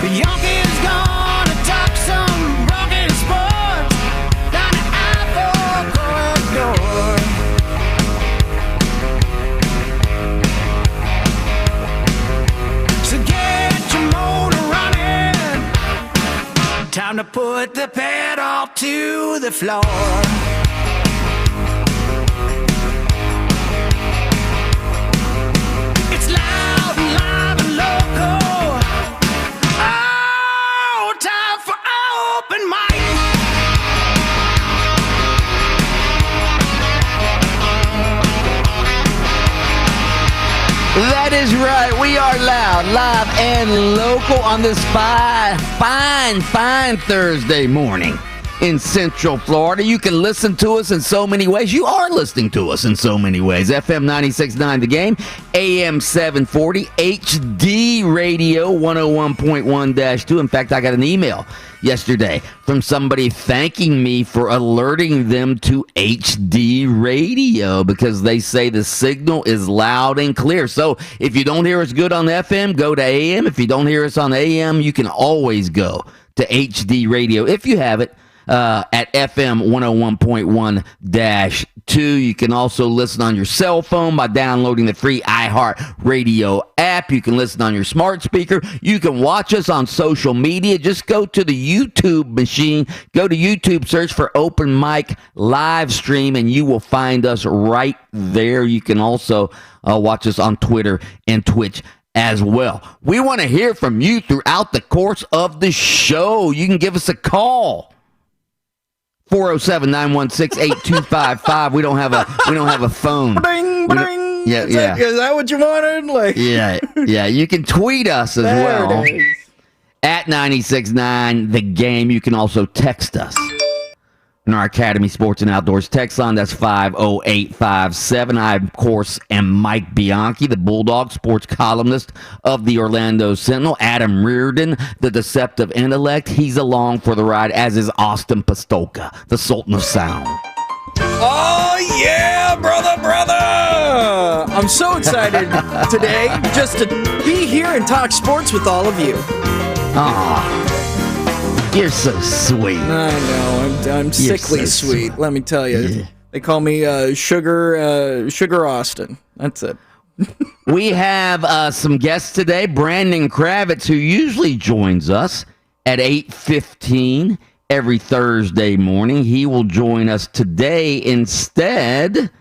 Bianchi's gonna talk some rocket sports down the I-4 corridor. So get your motor running. Time to put the pedal to the floor. It's loud and live and local. Oh, time for open mic. That is right. We are loud, live, and local on this fine Thursday morning in Central Florida. You can listen to us in so many ways. You are listening to us in so many ways. FM 96.9 The Game, AM 740, HD Radio 101.1-2. In fact, I got an email yesterday from somebody thanking me for alerting them to HD Radio because they say the signal is loud and clear. So if you don't hear us good on FM, go to AM. If you don't hear us on AM, you can always go to HD Radio if you have it. At FM 101.1-2. You can also listen on your cell phone by downloading the free iHeart Radio app. You can listen on your smart speaker. You can watch us on social media. Just go to the YouTube machine. Go to YouTube, search for Open Mic Live Stream, and you will find us right there. You can also watch us on Twitter and Twitch as well. We want to hear from you throughout the course of the show. You can give us a call. 407-916-8255. We don't have a phone. Bling, bling. Yeah. Is that what you wanted? Yeah. You can tweet us as well at 96.9 The Game. You can also text us in our Academy Sports and Outdoors text line. That's 50857. I, of course, am Mike Bianchi, the Bulldog sports columnist of the Orlando Sentinel. Adam Reardon, the deceptive intellect. He's along for the ride, as is Austin Pastolka, the Sultan of Sound. Oh, yeah, brother. I'm so excited today just to be here and talk sports with all of you. You're so sweet. I know. I'm sickly so sweet, let me tell you. Yeah. They call me Sugar Austin. That's it. We have some guests today. Brandon Kravitz, who usually joins us at 8:15 every Thursday morning. He will join us today instead.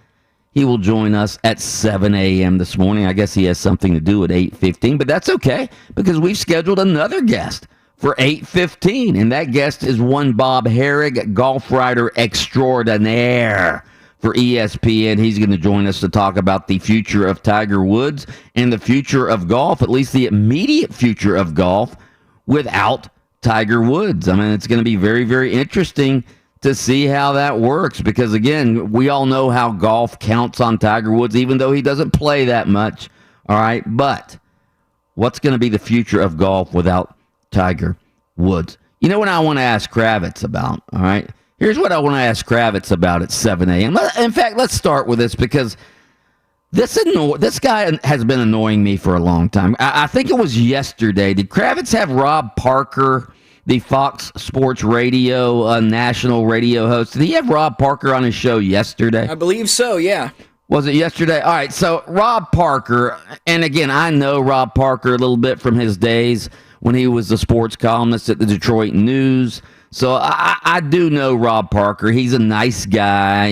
He will join us at 7 a.m. this morning. I guess he has something to do at 8:15, but that's okay because we've scheduled another guest for 8:15, and that guest is one Bob Herrig, golf writer extraordinaire for ESPN. He's going to join us to talk about the future of Tiger Woods and the future of golf, at least the immediate future of golf without Tiger Woods. I mean, it's going to be very, very interesting to see how that works because, again, we all know how golf counts on Tiger Woods, even though he doesn't play that much, all right? But what's going to be the future of golf without Tiger Woods? You know what I want to ask Kravitz about, all right? Here's what I want to ask Kravitz about at 7 a.m. In fact, let's start with this because this guy has been annoying me for a long time. I think it was yesterday. Did Kravitz have Rob Parker, the Fox Sports Radio national radio host? Did he have Rob Parker on his show yesterday? I believe so, yeah. Was it yesterday? All right, so Rob Parker, and again, I know Rob Parker a little bit from his days when he was the sports columnist at the Detroit News. So I do know Rob Parker. He's a nice guy,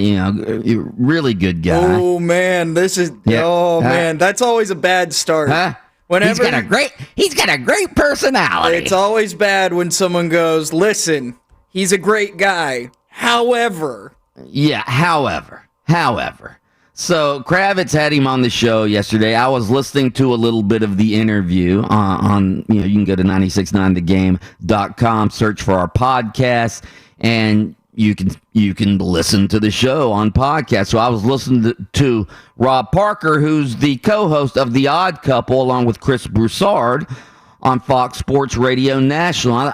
really good guy. Oh, man, that's always a bad start. Huh? Whenever he's got a great personality. It's always bad when someone goes, listen, he's a great guy. However. So Kravitz had him on the show yesterday. I was listening to a little bit of the interview on you can go to 969thegame.com, search for our podcast, and you can listen to the show on podcast. So I was listening to Rob Parker, who's the co-host of The Odd Couple, along with Chris Broussard on Fox Sports Radio National.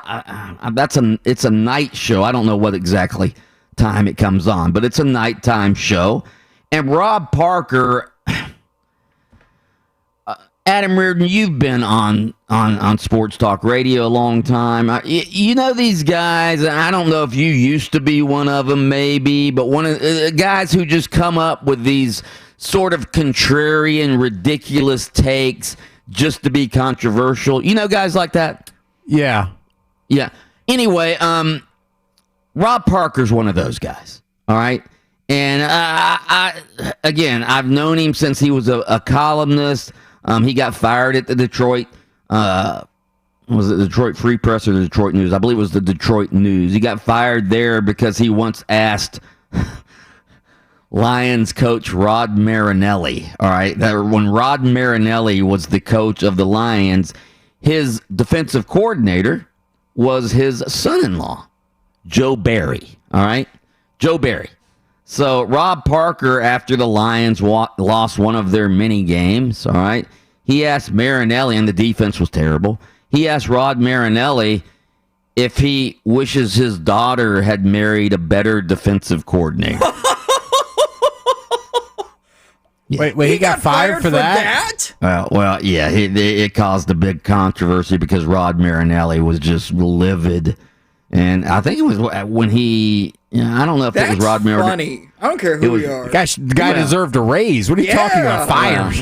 It's a night show. I don't know what exactly time it comes on, but it's a nighttime show. And Rob Parker, Adam Reardon, you've been on Sports Talk Radio a long time. You know these guys. I don't know if you used to be one of them, maybe, but one of the guys who just come up with these sort of contrarian, ridiculous takes just to be controversial. You know guys like that? Yeah. Yeah. Anyway, Rob Parker's one of those guys. All right. And I've known him since he was a columnist. He got fired at the Detroit, was it the Detroit Free Press or the Detroit News? I believe it was the Detroit News. He got fired there because he once asked Lions coach Rod Marinelli, all right, that when Rod Marinelli was the coach of the Lions, his defensive coordinator was his son-in-law, Joe Barry, all right? Joe Barry. So Rob Parker, after the Lions lost one of their mini games, all right, he asked Marinelli, and the defense was terrible. He asked Rod Marinelli if he wishes his daughter had married a better defensive coordinator. Yeah. Wait, he got fired for that? Well, yeah, it caused a big controversy because Rod Marinelli was just livid. And I think it was when he, I don't know if it was Rod Marinelli. Funny. I don't care who you are. Gosh, the guy deserved a raise. What are you talking about? Fire?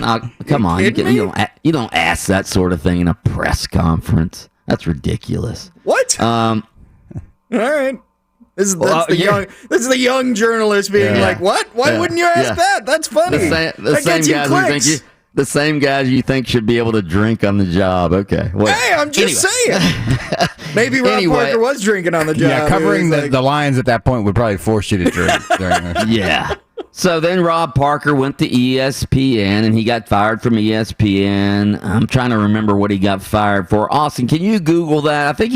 Come on, you don't ask that sort of thing in a press conference. That's ridiculous. What? All right. This is the young journalist being like, "What? Why wouldn't you ask that? That's funny." The same guys you think should be able to drink on the job. Okay. Well, hey, I'm just saying. Maybe Rob Parker was drinking on the job. Yeah, covering the Lions at that point would probably force you to drink. Yeah. So then Rob Parker went to ESPN, and he got fired from ESPN. I'm trying to remember what he got fired for. Austin, can you Google that? I think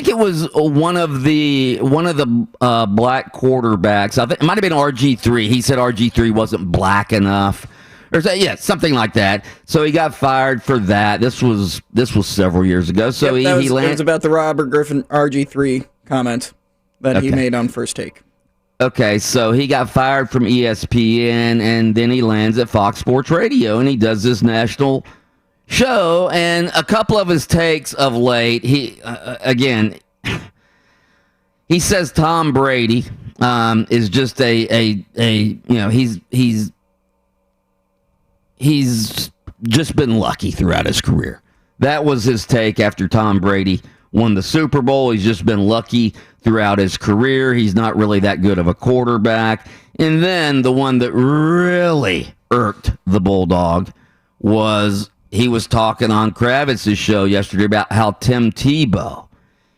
it was one of the black quarterbacks. It might have been RG3. He said RG3 wasn't black enough. Or something like that. So he got fired for that. This was several years ago. So he landed. It was about the Robert Griffin RG3 comment that he made on First Take. Okay, so he got fired from ESPN, and then he lands at Fox Sports Radio, and he does this national show. And a couple of his takes of late, he says Tom Brady is just he's just been lucky throughout his career. That was his take after Tom Brady won the Super Bowl. He's just been lucky throughout his career. He's not really that good of a quarterback. And then the one that really irked the Bulldog was he was talking on Kravitz's show yesterday about how Tim Tebow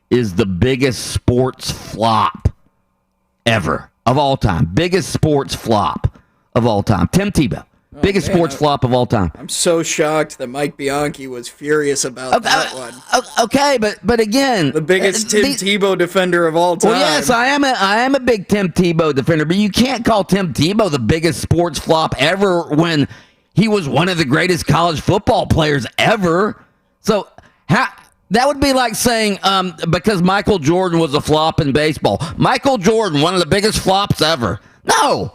is the biggest sports flop ever of all time. Biggest sports flop of all time. Tim Tebow. Biggest sports flop of all time. I'm so shocked that Mike Bianchi was furious about that one. Okay, but again, the biggest Tim Tebow defender of all time. Well, yes, I am a big Tim Tebow defender, but you can't call Tim Tebow the biggest sports flop ever when he was one of the greatest college football players ever. So that would be like saying because Michael Jordan was a flop in baseball. Michael Jordan, one of the biggest flops ever. No.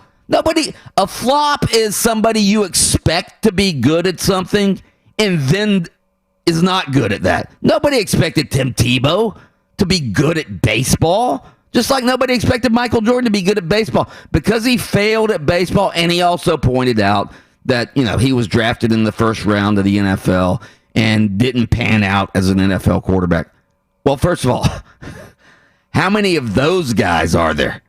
A flop is somebody you expect to be good at something and then is not good at that. Nobody expected Tim Tebow to be good at baseball, just like nobody expected Michael Jordan to be good at baseball because he failed at baseball. And he also pointed out that, he was drafted in the first round of the NFL and didn't pan out as an NFL quarterback. Well, first of all, how many of those guys are there?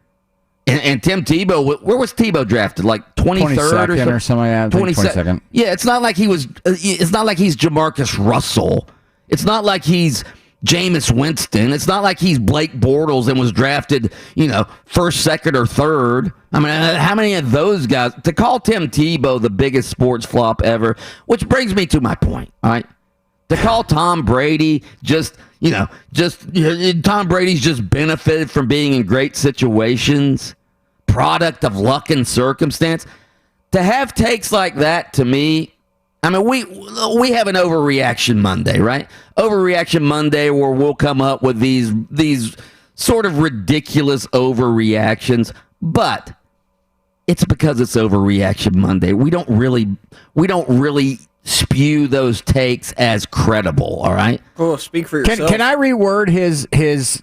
And Tim Tebow, where was Tebow drafted? Like 23rd or something like that. 22nd. Yeah, it's not like he's Jamarcus Russell. It's not like he's Jameis Winston. It's not like he's Blake Bortles and was drafted, first, second, or third. I mean, how many of those guys? To call Tim Tebow the biggest sports flop ever, which brings me to my point, all right? To call Tom Brady Tom Brady's just benefited from being in great situations, product of luck and circumstance. To have takes like that, to me, I mean, we have an overreaction Monday, right? Overreaction Monday where we'll come up with these sort of ridiculous overreactions, but it's because it's overreaction Monday. We don't really spew those takes as credible. All right. Oh, speak for yourself. Can I reword his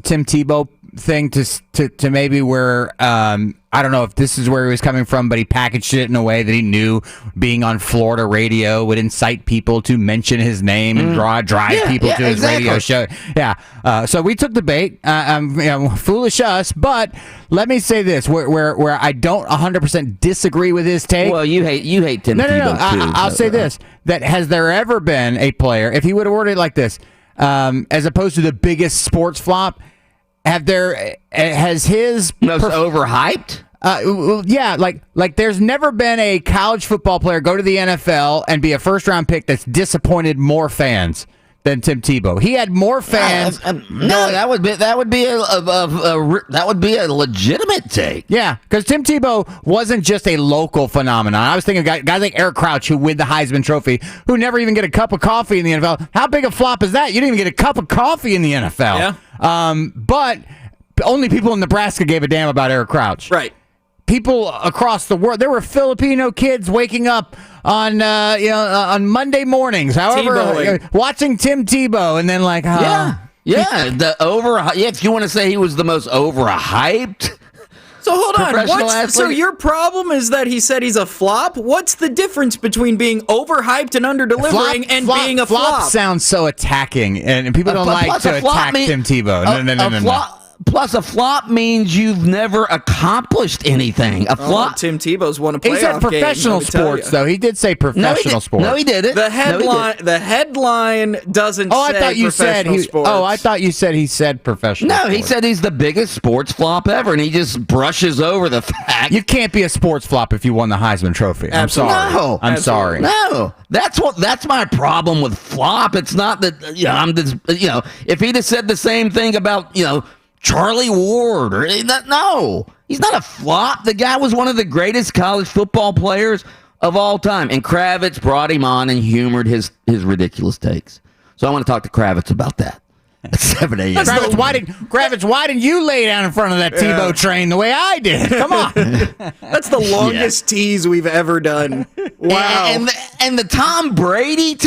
Tim Tebow thing to maybe where I don't know if this is where he was coming from, but he packaged it in a way that he knew being on Florida radio would incite people to mention his name and drive people to his radio show. Yeah. So we took the bait. Foolish us, but let me say this: where I don't 100% disagree with his take. Well, you hate Tim Tebow too. I'll say this: that has there ever been a player? If he would have worded it like this, as opposed to the biggest sports flop. Has his most overhyped? Yeah, like there's never been a college football player go to the NFL and be a first round pick that's disappointed more fans than Tim Tebow. He had more fans. No, that would be a legitimate take. Yeah, because Tim Tebow wasn't just a local phenomenon. I was thinking of guys like Eric Crouch who win the Heisman Trophy, who never even get a cup of coffee in the NFL. How big a flop is that? You didn't even get a cup of coffee in the NFL. Yeah. But only people in Nebraska gave a damn about Eric Crouch. Right. People across the world. There were Filipino kids waking up on Monday mornings, however, watching Tim Tebow, and then like, if you want to say he was the most overhyped. So hold on. Athlete? So your problem is that he said he's a flop? What's the difference between being overhyped and under-delivering and being a flop? Flop sounds so attacking, and people don't like to attack Tim Tebow. No. Plus, a flop means you've never accomplished anything. A flop. Tim Tebow's won a playoff game. He said professional sports, though. He did say professional sports. No, he didn't. The headline doesn't say professional sports. I thought you said he said professional sports. No, he said he's the biggest sports flop ever, and he just brushes over the fact. You can't be a sports flop if you won the Heisman Trophy. I'm sorry. No. I'm sorry. No. That's my problem with flop. It's not that, if he'd have said the same thing about, Charlie Ward no, he's not a flop. The guy was one of the greatest college football players of all time, and Kravitz brought him on and humored his ridiculous takes. So I want to talk to Kravitz about that at 7 a.m. Kravitz, why didn't you lay down in front of that Tebow train the way I did? Come on. That's the longest tease we've ever done. Wow. And the Tom Brady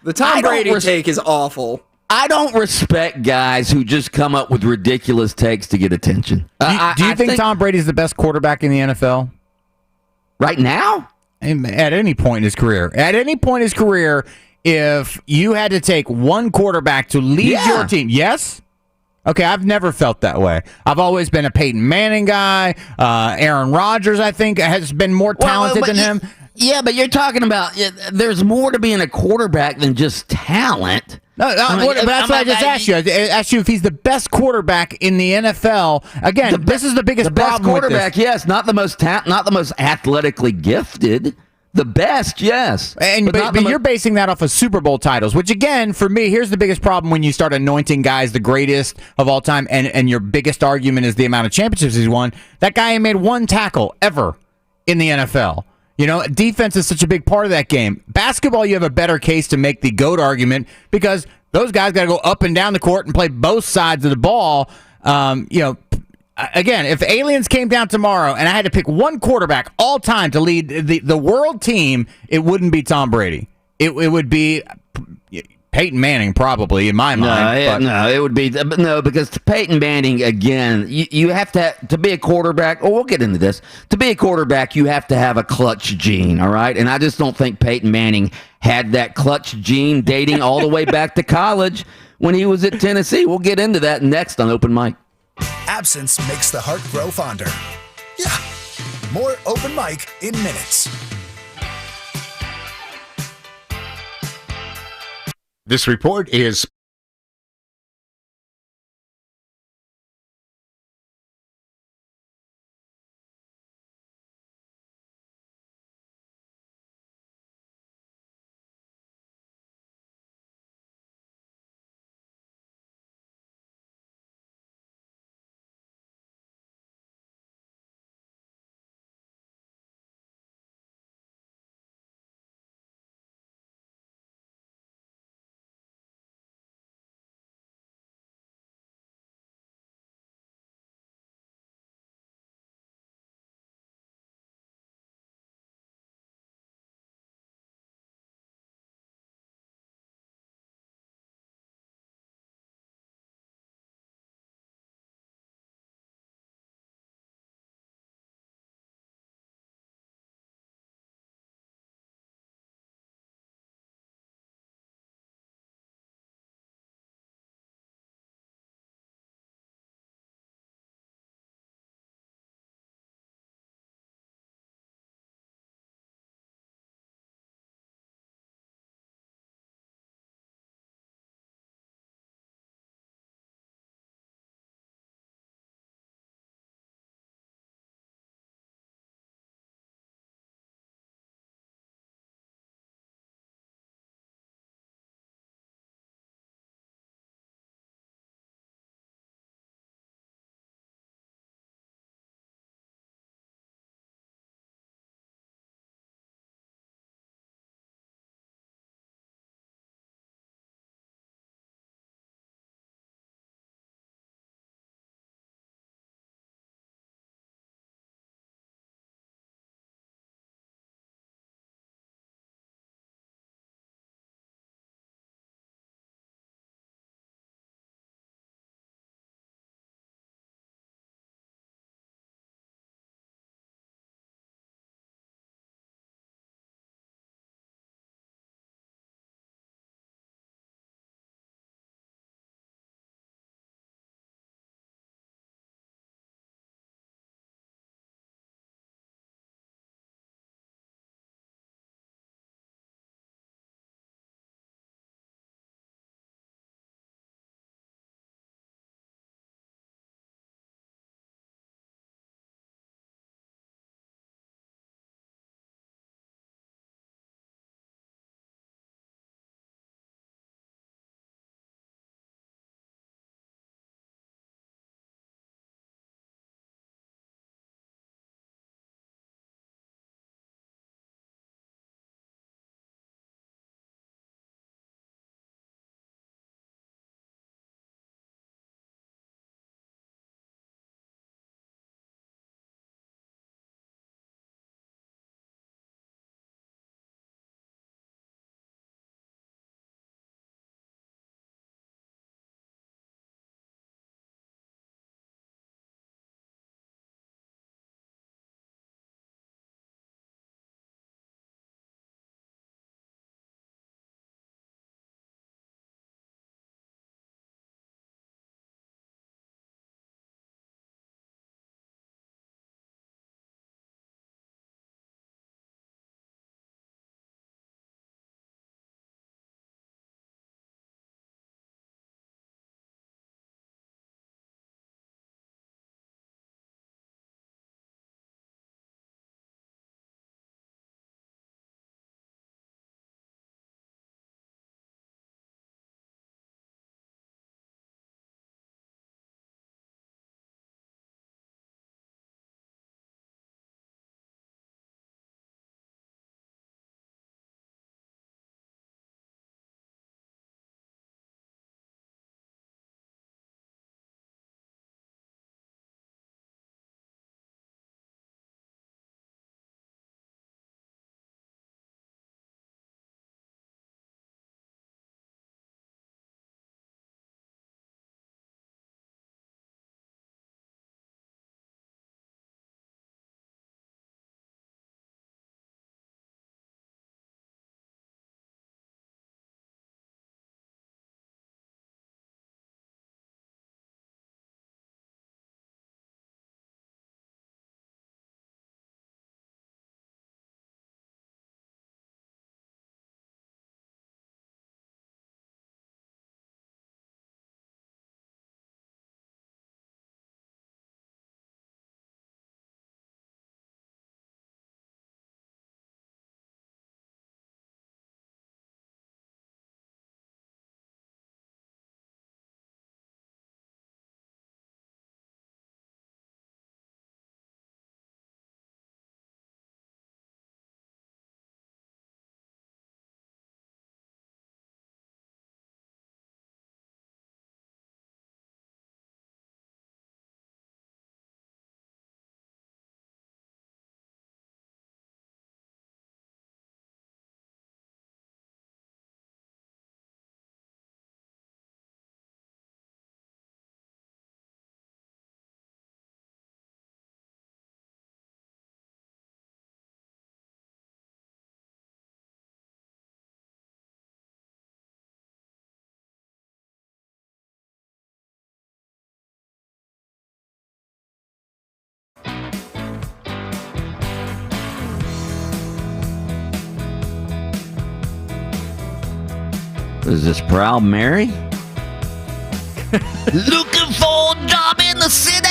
the Tom Brady take is awful. I don't respect guys who just come up with ridiculous takes to get attention. Do you think Tom Brady's the best quarterback in the NFL? Right now? At any point in his career. At any point in his career, if you had to take one quarterback to lead your team, yes? Okay, I've never felt that way. I've always been a Peyton Manning guy. Aaron Rodgers, I think, has been more talented than him. Yeah, but you're talking about there's more to being a quarterback than just talent. No, but that's what I just asked you. I asked you if he's the best quarterback in the NFL. Again, this is the biggest problem. The best quarterback, yes, not the most athletically gifted. The best, yes. But you're basing that off of Super Bowl titles, which again, for me, here's the biggest problem when you start anointing guys the greatest of all time, and your biggest argument is the amount of championships he's won. That guy ain't made one tackle ever in the NFL. Defense is such a big part of that game. Basketball, you have a better case to make the GOAT argument because those guys got to go up and down the court and play both sides of the ball. Again, if aliens came down tomorrow and I had to pick one quarterback all time to lead the world team, it wouldn't be Tom Brady. It would be Peyton Manning, probably, in my mind. It would be because Peyton Manning, again, you have to be a quarterback. Oh, we'll get into this. To be a quarterback, you have to have a clutch gene, all right? And I just don't think Peyton Manning had that clutch gene dating all the way back to college when he was at Tennessee. We'll get into that next on Open Mic. Absence makes the heart grow fonder. Yeah, more Open Mic in minutes. This report is Is this Proud Mary? Looking for a job in the city.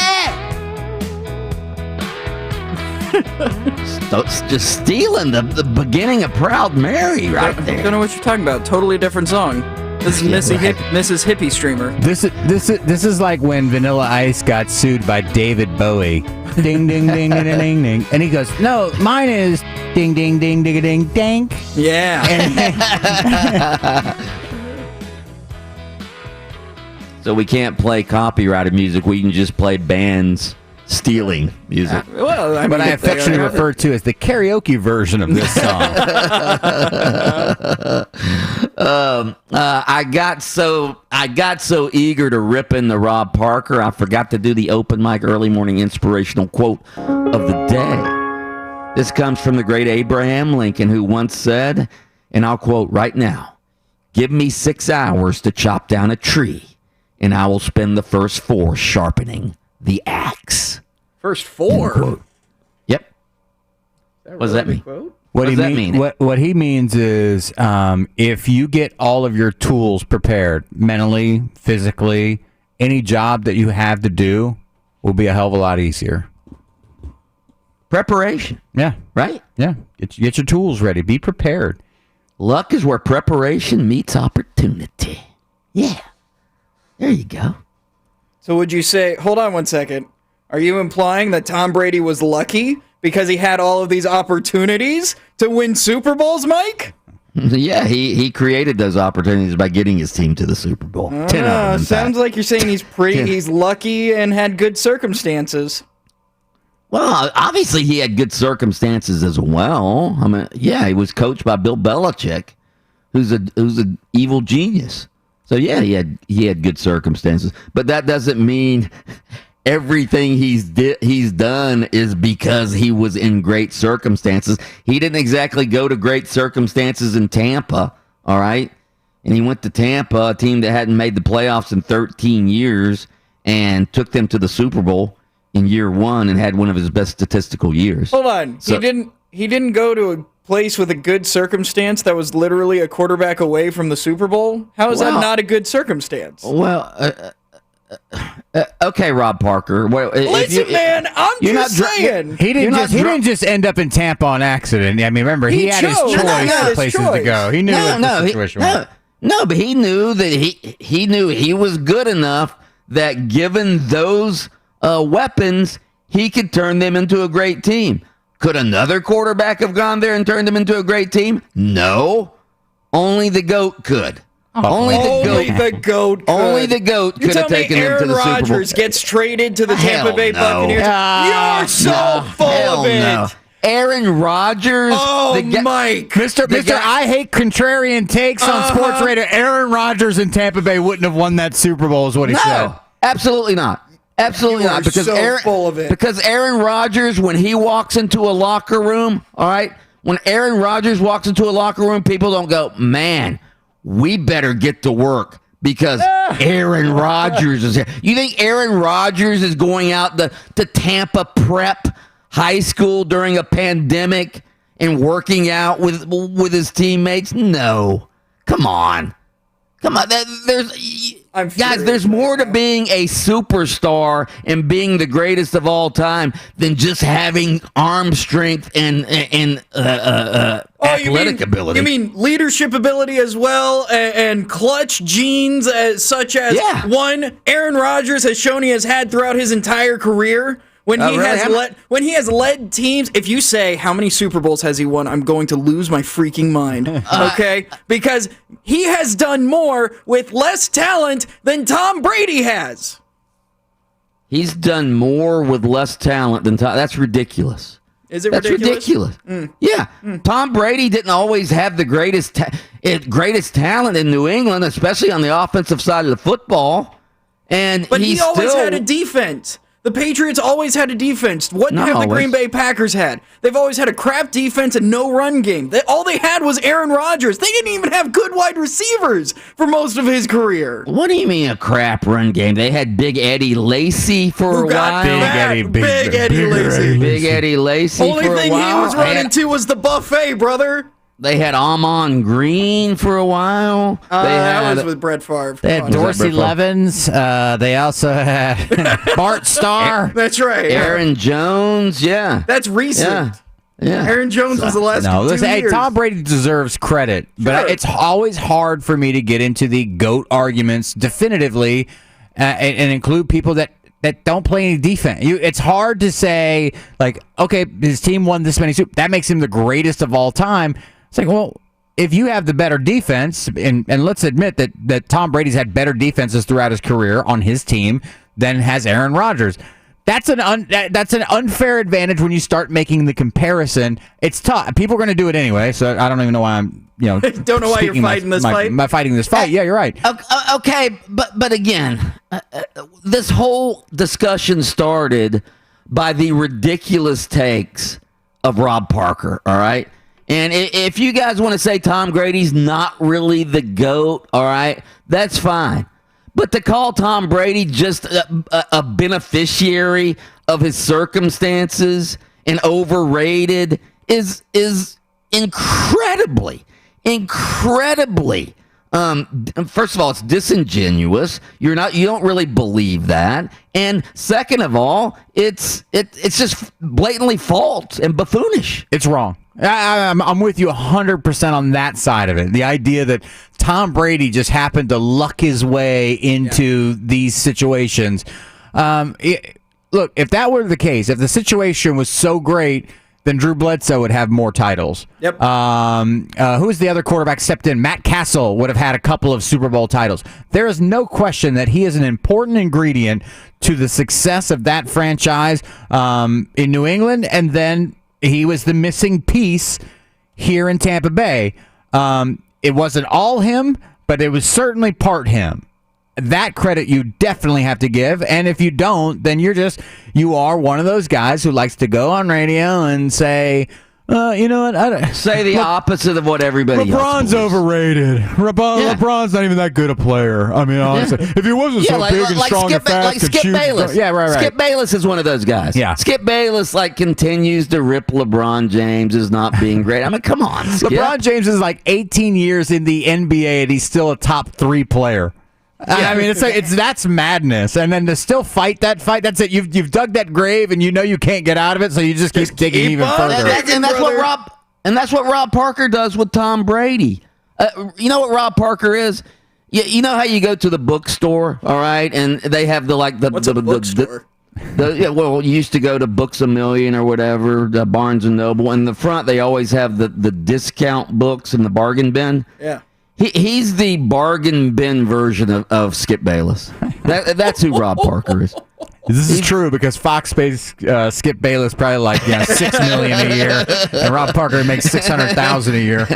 Just stealing the beginning of Proud Mary right I there. don't know what you're talking about. Totally different song. This is Mrs. Hippie Streamer. This is like when Vanilla Ice got sued by David Bowie. Ding ding ding ding ding ding ding, and he goes, "No, mine is ding ding ding ding ding ding." Yeah. So we can't play copyrighted music. We can just play bands stealing music. Well, I mean, What I affectionately refer to as the karaoke version of this song. I got so eager to rip into Rob Parker, I forgot to do the open mic early morning inspirational quote of the day. This comes from the great Abraham Lincoln, who once said, and I'll quote right now, "Give me 6 hours to chop down a tree, and I will spend the first 4 sharpening the axe." First 4. Yep. What does that mean? What does that mean? What he means is, if you get all of your tools prepared, mentally, physically, any job that you have to do will be a hell of a lot easier. Preparation. Yeah. Right? Yeah. Get your tools ready. Be prepared. Luck is where preparation meets opportunity. Yeah. There you go. So would you say, hold on one second, are you implying that Tom Brady was lucky because he had all of these opportunities to win Super Bowls, Mike? Yeah, he created those opportunities by getting his team to the Super Bowl. 10 of them. Sounds like you're saying he's lucky and had good circumstances. Well, obviously he had good circumstances as well. I mean, yeah, he was coached by Bill Belichick, who's an evil genius. So yeah, he had good circumstances, but that doesn't mean everything he's done is because he was in great circumstances. He didn't exactly go to great circumstances in Tampa, all right? And he went to Tampa, a team that hadn't made the playoffs in 13 years, and took them to the Super Bowl in year 1 and had one of his best statistical years. Hold on. So, he didn't go to a place with a good circumstance that was literally a quarterback away from the Super Bowl? How is that not a good circumstance? Well, okay, Rob Parker. Well, listen, man, I'm just saying. He didn't just end up in Tampa on accident. I mean, remember, he had his choice of places to go. He knew what the situation was. No, but he knew that he knew he was good enough that given those weapons, he could turn them into a great team. Could another quarterback have gone there and turned them into a great team? No. Only the GOAT could. Only the GOAT could have taken them to the Super Bowl. Aaron Rodgers gets traded to the Tampa Bay Buccaneers. You're so full of it. No. Aaron Rodgers. Oh, Mike. Mr. I hate contrarian takes on sports radio. Aaron Rodgers in Tampa Bay wouldn't have won that Super Bowl is what he said. No, absolutely not. Absolutely not. Because full of it. Because Aaron Rodgers, when he walks into a locker room, all right, when Aaron Rodgers walks into a locker room, people don't go, man, we better get to work because Aaron Rodgers is here. You think Aaron Rodgers is going out to Tampa Prep High School during a pandemic and working out with his teammates? No. Come on. There's more to being a superstar and being the greatest of all time than just having arm strength and athletic ability. You mean leadership ability as well, and clutch genes, such as one Aaron Rodgers has shown he has had throughout his entire career. When he has led teams, if you say how many Super Bowls has he won, I'm going to lose my freaking mind. Okay? Because he has done more with less talent than Tom Brady has. He's done more with less talent than Tom. That's ridiculous. Is it That's ridiculous? Yeah. Tom Brady didn't always have the greatest talent in New England, especially on the offensive side of the football. But he always had a defense. The Patriots always had a defense. What have the Green Bay Packers had? They've always had a crap defense and no run game. All they had was Aaron Rodgers. They didn't even have good wide receivers for most of his career. What do you mean a crap run game? They had Big Eddie Lacy for a while. Big Eddie Lacy. Big Eddie Lacy Only for a while. Only thing he was running to was the buffet, brother. They had Amon Green for a while. That was with Brett Favre. They had Dorsey Levens. They also had Bart Starr. That's right. Aaron Jones. Yeah. That's recent. Yeah. Aaron Jones was the last 2 years. Hey, Tom Brady deserves credit, but it's always hard for me to get into the GOAT arguments definitively and include people that don't play any defense. It's hard to say, like, okay, his team won this many that makes him the greatest of all time. It's like, well, if you have the better defense, and let's admit that Tom Brady's had better defenses throughout his career on his team than has Aaron Rodgers. That's an unfair advantage when you start making the comparison. It's tough. People are going to do it anyway, so I don't even know why I'm don't know why you're fighting this fight. Am I fighting this fight? Yeah, you're right. Okay, but again, this whole discussion started by the ridiculous takes of Rob Parker. All right. And if you guys want to say Tom Brady's not really the GOAT, all right, that's fine. But to call Tom Brady just a beneficiary of his circumstances and overrated is incredibly, first of all, it's disingenuous. You don't really believe that. And second of all, it's just blatantly false and buffoonish. It's wrong. I'm with you 100% on that side of it. The idea that Tom Brady just happened to luck his way into these situations. Look, if that were the case, if the situation was so great, then Drew Bledsoe would have more titles. Yep. Who was the other quarterback stepped in? Matt Castle would have had a couple of Super Bowl titles. There is no question that he is an important ingredient to the success of that franchise in New England, and then he was the missing piece here in Tampa Bay. It wasn't all him, but it was certainly part him. That credit you definitely have to give, and if you don't, then you are one of those guys who likes to go on radio and say, you know what? Say the opposite of what everybody else LeBron's believes. overrated. LeBron's not even that good a player. I mean, honestly, if he wasn't so big and strong and fast, Skip Bayless. Yeah, right. Skip Bayless is one of those guys. Yeah. Skip Bayless continues to rip LeBron James as not being great. I mean, come on, Skip. LeBron James is 18 years in the NBA and he's still a top 3 player. I mean, that's madness. And then to still fight that fight, that's it. You've dug that grave, and you know you can't get out of it, so you just keep digging even further. And that's what Rob Parker does with Tom Brady. You know what Rob Parker is? You know how you go to the bookstore, all right, and they have What's a bookstore? You used to go to Books A Million or whatever, the Barnes and Noble. In the front, they always have the discount books in the bargain bin. Yeah. He's the bargain bin version of Skip Bayless. That's who Rob Parker is. This is true because Fox pays Skip Bayless probably $6 million a year, and Rob Parker makes $600,000 a year.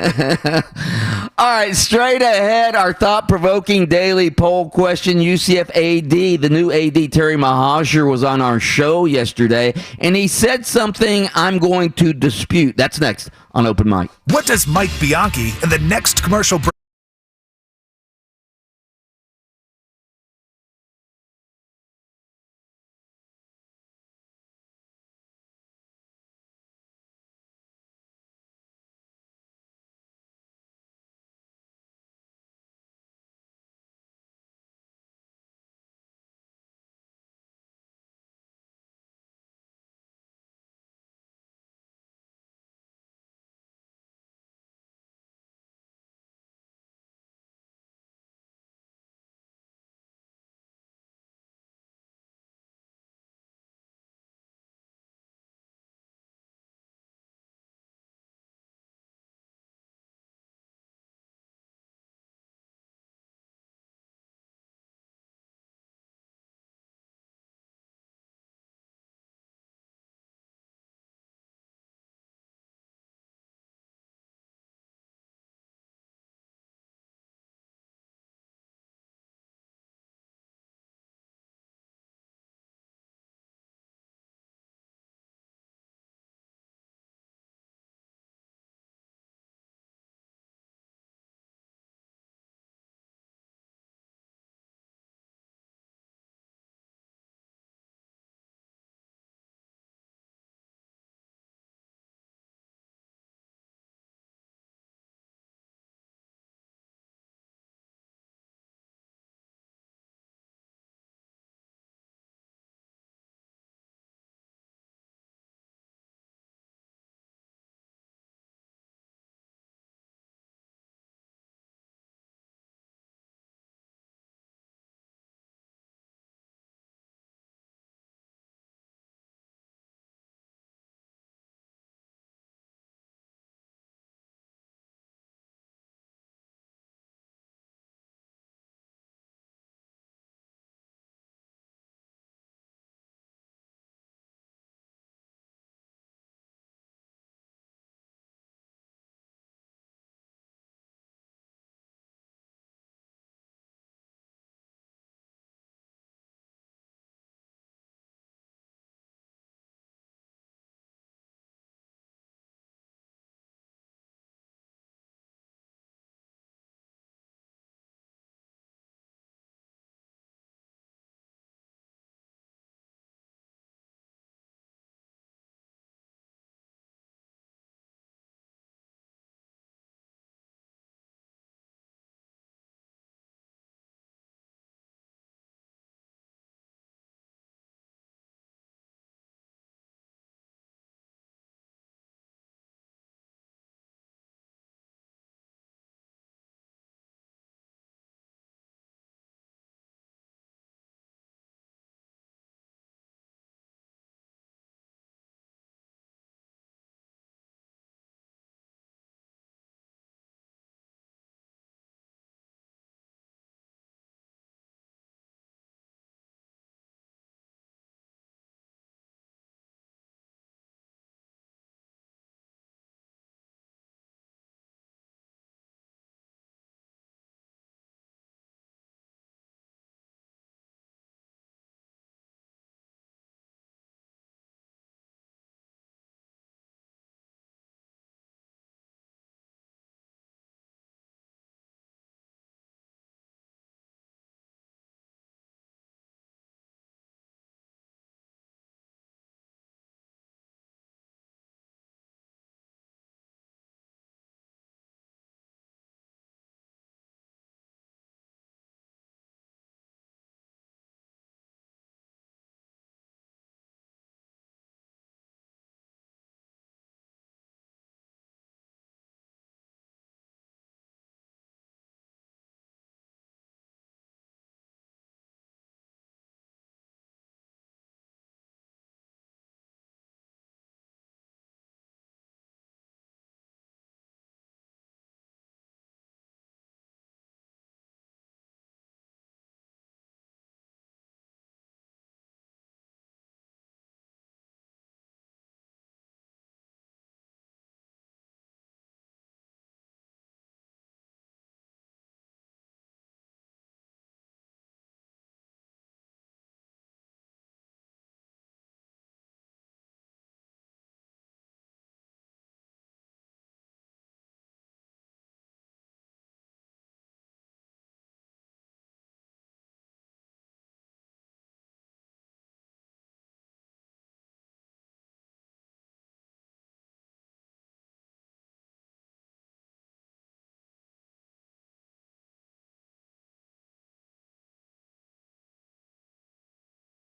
All right, straight ahead, our thought-provoking daily poll question. UCF AD, the new AD Terry Mahasher, was on our show yesterday, and he said something I'm going to dispute. That's next on Open Mic. What does Mike Bianchi in the next commercial break?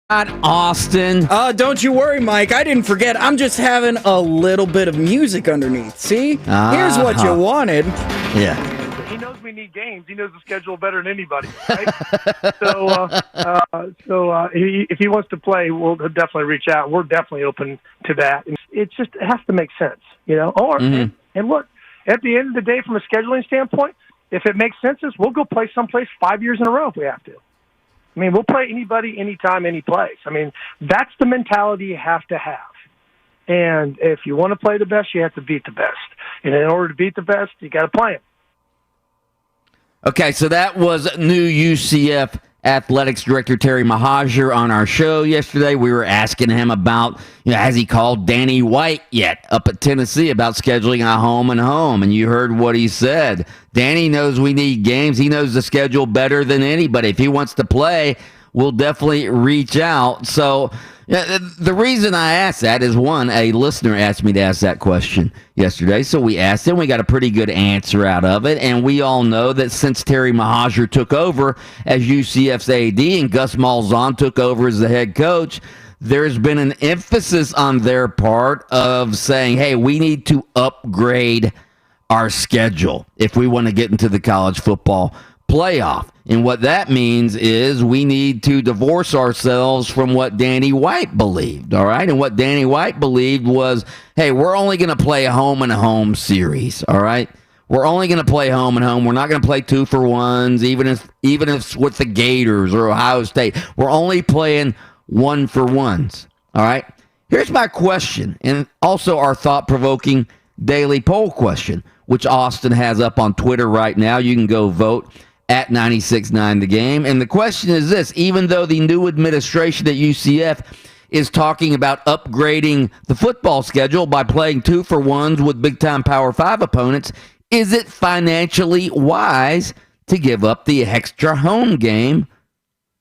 Austin. Don't you worry, Mike. I didn't forget. I'm just having a little bit of music underneath. See? Here's what you wanted. Yeah. He knows we need games. He knows the schedule better than anybody, right? If he wants to play, we'll definitely reach out. We're definitely open to that. It has to make sense, and look, at the end of the day, from a scheduling standpoint, if it makes sense, we'll go play someplace 5 years in a row if we have to. I mean, we'll play anybody, anytime, any place. I mean, that's the mentality you have to have. And if you want to play the best, you have to beat the best. And in order to beat the best, you got to play them. Okay, so that was new UCF Athletics Director Terry Mohajir on our show yesterday. We were asking him about, has he called Danny White yet up at Tennessee about scheduling a home and home? And you heard what he said. Danny knows we need games. He knows the schedule better than anybody. If he wants to play, we'll definitely reach out. So the reason I asked that is, one, a listener asked me to ask that question yesterday. So we asked him. We got a pretty good answer out of it. And we all know that since Terry Mohajir took over as UCF's AD and Gus Malzahn took over as the head coach, there's been an emphasis on their part of saying, hey, we need to upgrade our schedule if we want to get into the college football playoff. And what that means is we need to divorce ourselves from what Danny White believed, all right? And what Danny White believed was, hey, we're only going to play a home and home series, all right? We're only going to play home and home. We're not going to play 2-for-1s, even if it's with the Gators or Ohio State. We're only playing 1-for-1s, all right? Here's my question, and also our thought-provoking daily poll question, which Austin has up on Twitter right now. You can go vote at 96.9 The Game. And the question is this: even though the new administration at UCF is talking about upgrading the football schedule by playing 2-for-1s with big-time Power 5 opponents, is it financially wise to give up the extra home game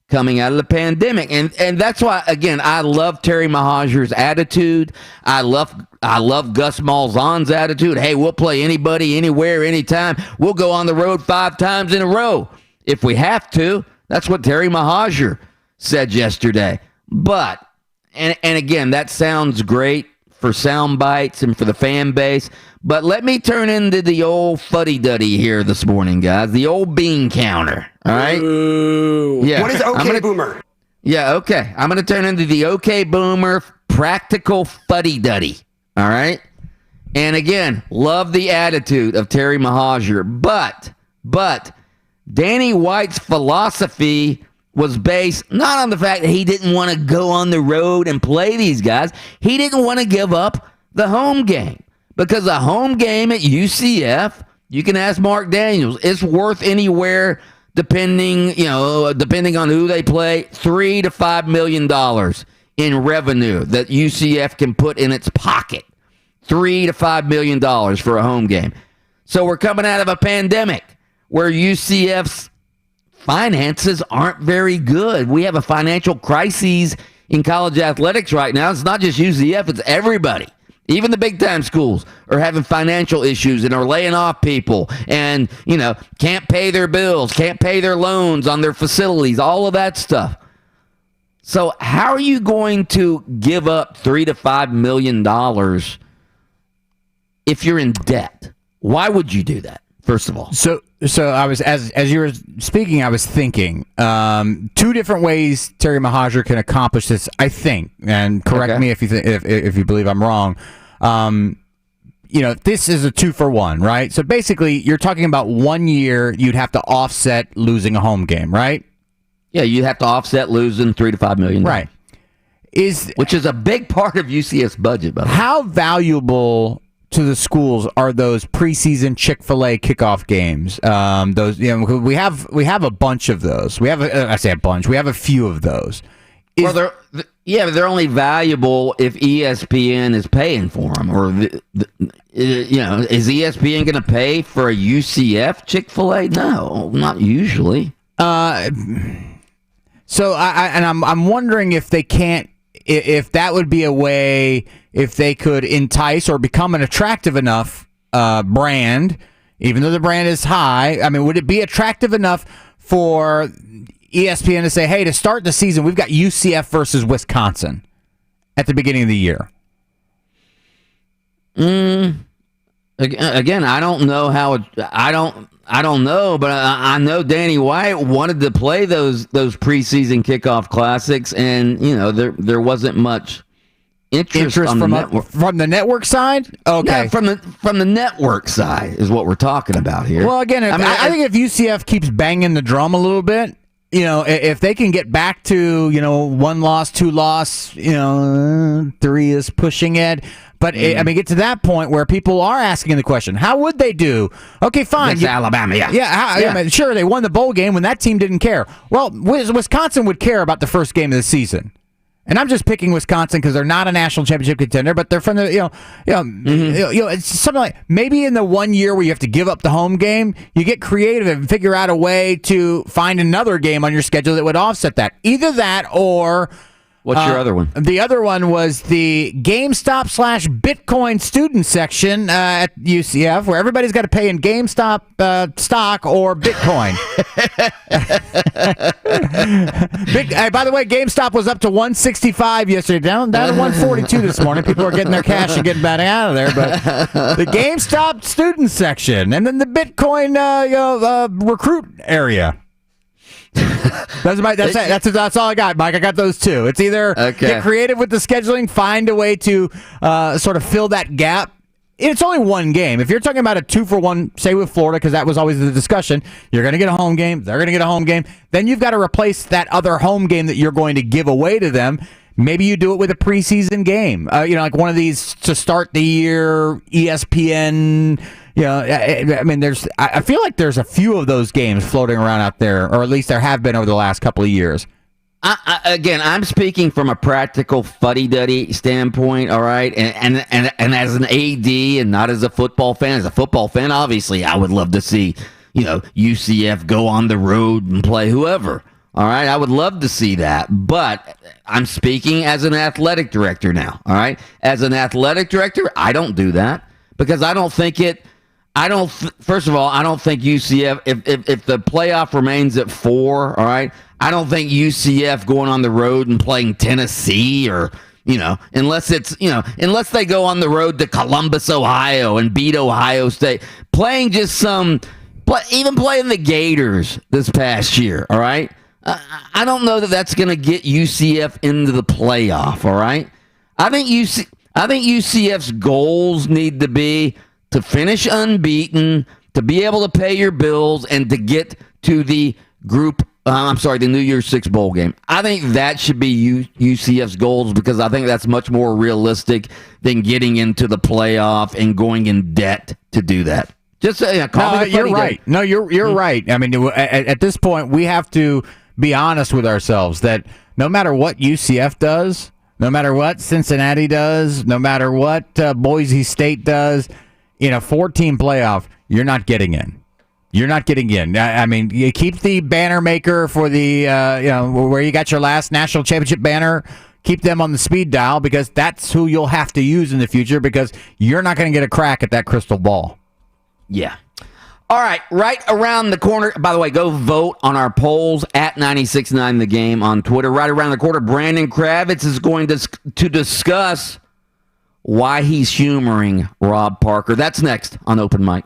coming out of the pandemic? And that's why, again, I love Terry Mohajir's attitude. I love Gus Malzahn's attitude. Hey, we'll play anybody, anywhere, anytime. We'll go on the road 5 times in a row if we have to. That's what Terry Mohajir said yesterday. But, and again, that sounds great for sound bites and for the fan base. But let me turn into the old fuddy-duddy here this morning, guys. The old bean counter. All right? Ooh. Yeah. What is OK Boomer? Yeah, okay. I'm going to turn into the OK Boomer practical fuddy-duddy. All right? And again, love the attitude of Terry Mohajir. But Danny White's philosophy was based not on the fact that he didn't want to go on the road and play these guys. He didn't want to give up the home game. Because a home game at UCF, you can ask Mark Daniels, it's worth anywhere, depending on who they play, $3 to $5 million in revenue that UCF can put in its pocket. $3 to $5 million for a home game. So we're coming out of a pandemic where UCF's finances aren't very good. We have a financial crisis in college athletics right now. It's not just UCF, it's everybody. Even the big-time schools are having financial issues and are laying off people and, can't pay their bills, can't pay their loans on their facilities, all of that stuff. So how are you going to give up $3 to $5 million if you're in debt? Why would you do that, first of all? So I was, as you were speaking, I was thinking 2 different ways Terry Mohajir can accomplish this, I think, and correct me if you believe I'm wrong. This is a 2-for-1, right? So basically, you're talking about 1 year you'd have to offset losing a home game, right? Yeah, you'd have to offset losing $3 to $5 million. Right. Which is a big part of UCF's budget, by the way. How valuable to the schools are those preseason Chick-fil-A kickoff games? We have a bunch of those. We have a few of those. They're only valuable if ESPN is paying for them, or is ESPN going to pay for a UCF Chick-fil-A? No, not usually. So I'm wondering if they can't, if that would be a way, if they could entice or become an attractive enough brand, even though the brand is high. I mean, would it be attractive enough for ESPN to say, hey, to start the season, we've got UCF versus Wisconsin at the beginning of the year? Again, I don't know how. I don't know, but I know Danny White wanted to play those preseason kickoff classics, and there wasn't much interest on the network. From the network side. Okay, no, from the network side is what we're talking about here. Well, again, I think if UCF keeps banging the drum a little bit, if they can get back to 1 loss, 2 loss, 3 is pushing it. But get to that point where people are asking the question, how would they do? Okay, fine. Against Alabama, yeah. Sure, they won the bowl game when that team didn't care. Well, Wisconsin would care about the first game of the season. And I'm just picking Wisconsin because they're not a national championship contender, but they're from the, it's something like maybe in the 1 year where you have to give up the home game, you get creative and figure out a way to find another game on your schedule that would offset that. Either that or... What's your other one? The other one was the GameStop/Bitcoin student section at UCF, where everybody's got to pay in GameStop stock or Bitcoin. By the way, GameStop was up to 165 yesterday, down to 142 this morning. People are getting their cash and getting back out of there. But the GameStop student section, and then the Bitcoin recruit area. That's all I got, Mike. I got those two. It's either get creative with the scheduling, find a way to sort of fill that gap. It's only one game. If you're talking about a 2-for-1, say with Florida, because that was always the discussion, you're going to get a home game, they're going to get a home game, then you've got to replace that other home game that you're going to give away to them. Maybe you do it with a preseason game, like one of these to start the year, ESPN. I feel like there's a few of those games floating around out there, or at least there have been over the last couple of years. Again, I'm speaking from a practical fuddy-duddy standpoint, all right? And as an AD and not as a football fan. As a football fan, obviously, I would love to see, UCF go on the road and play whoever. All right, I would love to see that, but I'm speaking as an athletic director now, all right? As an athletic director, I don't do that because I don't think first of all, I don't think UCF, if the playoff remains at 4, all right, I don't think UCF going on the road and playing Tennessee or, unless they go on the road to Columbus, Ohio and beat Ohio State, playing just even playing the Gators this past year, all right? I don't know that that's going to get UCF into the playoff, all right? I think UCF's goals need to be to finish unbeaten, to be able to pay your bills, and to get to the the New Year's Six bowl game. I think that should be UCF's goals because I think that's much more realistic than getting into the playoff and going in debt to do that. Just call me the you're right. No, you're right. I mean, at this point, we have to be honest with ourselves that no matter what UCF does, no matter what Cincinnati does, no matter what Boise State does, in a 4-team playoff, you're not getting in. You're not getting in. I mean, you keep the banner maker for the where you got your last national championship banner. Keep them on the speed dial because that's who you'll have to use in the future because you're not going to get a crack at that crystal ball. Yeah. All right, right around the corner. By the way, go vote on our polls at 96.9 The Game on Twitter. Right around the corner, Brandon Kravitz is going to discuss why he's humoring Rob Parker. That's next on Open Mic.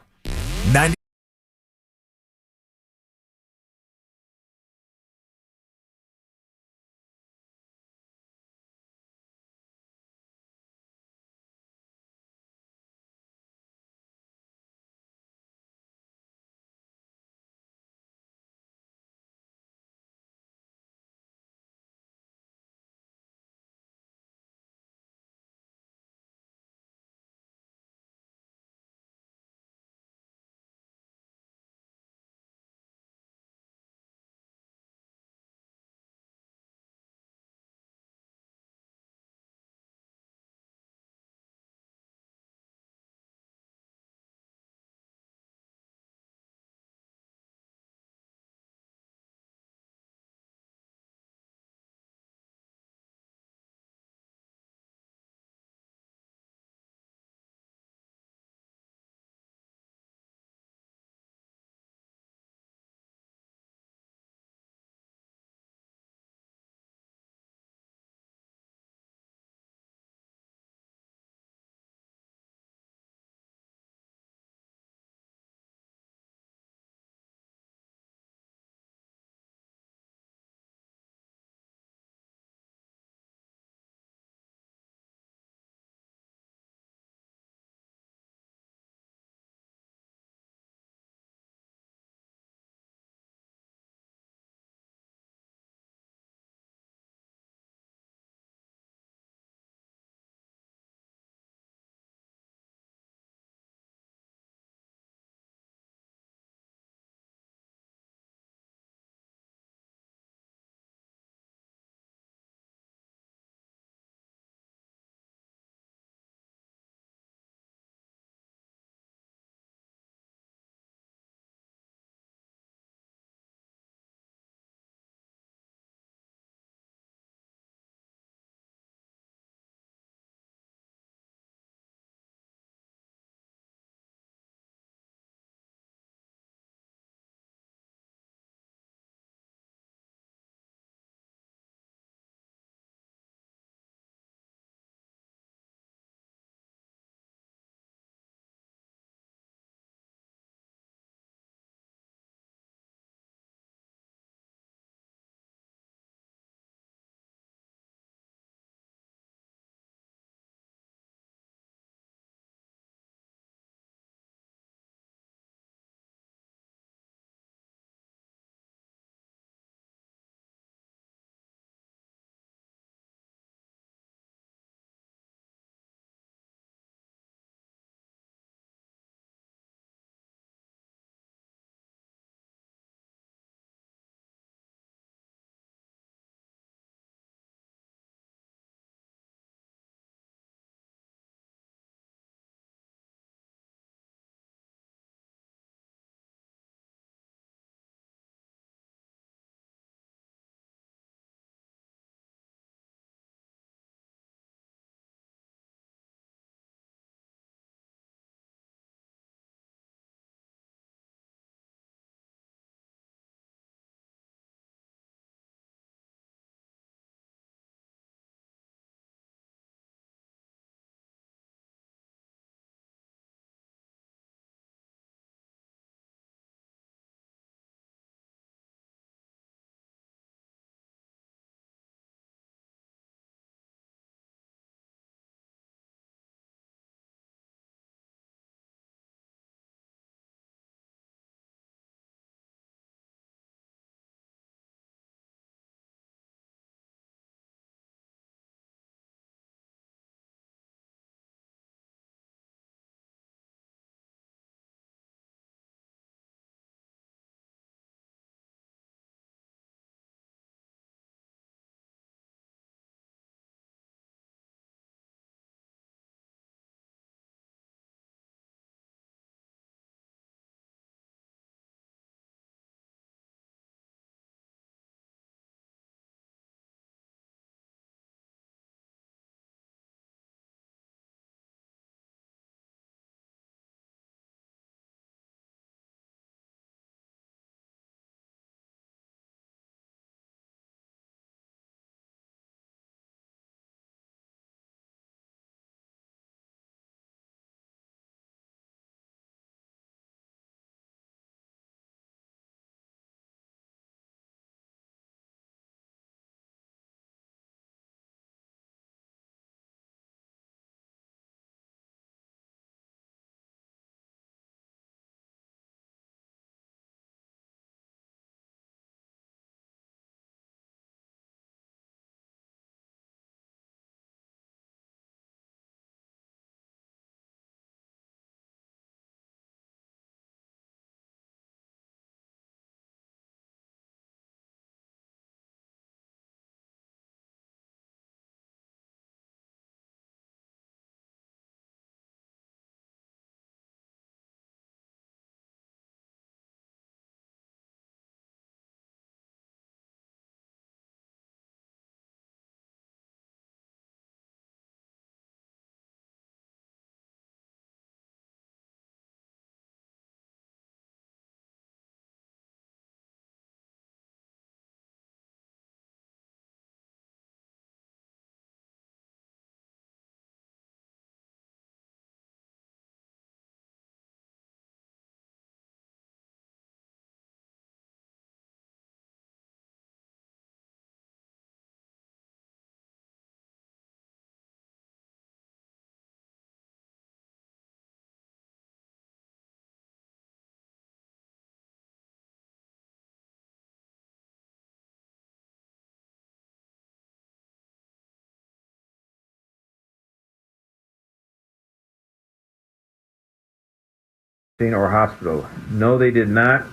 scene or hospital. No, they did not.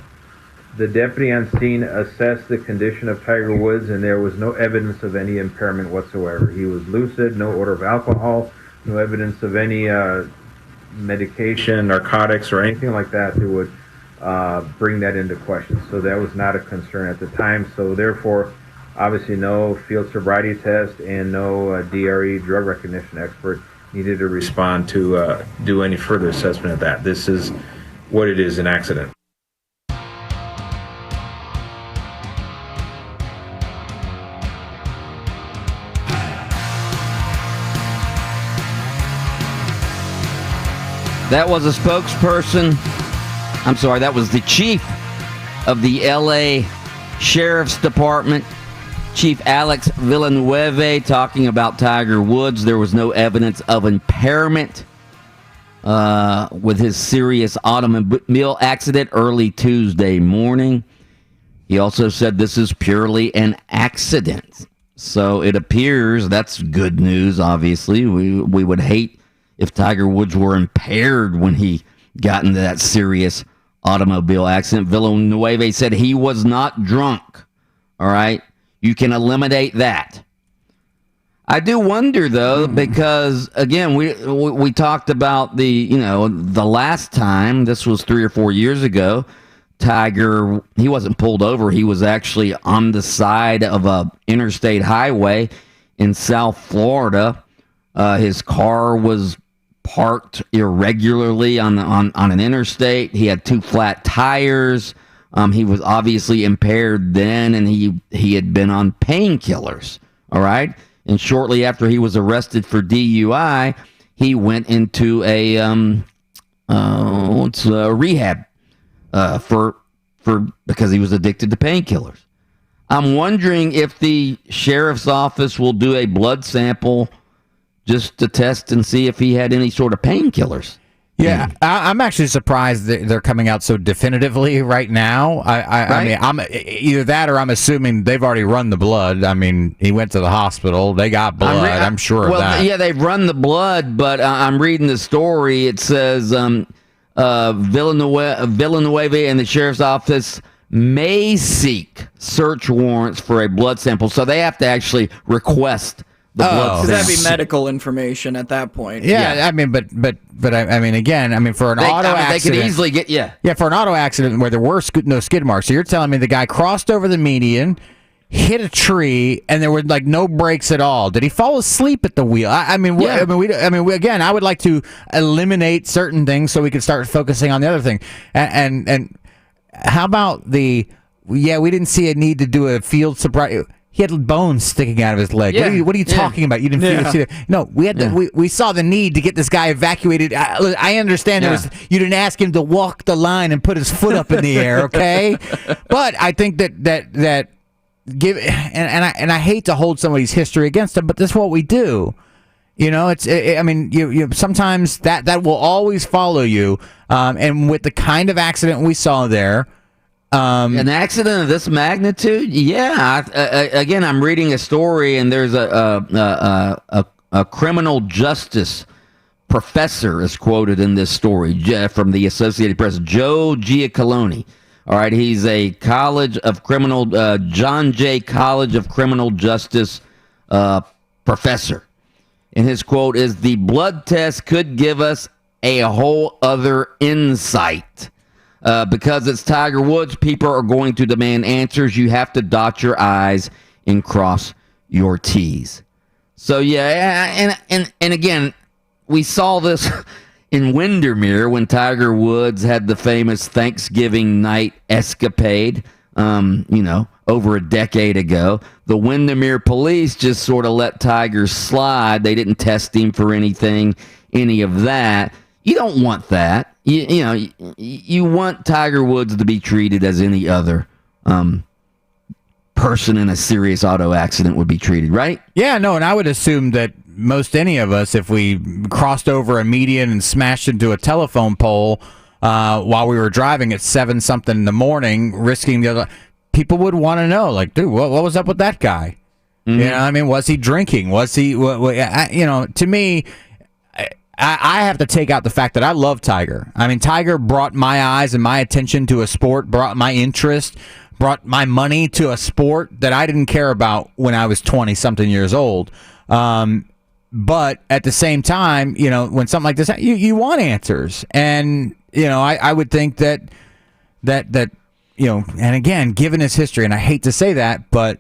The deputy on scene assessed the condition of Tiger Woods, and there was no evidence of any impairment whatsoever. He was lucid, no odor of alcohol, no evidence of any medication, narcotics, or anything like that that would bring that into question. So that was not a concern at the time. So therefore, obviously no field sobriety test and no DRE, drug recognition expert, needed to respond to do any further assessment of that. This is what it is, an accident. That was a spokesperson. I'm sorry, that was the chief of the LA Sheriff's Department, Chief Alex Villanueva, talking about Tiger Woods. There was no evidence of impairment with his serious automobile accident early Tuesday morning. He also said this is purely an accident. So it appears that's good news, obviously. We would hate if Tiger Woods were impaired when he got into that serious automobile accident. Villanueva said he was not drunk. All right? You can eliminate that. I do wonder, though, because, again, we talked about the last time, this was 3 or 4 years ago, Tiger, he wasn't pulled over. He was actually on the side of a interstate highway in South Florida. His car was parked irregularly on an interstate. He had 2 flat tires. He was obviously impaired then, and he had been on painkillers. All right, and shortly after he was arrested for DUI, he went into a rehab because he was addicted to painkillers. I'm wondering if the sheriff's office will do a blood sample just to test and see if he had any sort of painkillers. Yeah, I'm actually surprised that they're coming out so definitively right now. I mean, I'm either that or I'm assuming they've already run the blood. I mean, he went to the hospital. They got blood. I'm sure of that. Yeah, they've run the blood, but I'm reading the story. It says Villanueva and the sheriff's office may seek search warrants for a blood sample. So they have to actually request the blood sample. That'd be medical information at that point. Yeah. I mean, but I mean, again, I mean, for an auto accident, they could easily get for an auto accident where there were no skid marks. So you're telling me the guy crossed over the median, hit a tree, and there were like no brakes at all. Did he fall asleep at the wheel? I mean, again, I would like to eliminate certain things so we can start focusing on the other thing. And how about we didn't see a need to do a field sobriety. He had bones sticking out of his leg. Yeah. What are you talking about? You didn't see it. No, we had we saw the need to get this guy evacuated. I understand you didn't ask him to walk the line and put his foot up in the air, okay? But I think that give and I hate to hold somebody's history against them, but that's what we do. You know, I mean, you sometimes that will always follow you. And with the kind of accident we saw there. An accident of this magnitude? Yeah. Again, I'm reading a story, and there's a criminal justice professor is quoted in this story from the Associated Press, Joe Giacalone. All right, he's a John Jay College of Criminal Justice professor. And his quote is, "The blood test could give us a whole other insight. Because it's Tiger Woods, people are going to demand answers. You have to dot your I's and cross your T's." So, yeah, and again, we saw this in Windermere when Tiger Woods had the famous Thanksgiving night escapade, over a decade ago. The Windermere police just sort of let Tiger slide. They didn't test him for anything, any of that. You don't want that. You want Tiger Woods to be treated as any other person in a serious auto accident would be treated, right? Yeah, no, and I would assume that most any of us, if we crossed over a median and smashed into a telephone pole while we were driving at 7-something in the morning, risking the other, people would want to know, like, dude, what was up with that guy? Mm-hmm. You know, I mean, was he drinking? Was he, to me, I have to take out the fact that I love Tiger. I mean, Tiger brought my eyes and my attention to a sport, brought my interest, brought my money to a sport that I didn't care about when I was 20-something years old. But at the same time, when something like this, you want answers. And, I would think that, and again, given his history, and I hate to say that, but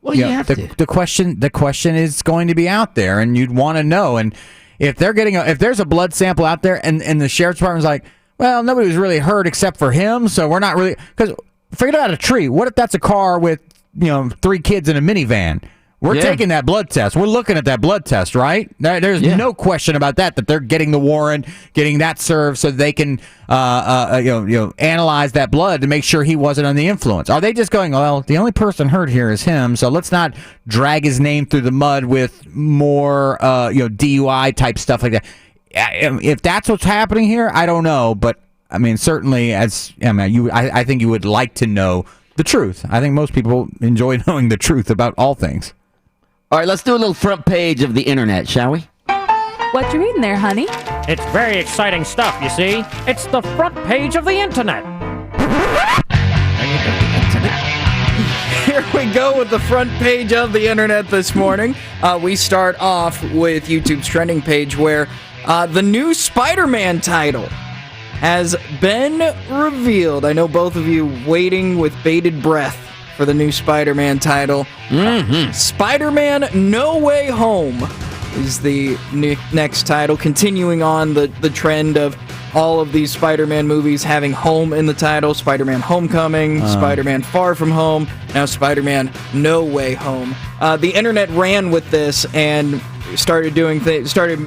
the question is going to be out there, and you'd want to know. And if there's a blood sample out there, and the sheriff's department's like, well, nobody was really hurt except for him, so we're not really, because forget about a tree. What if that's a car with 3 kids in a minivan? We're taking that blood test. We're looking at that blood test, right? There's no question about that they're getting the warrant, getting that served so they can analyze that blood to make sure he wasn't under the influence. Are they just going, well, the only person hurt here is him, so let's not drag his name through the mud with more DUI type stuff like that? If that's what's happening here, I don't know, but I mean, certainly I think you would like to know the truth. I think most people enjoy knowing the truth about all things. All right, let's do a little front page of the internet, shall we? What you reading there, honey? It's very exciting stuff, you see. It's the front page of the internet. Here we go with the front page of the internet this morning. We start off with YouTube's trending page where the new Spider-Man title has been revealed. I know both of you waiting with bated breath for the new Spider-Man title. Spider-Man No Way Home is the next title, continuing on the trend of all of these Spider-Man movies having home in the title. Spider-Man Homecoming, Spider-Man Far From Home, now Spider-Man No Way Home. The internet ran with this and started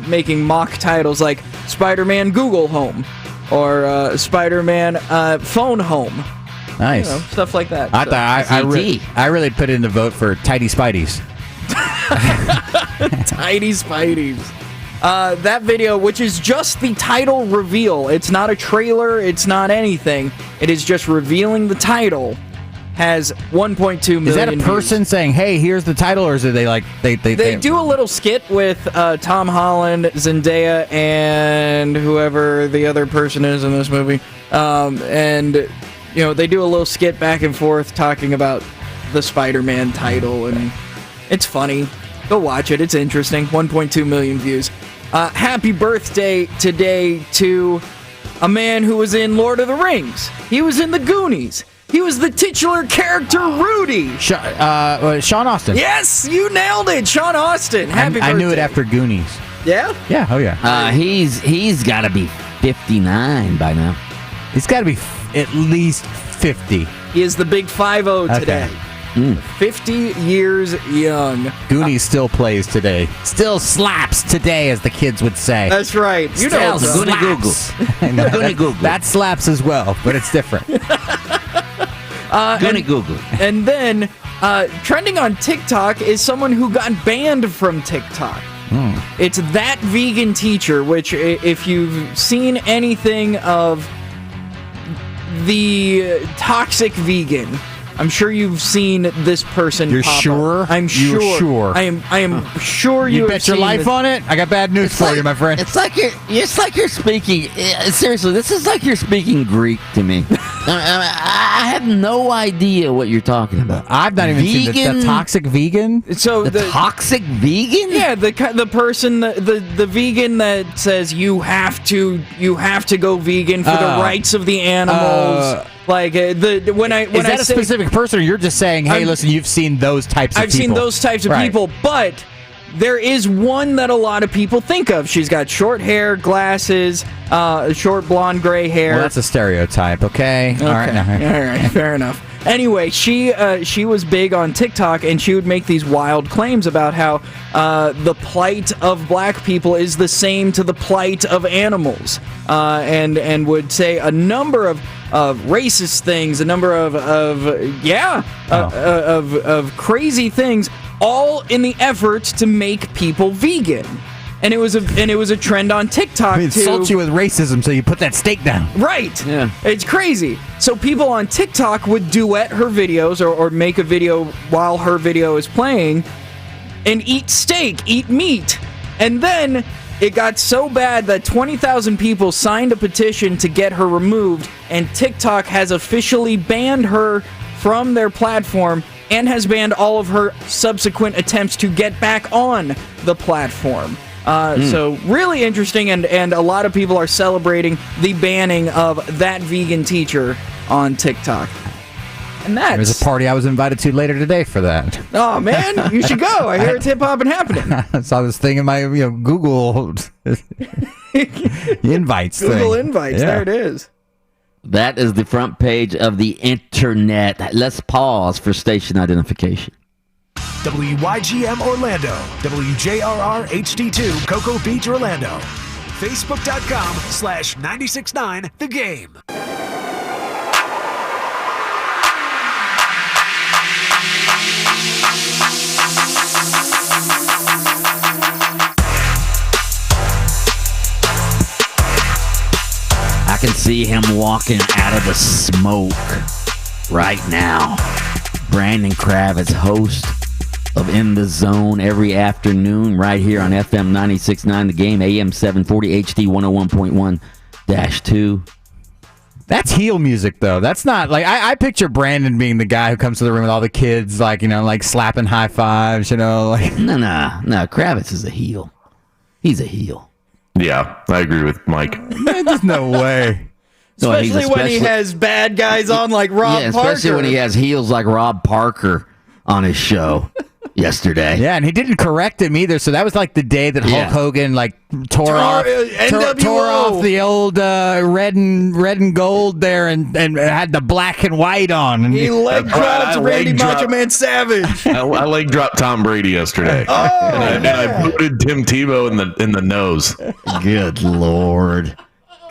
making mock titles like Spider-Man Google Home or Spider-Man Phone Home. Nice. Stuff like that. I really put in the vote for Tidy Spideys. Tidy Spideys. That video, which is just the title reveal, it's not a trailer, it's not anything, it is just revealing the title, has 1.2 million Is that a person views. saying, hey, here's the title, or is it they do a little skit with Tom Holland, Zendaya, and whoever the other person is in this movie, and they do a little skit back and forth talking about the Spider-Man title, and it's funny. Go watch it. It's interesting. 1.2 million views. Happy birthday today to a man who was in Lord of the Rings. He was in the Goonies. He was the titular character Rudy. Sean Austin. Yes, you nailed it. Sean Austin. Happy birthday. I knew it after Goonies. Yeah? Yeah, oh yeah. He's got to be 59 by now. He's got to be at least 50. He is the big 5-0 today. 50 years young. Goonies still plays today. Still slaps today, as the kids would say. That's right. You know, Google. That slaps as well, but it's different. Google. And then trending on TikTok is someone who got banned from TikTok. It's That Vegan Teacher, which if you've seen anything of the Toxic Vegan, I'm sure you've seen this person. You're pop sure? Up. I'm sure. You're sure. I am sure you. You bet your life on it. I got bad news for you, my friend. It's like you're speaking. Seriously, this is like you're speaking Greek to me. I have no idea what you're talking about. I've not even seen the toxic vegan. So the toxic vegan? Yeah, the person, the vegan that says you have to go vegan for the rights of the animals. Is that a specific person, or you're just saying, hey, listen, you've seen those types of people? I've seen those types of people, but there is one that a lot of people think of. She's got short hair, glasses, short blonde gray hair. Well, that's a stereotype, okay? All right, fair enough. Anyway, she was big on TikTok, and she would make these wild claims about how the plight of black people is the same to the plight of animals, and would say a number of racist things, a number of crazy things, all in the effort to make people vegan. And it was a trend on TikTok. It insults you with racism, so you put that steak down. Right. Yeah. It's crazy. So people on TikTok would duet her videos or make a video while her video is playing and eat steak, eat meat. And then it got so bad that 20,000 people signed a petition to get her removed, and TikTok has officially banned her from their platform and has banned all of her subsequent attempts to get back on the platform. So really interesting, and a lot of people are celebrating the banning of that vegan teacher on TikTok. And there's a party I was invited to later today for that. Oh man, you should go. I hear it's hip hop and happening. I saw this thing in my Google invites. Google invites. Yeah. There it is. That is the front page of the internet. Let's pause for station identification. WYGM Orlando, WJRR HD2 Cocoa Beach, Orlando. Facebook.com/969 The Game. I can see him walking out of the smoke right now. Brandon Kravitz, host of In the Zone every afternoon right here on FM 96.9 The Game, AM 740, HD 101.1-2. That's heel music, though. That's not like I picture Brandon being the guy who comes to the room with all the kids, like, like slapping high fives, like. No. Kravitz is a heel. He's a heel. Yeah, I agree with Mike. There's no way. Especially when he has bad guys on like Rob Parker. Especially when he has heels like Rob Parker on his show yesterday. Yeah, and he didn't correct him either. So that was like the day that Hulk Hogan tore off the old red and gold there and had the black and white on. And he leg dropped Randy Macho Man Savage. I leg dropped Tom Brady yesterday. and I booted Tim Tebow in the nose. Good Lord.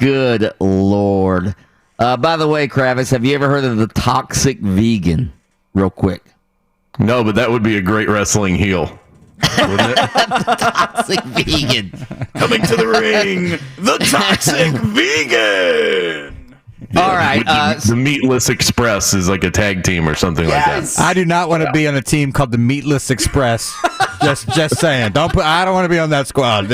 Good Lord. By the way, Kravitz, have you ever heard of the toxic vegan? Real quick. No, but that would be a great wrestling heel. Wouldn't it? Toxic vegan. Coming to the ring, the toxic vegan. All right. The Meatless Express is like a tag team or something like that. I do not want to be on a team called the Meatless Express. just saying. I don't want to be on that squad.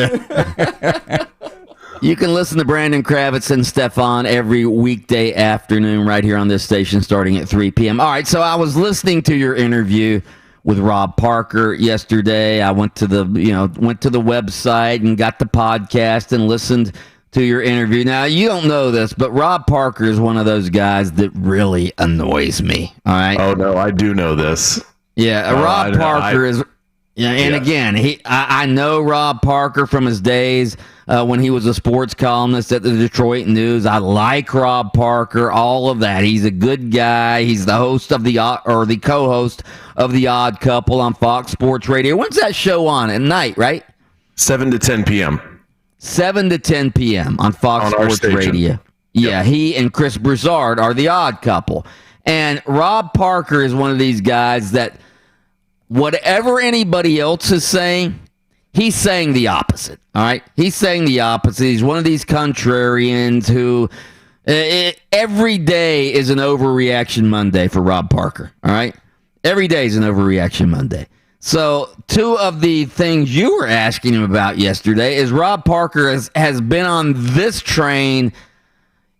You can listen to Brandon Kravitz and Stefan every weekday afternoon right here on this station starting at 3 p.m. All right, so I was listening to your interview with Rob Parker yesterday. I went to the website and got the podcast and listened to your interview. Now, you don't know this, but Rob Parker is one of those guys that really annoys me. All right? Oh, no, I do know this. Yeah, Rob Parker is... Yeah, and again, I know Rob Parker from his days when he was a sports columnist at the Detroit News. I like Rob Parker, all of that. He's a good guy. He's the host of the co-host of The Odd Couple on Fox Sports Radio. When's that show on? At night, right? 7 to 10 p.m. 7 to 10 p.m. on Fox Sports Radio. Yeah, he and Chris Broussard are The Odd Couple. And Rob Parker is one of these guys that whatever anybody else is saying, he's saying the opposite. All right? He's saying the opposite. He's one of these contrarians who every day is an overreaction Monday for Rob Parker. All right? Every day is an overreaction Monday. So, two of the things you were asking him about yesterday is Rob Parker has been on this train.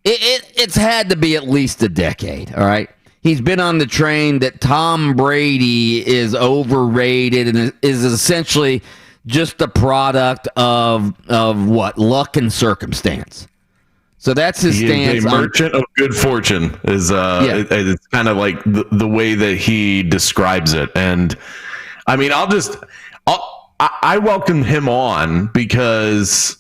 It's had to be at least a decade. All right? He's been on the train that Tom Brady is overrated and is essentially just a product of what? Luck and circumstance. So that's his stance. He's a merchant of good fortune is it's kind of like the way that he describes it. And I mean, I welcome him on because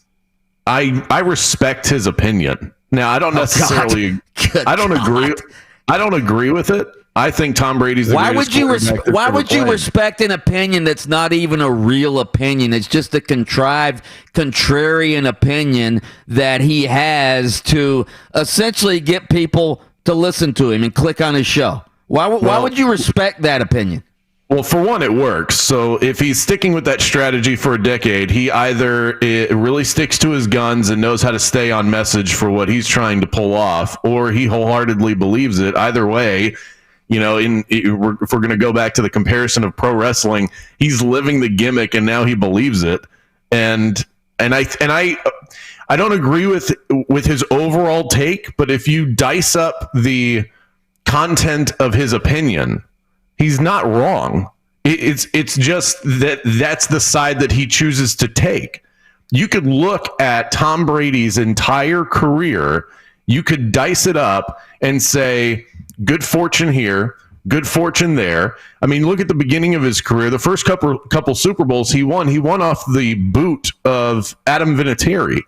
I respect his opinion. Now, I don't necessarily I don't agree with it. I think Tom Brady's the greatest quarterback. Why would you respect an opinion that's not even a real opinion? It's just a contrived, contrarian opinion that he has to essentially get people to listen to him and click on his show. Why would you respect that opinion? Well, for one, it works. So if he's sticking with that strategy for a decade, he either really sticks to his guns and knows how to stay on message for what he's trying to pull off, or he wholeheartedly believes it. Either way, if we're going to go back to the comparison of pro wrestling, he's living the gimmick and now he believes it. And and I don't agree with his overall take, but if you dice up the content of his opinion, he's not wrong. It's just that's the side that he chooses to take. You could look at Tom Brady's entire career, you could dice it up and say, good fortune here, good fortune there. I mean, look at the beginning of his career. The first couple Super Bowls he won off the boot of Adam Vinatieri.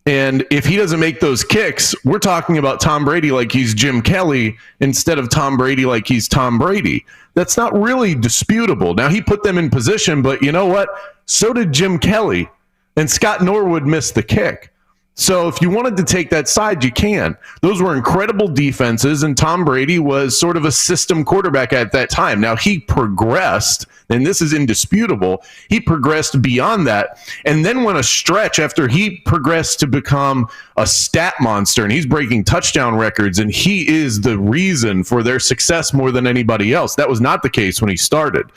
And if he doesn't make those kicks, we're talking about Tom Brady like he's Jim Kelly instead of Tom Brady like he's Tom Brady. That's not really disputable. Now, he put them in position, but you know what? So did Jim Kelly, and Scott Norwood missed the kick. So if you wanted to take that side, you can. Those were incredible defenses, and Tom Brady was sort of a system quarterback at that time. Now, he progressed, and this is indisputable. He progressed beyond that, and then went a stretch after he progressed to become a stat monster, and he's breaking touchdown records, and he is the reason for their success more than anybody else. That was not the case when he started.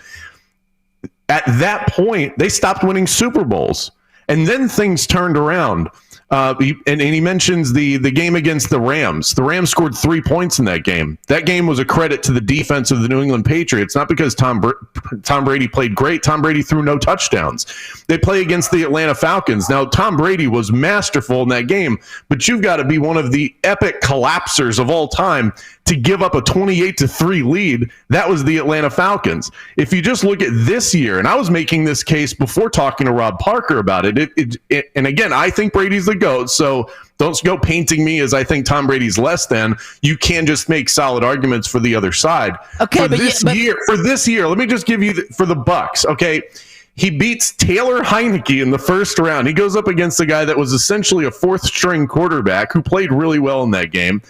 At that point, they stopped winning Super Bowls, and then things turned around. And he mentions the game against the Rams. The Rams scored 3 points in that game. That game was a credit to the defense of the New England Patriots, not because Tom Brady played great. Tom Brady threw no touchdowns. They play against the Atlanta Falcons. Now, Tom Brady was masterful in that game, but you've got to be one of the epic collapsers of all time to give up a 28-3 lead. That was the Atlanta Falcons. If you just look at this year, and I was making this case before talking to Rob Parker about it, and again, I think Brady's the GOAT, so don't go painting me as I think Tom Brady's less than. You can just make solid arguments for the other side. Okay, for this year, let me just give you for the Bucs, okay? He beats Taylor Heineke in the first round. He goes up against a guy that was essentially a fourth-string quarterback who played really well in that game.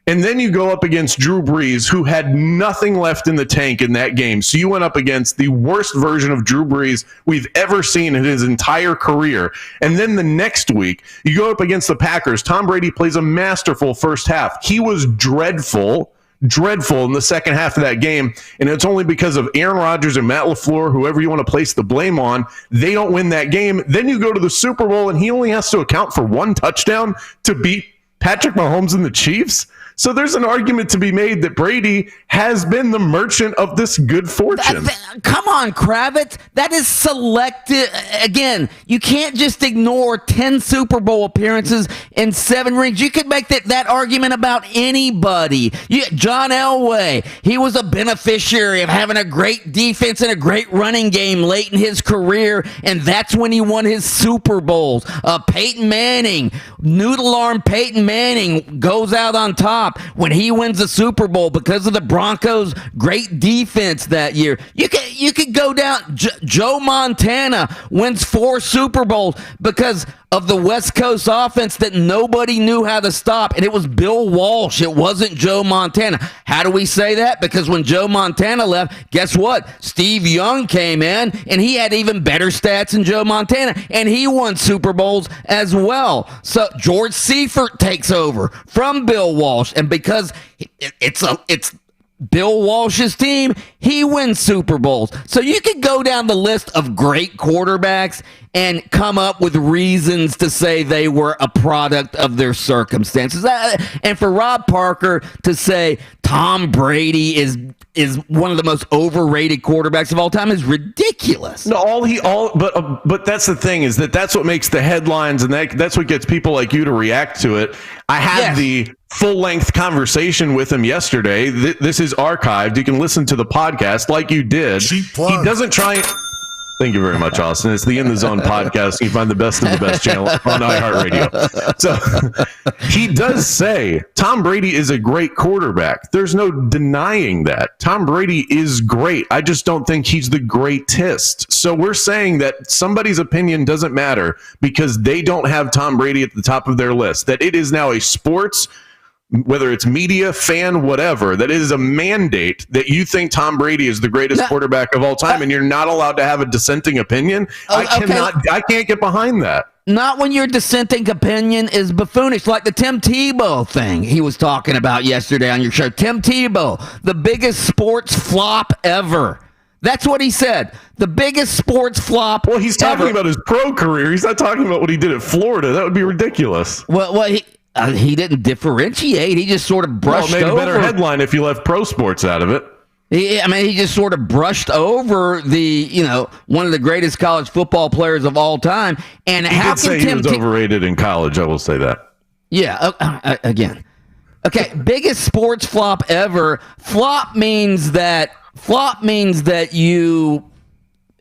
And then you go up against Drew Brees, who had nothing left in the tank in that game. So you went up against the worst version of Drew Brees we've ever seen in his entire career. And then the next week, you go up against the Packers. Tom Brady plays a masterful first half. He was dreadful in the second half of that game. And it's only because of Aaron Rodgers and Matt LaFleur, whoever you want to place the blame on, they don't win that game. Then you go to the Super Bowl, and he only has to account for one touchdown to beat Patrick Mahomes and the Chiefs. So there's an argument to be made that Brady has been the merchant of this good fortune. Come on, Kravitz. That is selective. Again, you can't just ignore 10 Super Bowl appearances and 7 rings. You could make that argument about anybody. John Elway, he was a beneficiary of having a great defense and a great running game late in his career, and that's when he won his Super Bowls. Peyton Manning, noodle arm Peyton Manning goes out on top when he wins the Super Bowl because of the Broncos' great defense that year. You could go down. Joe Montana wins 4 Super Bowls because of the West Coast offense that nobody knew how to stop, and it was Bill Walsh. It wasn't Joe Montana. How do we say that? Because when Joe Montana left, guess what? Steve Young came in, and he had even better stats than Joe Montana, and he won Super Bowls as well. So George Seifert takes over from Bill Walsh, and because it's Bill Walsh's team, he wins Super Bowls. So you could go down the list of great quarterbacks and come up with reasons to say they were a product of their circumstances. And for Rob Parker to say Tom Brady is one of the most overrated quarterbacks of all time is ridiculous. No, but that's the thing, is that's what makes the headlines, and that's what gets people like you to react to it. I had the full-length conversation with him yesterday. This is archived. You can listen to the podcast like you did. He doesn't try. Thank you very much, Austin. It's the In the Zone podcast. You find the best of the best channel on iHeartRadio. So he does say Tom Brady is a great quarterback. There's no denying that. Tom Brady is great. I just don't think he's the greatest. So we're saying that somebody's opinion doesn't matter because they don't have Tom Brady at the top of their list. That it is now a sports, whether it's media, fan, whatever, that is a mandate that you think Tom Brady is the greatest quarterback of all time, and you're not allowed to have a dissenting opinion. I can't get behind that. Not when your dissenting opinion is buffoonish, like the Tim Tebow thing he was talking about yesterday on your show. Tim Tebow, the biggest sports flop ever. That's what he said. The biggest sports flop. Well, he's talking ever. about his pro career. He's not talking about what he did at Florida. That would be ridiculous. Well, he didn't differentiate. He just sort of brushed over. Made a better headline if you left pro sports out of it. He just sort of brushed over one of the greatest college football players of all time. And he how did can say he was overrated in college? I will say that. Yeah. Again. Okay. Biggest sports flop ever. Flop means that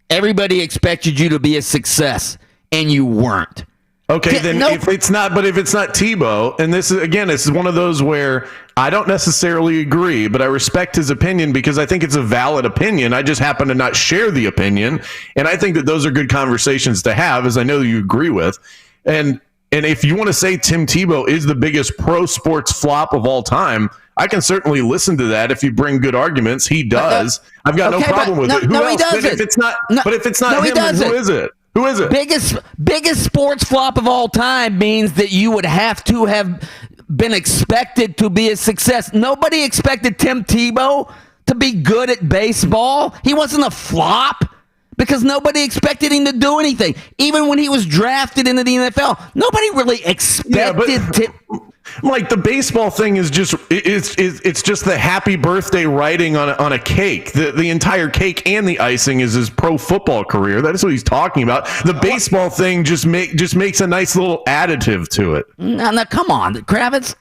everybody expected you to be a success and you weren't. Okay, then if it's not Tebow, and this is one of those where I don't necessarily agree, but I respect his opinion because I think it's a valid opinion. I just happen to not share the opinion, and I think that those are good conversations to have, as I know you agree with. And if you want to say Tim Tebow is the biggest pro sports flop of all time, I can certainly listen to that if you bring good arguments. He does. I've got no problem with it. Who else? He doesn't. But if it's not him, then who is it? Who is it? Biggest sports flop of all time means that you would have to have been expected to be a success. Nobody expected Tim Tebow to be good at baseball. He wasn't a flop because nobody expected him to do anything. Even when he was drafted into the NFL, nobody really expected Like the baseball thing is just it's just the happy birthday writing on a cake. The entire cake and the icing is his pro football career. That is what he's talking about. The baseball thing just makes a nice little additive to it. Now come on, Kravitz.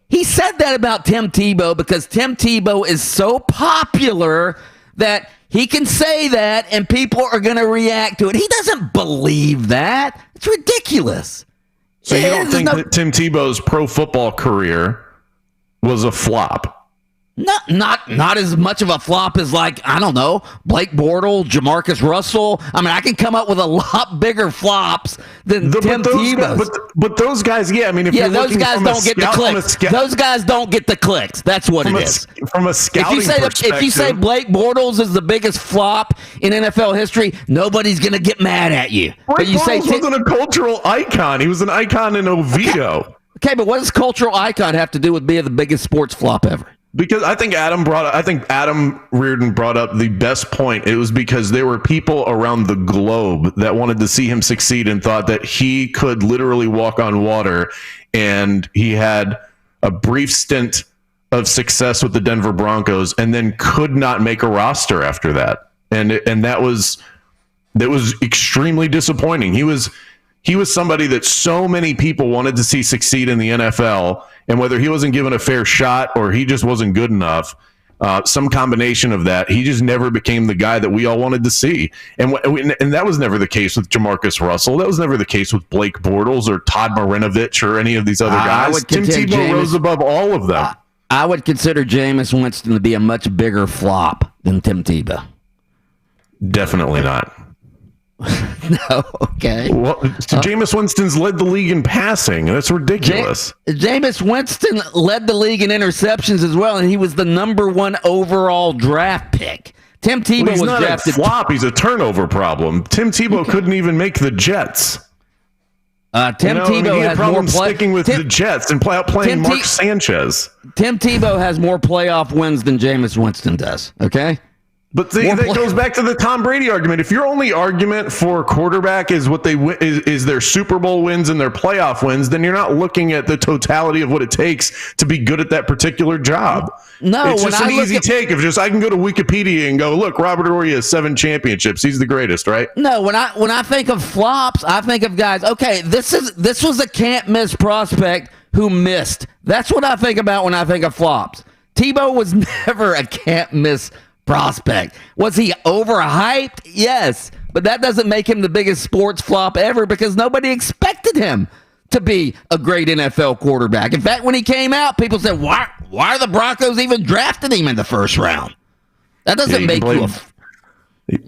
He said that about Tim Tebow because Tim Tebow is so popular that he can say that and people are going to react to it. He doesn't believe that. It's ridiculous. So you don't think that Tim Tebow's pro football career was a flop? Not as much of a flop as, like, I don't know, Blake Bortles, Jamarcus Russell. I mean, I can come up with a lot bigger flops than Tim Tebow. But those guys, yeah, I mean, if you're those guys don't get the clicks. Those guys don't get the clicks. That's what it is. From a scouting perspective. If you say Blake Bortles is the biggest flop in NFL history, nobody's going to get mad at you. Blake Bortles wasn't a cultural icon. He was an icon in Oviedo. Okay, but what does cultural icon have to do with being the biggest sports flop ever? Because I think Adam Reardon brought up the best point. It was because there were people around the globe that wanted to see him succeed and thought that he could literally walk on water. And he had a brief stint of success with the Denver Broncos and then could not make a roster after that. And that was extremely disappointing. He was somebody that so many people wanted to see succeed in the NFL. And whether he wasn't given a fair shot or he just wasn't good enough, some combination of that, he just never became the guy that we all wanted to see. And that was never the case with Jamarcus Russell. That was never the case with Blake Bortles or Todd Marinovich or any of these other guys. Tim Tebow rose above all of them. I would consider Jameis Winston to be a much bigger flop than Tim Tebow. Definitely not. No, okay. Well, Jameis Winston's led the league in passing. That's ridiculous. Jameis Winston led the league in interceptions as well, and he was the number 1 overall draft pick. Tim Tebow was drafted. A flop. He's a turnover problem. Tim Tebow couldn't even make the Jets. Tebow had problems sticking with the Jets and playing Mark Sanchez. Tim Tebow has more playoff wins than Jameis Winston does. Okay. But that goes back to the Tom Brady argument. If your only argument for quarterback is what they is their Super Bowl wins and their playoff wins, then you're not looking at the totality of what it takes to be good at that particular job. No, it's just an easy take of just I can go to Wikipedia and go, look, Robert Horry has 7 championships. He's the greatest, right? No, when I think of flops, I think of guys. Okay, this was a can't miss prospect who missed. That's what I think about when I think of flops. Tebow was never a can't miss prospect. Was he overhyped? Yes, but that doesn't make him the biggest sports flop ever because nobody expected him to be a great NFL quarterback. In fact, when he came out, people said, why are the Broncos even drafting him in the first round? That doesn't make you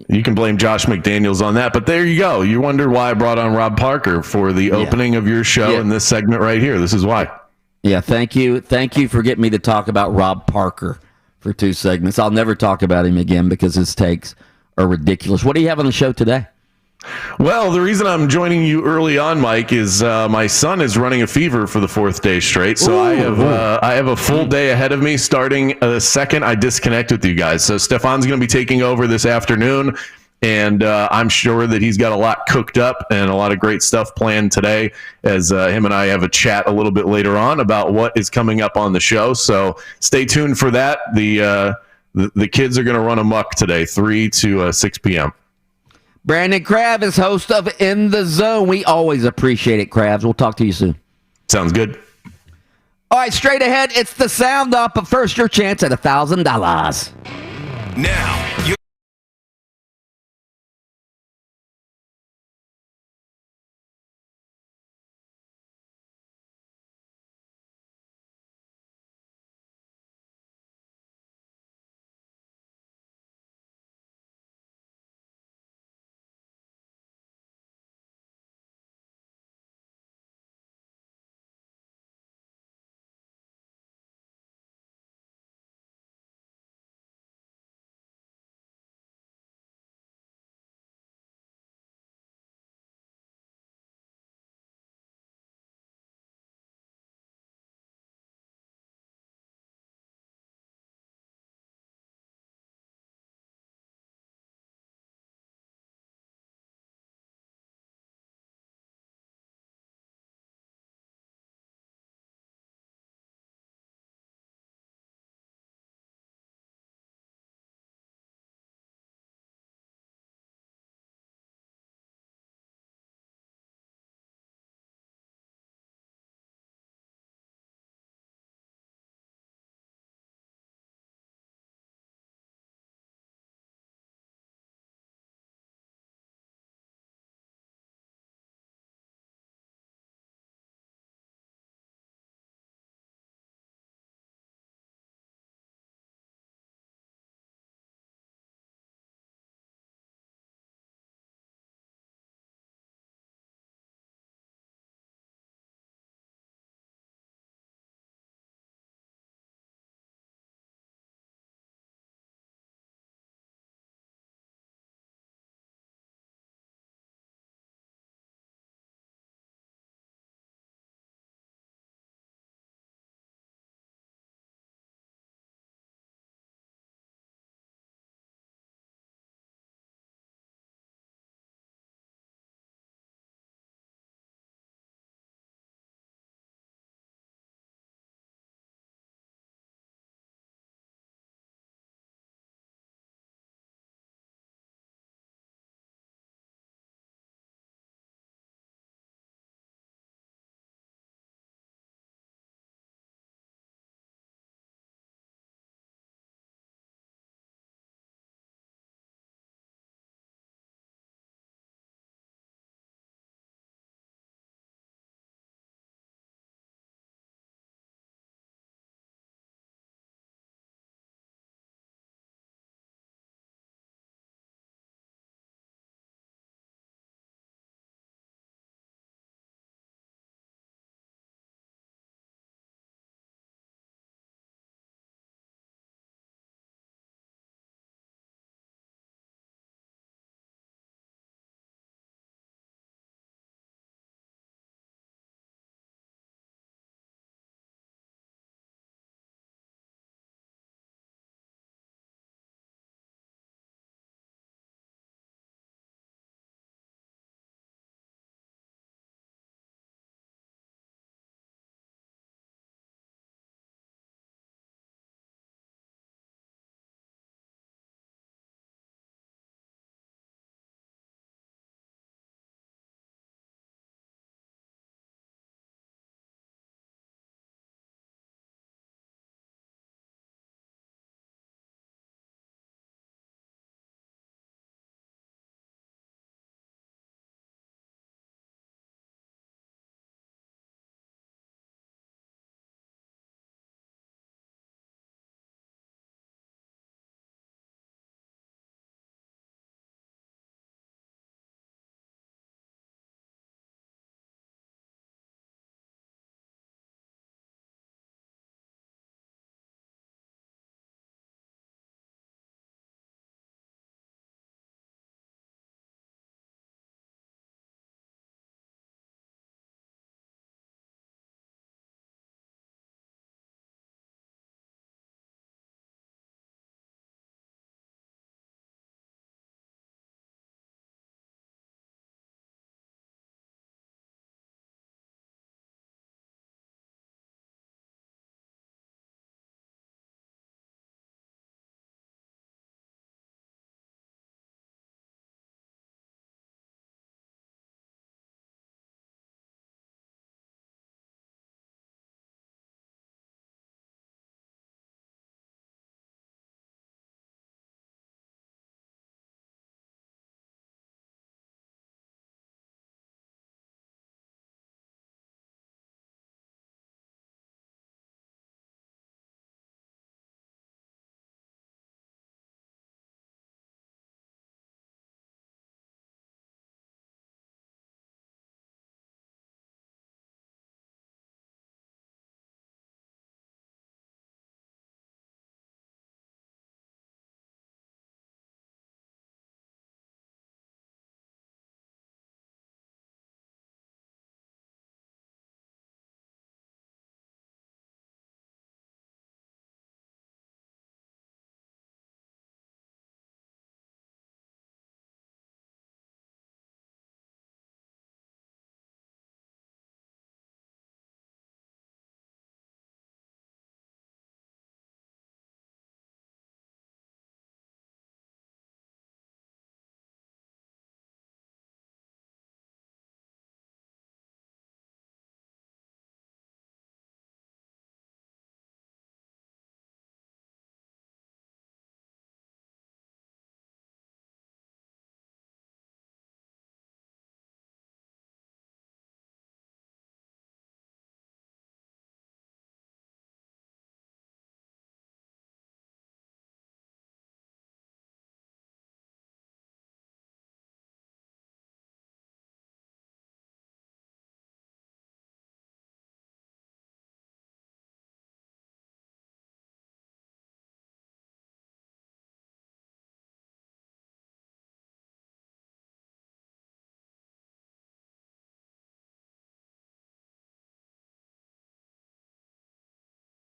You can blame Josh McDaniels on that, but there you go. You wonder why I brought on Rob Parker for the opening of your show in this segment right here. This is why. Yeah, thank you. Thank you for getting me to talk about Rob Parker for 2 segments. I'll never talk about him again because his takes are ridiculous. What do you have on the show today? Well, the reason I'm joining you early on, Mike, is my son is running a fever for the fourth day straight. So I have a full day ahead of me. Starting the second I disconnect with you guys. So Stefan's going to be taking over this afternoon, and I'm sure that he's got a lot cooked up and a lot of great stuff planned today. As him and I have a chat a little bit later on about what is coming up on the show. So stay tuned for that. The kids are going to run amok today, 3 to 6 p.m. Brandon Crabb is host of In the Zone. We always appreciate it, Krabs. We'll talk to you soon. Sounds good. All right, straight ahead, it's the sound off, but first, your chance at $1,000. Now,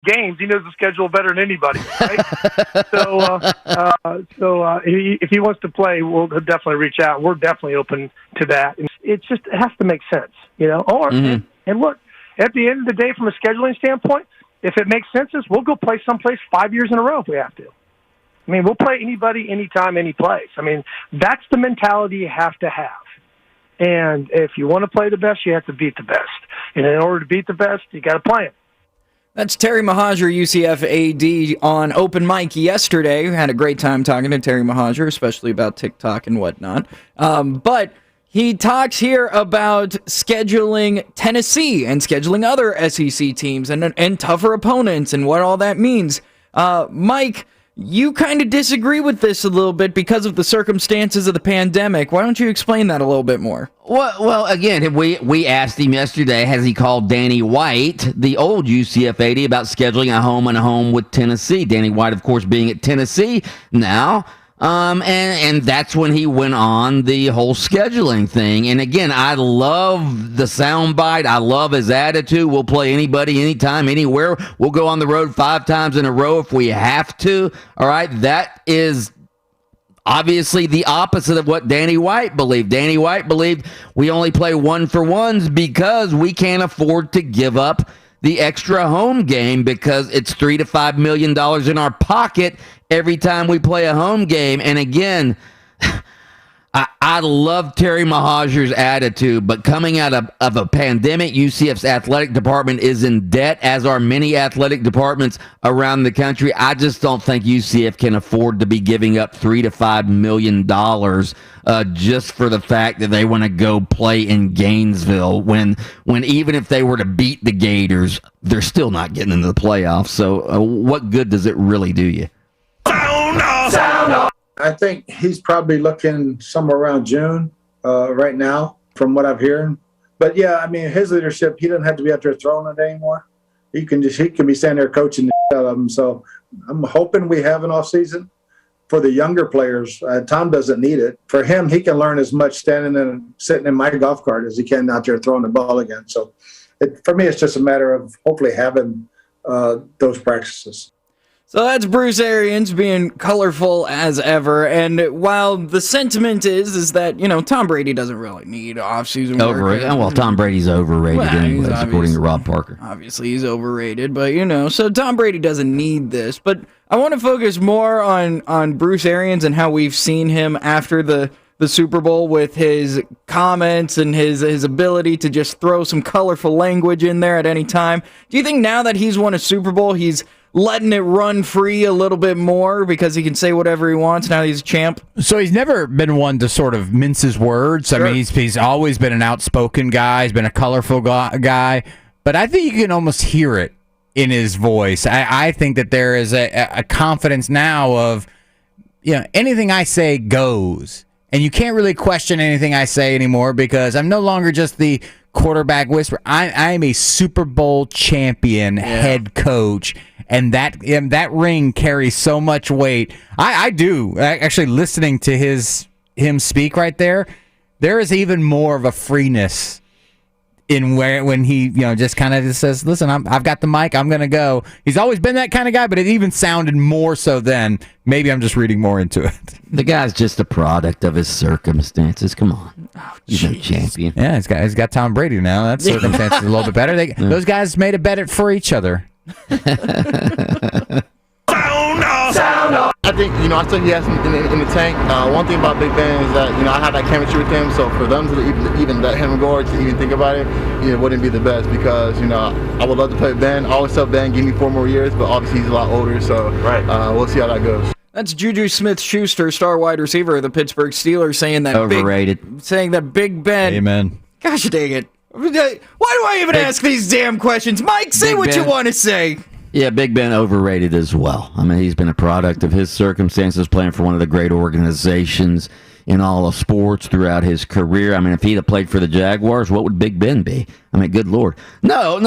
games. He knows the schedule better than anybody, right? If he wants to play, we'll definitely reach out. We're definitely open to that. It has to make sense, and look, at the end of the day, from a scheduling standpoint, if it makes sense, we'll go play someplace 5 years in a row if we have to. I mean, we'll play anybody, anytime, any place. I mean, that's the mentality you have to have. And if you want to play the best, you have to beat the best. And in order to beat the best, you got to play them. That's Terry Mohajir, UCF AD, on Open Mic yesterday. We had a great time talking to Terry Mohajir, especially about TikTok and whatnot. But he talks here about scheduling Tennessee and scheduling other SEC teams and tougher opponents and what all that means. Mike, you kind of disagree with this a little bit because of the circumstances of the pandemic. Why don't you explain that a little bit more? Well, again, we asked him yesterday, has he called Danny White, the old UCF AD, about scheduling a home and a home with Tennessee? Danny White, of course, being at Tennessee now. And that's when he went on the whole scheduling thing. And again, I love the soundbite. I love his attitude. We'll play anybody, anytime, anywhere. We'll go on the road 5 times in a row if we have to. All right. That is obviously the opposite of what Danny White believed. Danny White believed we only play 1-for-1s because we can't afford to give up the extra home game because it's $3 to $5 million in our pocket every time we play a home game. And again, I love Terry Mohajir's attitude, but coming out of a pandemic, UCF's athletic department is in debt, as are many athletic departments around the country. I just don't think UCF can afford to be giving up $3 to $5 million just for the fact that they want to go play in Gainesville when even if they were to beat the Gators, they're still not getting into the playoffs. So what good does it really do you? Sound off. I think he's probably looking somewhere around June right now, from what I'm hearing. But yeah, I mean, his leadership, he doesn't have to be out there throwing it anymore. He can be standing there coaching the out of them. So I'm hoping we have an off season for the younger players. Tom doesn't need it. For him, he can learn as much standing and sitting in my golf cart as he can out there throwing the ball again. So for me, it's just a matter of hopefully having those practices. So that's Bruce Arians being colorful as ever, and while the sentiment is that, Tom Brady doesn't really need offseason work. Overrated. Well, Tom Brady's overrated anyways, according to Rob Parker. Obviously, he's overrated, but, so Tom Brady doesn't need this. But I want to focus more on Bruce Arians and how we've seen him after the Super Bowl with his comments and his ability to just throw some colorful language in there at any time. Do you think now that he's won a Super Bowl, he's letting it run free a little bit more because he can say whatever he wants now he's a champ? So he's never been one to sort of mince his words. Sure. I mean, he's always been an outspoken guy. He's been a colorful guy. But I think you can almost hear it in his voice. I think that there is a confidence now of, anything I say goes. And you can't really question anything I say anymore because I'm no longer just the quarterback whisperer. I am a Super Bowl champion head coach. And that ring carries so much weight. I do. Actually, listening to him speak right there, there is even more of a freeness in when he just kind of says, "Listen, I've got the mic. I'm gonna go." He's always been that kind of guy, but it even sounded more so then. Maybe I'm just reading more into it. The guy's just a product of his circumstances. Come on, he's a champion. Yeah, he's got Tom Brady now. That circumstance is a little bit better. Those guys made a bet for each other. Sound off. I think, I still he has in the tank. One thing about Big Ben is that, I had that chemistry with him, so for them to even let him go or to even think about it, it wouldn't be the best because, I would love to play with Ben. I always tell Ben, give me 4 more years, but obviously he's a lot older, so we'll see how that goes. That's Juju Smith-Schuster, star wide receiver of the Pittsburgh Steelers, saying that overrated. Saying that Big Ben. Amen. Gosh dang it. Why do I even ask these damn questions? Mike, say what you want to say. Yeah, Big Ben overrated as well. I mean, he's been a product of his circumstances, playing for one of the great organizations in all of sports throughout his career. I mean, if he'd have played for the Jaguars, what would Big Ben be? I mean, good Lord. No.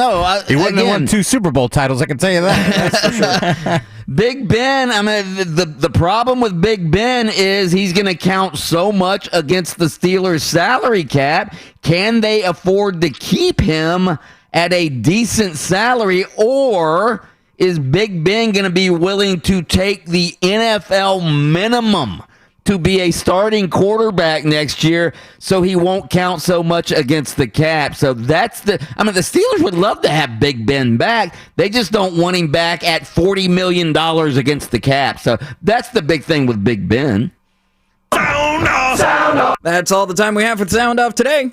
He wouldn't have won 2 Super Bowl titles, I can tell you that. That's for sure. Big Ben, I mean, the problem with Big Ben is he's going to count so much against the Steelers' salary cap. Can they afford to keep him at a decent salary, or Is Big Ben going to be willing to take the NFL minimum to be a starting quarterback next year so he won't count so much against the cap? So that's the Steelers would love to have Big Ben back. They just don't want him back at $40 million against the cap. So that's the big thing with Big Ben. Sound off. That's all the time we have for Sound Off today.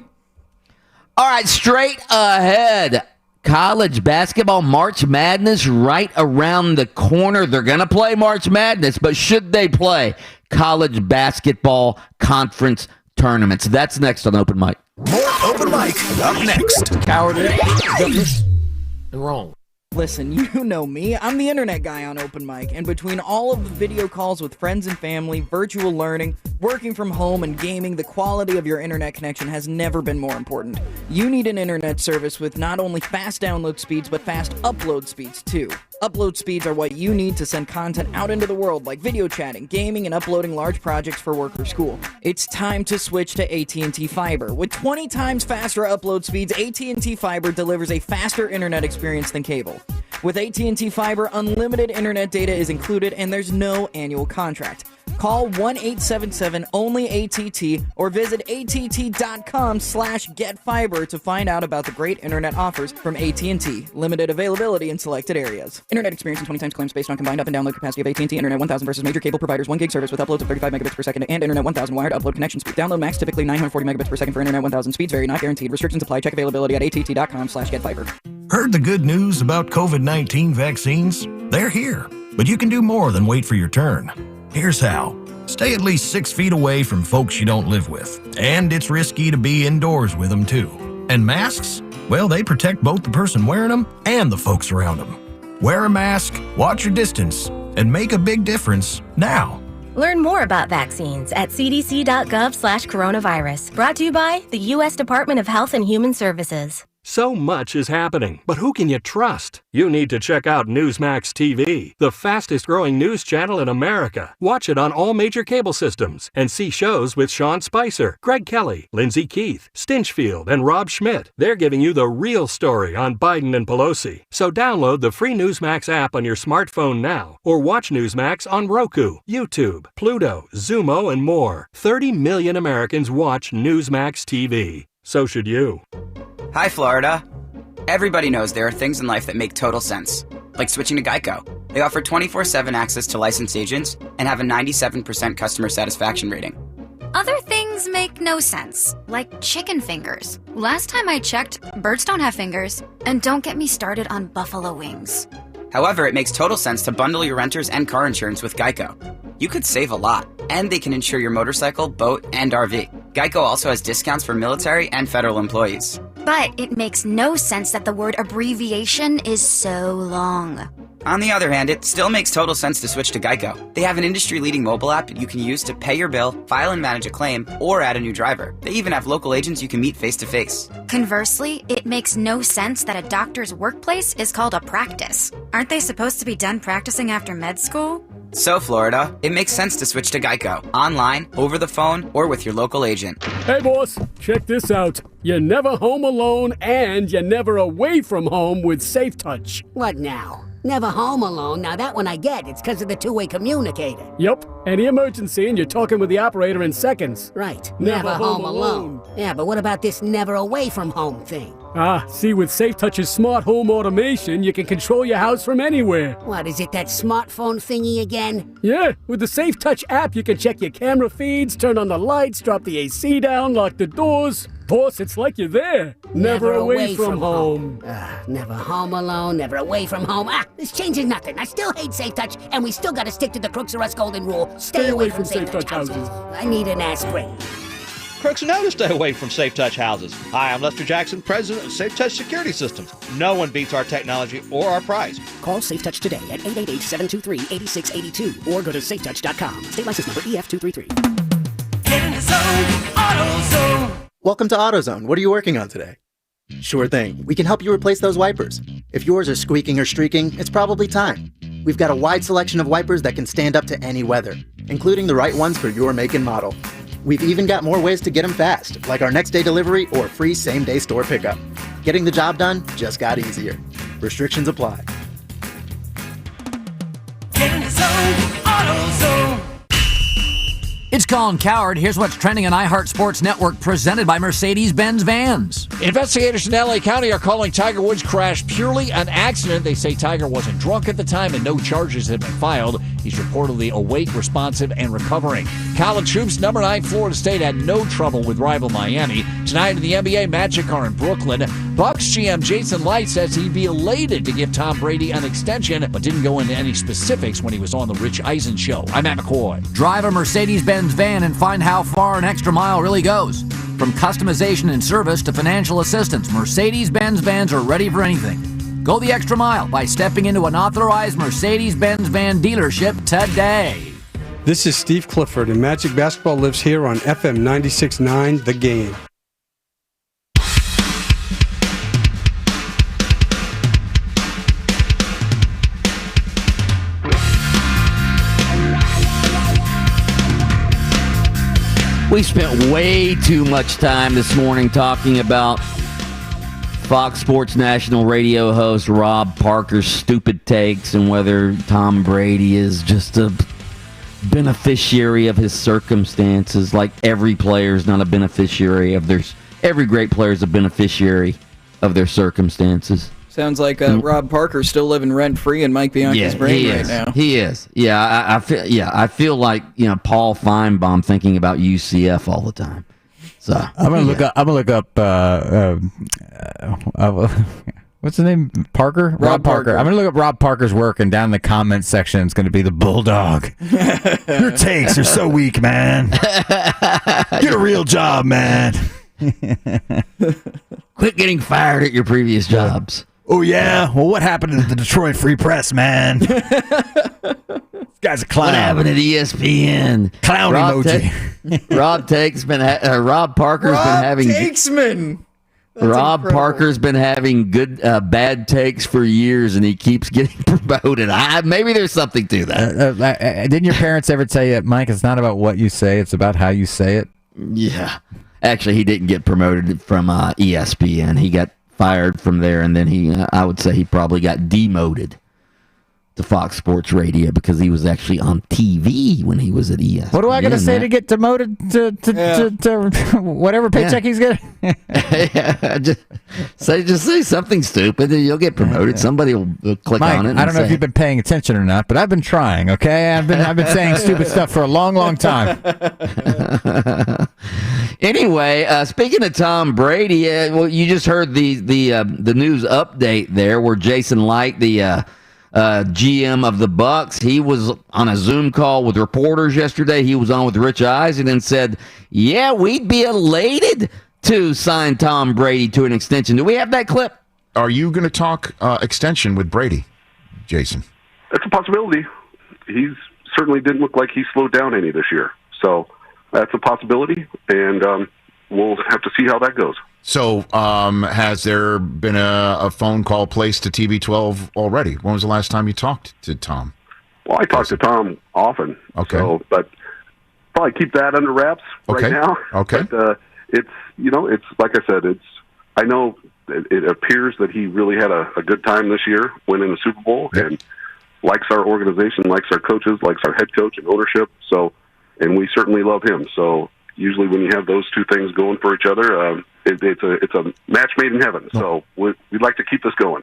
All right, straight ahead. College basketball March Madness right around the corner. They're going to play March Madness, but should they play college basketball conference tournaments? That's next on Open Mic. More Open Mic up next. Cowardly. Wrong. Listen, you know me. I'm the internet guy on Open Mic, and between all of the video calls with friends and family, virtual learning, working from home, and gaming, the quality of your internet connection has never been more important. You need an internet service with not only fast download speeds, but fast upload speeds too. Upload speeds are what you need to send content out into the world, like video chatting, gaming, and uploading large projects for work or school. It's time to switch to AT&T Fiber. With 20 times faster upload speeds, AT&T Fiber delivers a faster internet experience than cable. With AT&T Fiber, unlimited internet data is included, and there's no annual contract. Call 1-877-ONLY-ATT or visit att.com/getfiber to find out about the great internet offers from AT&T. Limited availability in selected areas. Internet experience and 20 times claims based on combined up and download capacity of AT&T Internet 1000 versus major cable providers. 1 gig service with uploads of 35 megabits per second and Internet 1000 wired upload connection speed. Download max typically 940 megabits per second for Internet 1000 speeds. Vary not guaranteed. Restrictions apply. Check availability at att.com/getfiber. Heard the good news about COVID-19 vaccines? They're here, but you can do more than wait for your turn. Here's how. Stay at least 6 feet away from folks you don't live with. And it's risky to be indoors with them too. And masks? Well, they protect both the person wearing them and the folks around them. Wear a mask, watch your distance, and make a big difference now. Learn more about vaccines at cdc.gov/coronavirus. Brought to you by the U.S. Department of Health and Human Services. So much is happening, but who can you trust? You need to check out Newsmax TV, the fastest growing news channel in America. Watch it on all major cable systems and see shows with Sean Spicer, Greg Kelly, Lindsey Keith, Stinchfield, and Rob Schmidt. They're giving you the real story on Biden and Pelosi. So download the free Newsmax app on your smartphone now or watch Newsmax on Roku, YouTube, Pluto, Zumo, and more. 30 million Americans watch Newsmax TV. So should you. Hi, Florida. Everybody knows there are things in life that make total sense, like switching to Geico. They offer 24/7 access to licensed agents and have a 97% customer satisfaction rating. Other things make no sense, like chicken fingers. Last time I checked, birds don't have fingers. And don't get me started on buffalo wings. However, it makes total sense to bundle your renters and car insurance with Geico. You could save a lot, and they can insure your motorcycle, boat, and RV. Geico also has discounts for military and federal employees. But it makes no sense that the word abbreviation is so long. On the other hand, it still makes total sense to switch to Geico. They have an industry-leading mobile app you can use to pay your bill, file and manage a claim, or add a new driver. They even have local agents you can meet face-to-face. Conversely, it makes no sense that a doctor's workplace is called a practice. Aren't they supposed to be done practicing after med school? So, Florida, it makes sense to switch to Geico, online, over the phone, or with your local agent. Hey, boss, check this out. You're never home alone, and you're never away from home with Safe Touch. What now? Never home alone. Now that one I get. It's because of the two-way communicator. Yep. Any emergency and you're talking with the operator in seconds. Right. Never home alone. Yeah, but what about this never away from home thing? See, with Safe Touch's smart home automation, you can control your house from anywhere. What, is it that smartphone thingy again? Yeah, with the Safe Touch app, you can check your camera feeds, turn on the lights, drop the AC down, lock the doors. Boss, it's like you're there. Never away from home. Never home alone, never away from home. This changes nothing. I still hate Safe Touch, and we still gotta stick to the Crooks or Us golden rule. Stay away from Safe Touch houses. I need an aspirin. Crooks know to stay away from Safe Touch houses. Hi, I'm Lester Jackson, president of Safe Touch Security Systems. No one beats our technology or our price. Call Safe Touch today at 888-723-8682 or go to safetouch.com. State license number EF233. Get in the zone, AutoZone. Welcome to AutoZone. What are you working on today? Sure thing. We can help you replace those wipers. If yours are squeaking or streaking, it's probably time. We've got a wide selection of wipers that can stand up to any weather, including the right ones for your make and model. We've even got more ways to get them fast, like our next day delivery or free same-day store pickup. Getting the job done just got easier. Restrictions apply. Colin Coward. Here's what's trending on iHeart Sports Network, presented by Mercedes-Benz Vans. Investigators in L.A. County are calling Tiger Woods' crash purely an accident. They say Tiger wasn't drunk at the time and no charges have been filed. He's reportedly awake, responsive, and recovering. College hoops, number 9 Florida State had no trouble with rival Miami. Tonight in the NBA, Magic are in Brooklyn. Bucs GM Jason Light says he'd be elated to give Tom Brady an extension, but didn't go into any specifics when he was on the Rich Eisen show. I'm Matt McCoy. Drive a Mercedes-Benz van and find how far an extra mile really goes. From customization and service to financial assistance, Mercedes-Benz vans are ready for anything. Go the extra mile by stepping into an authorized Mercedes-Benz van dealership today. This is Steve Clifford, and Magic Basketball lives here on FM 96.9 The Game. We spent way too much time this morning talking about Fox Sports National Radio host Rob Parker's stupid takes and whether Tom Brady is just a beneficiary of his circumstances. Like every player is not a beneficiary of their... Every great player is a beneficiary of their circumstances. Sounds like Rob Parker's still living rent-free in Mike Bianchi's brain right now. He is. Yeah, I feel like, Paul Feinbaum thinking about UCF all the time. So I'm gonna look up. What's his name? Parker. Rob Parker. I'm gonna look up Rob Parker's work, and down in the comments section, it's gonna be the Bulldog. Your takes are so weak, man. Get a real job, man. Quit getting fired at your previous jobs. Oh, yeah? Well, what happened to the Detroit Free Press, man? This guy's a clown. What happened at ESPN? Clown emoji. Rob Parker's been having... Takesman! Rob Parker's been having good, bad takes for years, and he keeps getting promoted. Maybe there's something to that. Didn't your parents ever tell you, Mike, it's not about what you say, it's about how you say it? Yeah. Actually, he didn't get promoted from ESPN. He got fired from there, and then I would say he probably got demoted to Fox Sports Radio because he was actually on TV when he was at ESPN. What do I got to say to get demoted to whatever paycheck he's getting? just say something stupid and you'll get promoted. Somebody will click Mike, on it. I don't know if you've been paying attention or not, but I've been trying. Okay, I've been saying stupid stuff for a long time. Anyway, speaking of Tom Brady, well, you just heard the news update there, where Jason Light, the GM of the Bucs, he was on a Zoom call with reporters yesterday. He was on with Rich Eisen and said, "Yeah, we'd be elated to sign Tom Brady to an extension." Do we have that clip? Are you going to talk extension with Brady, Jason? That's a possibility. He's certainly didn't look like he slowed down any this year, so that's a possibility, and we'll have to see how that goes. So, has there been a phone call placed to TB12 already? When was the last time you talked to Tom? Well, I talk to Tom often. Okay. So, but probably keep that under wraps right now. Okay. But it's like I said, I know it appears that he really had a good time this year, winning the Super Bowl, and likes our organization, likes our coaches, likes our head coach and ownership. So, and we certainly love him. So, usually when you have those two things going for each other, it's a match made in heaven. So we'd like to keep this going.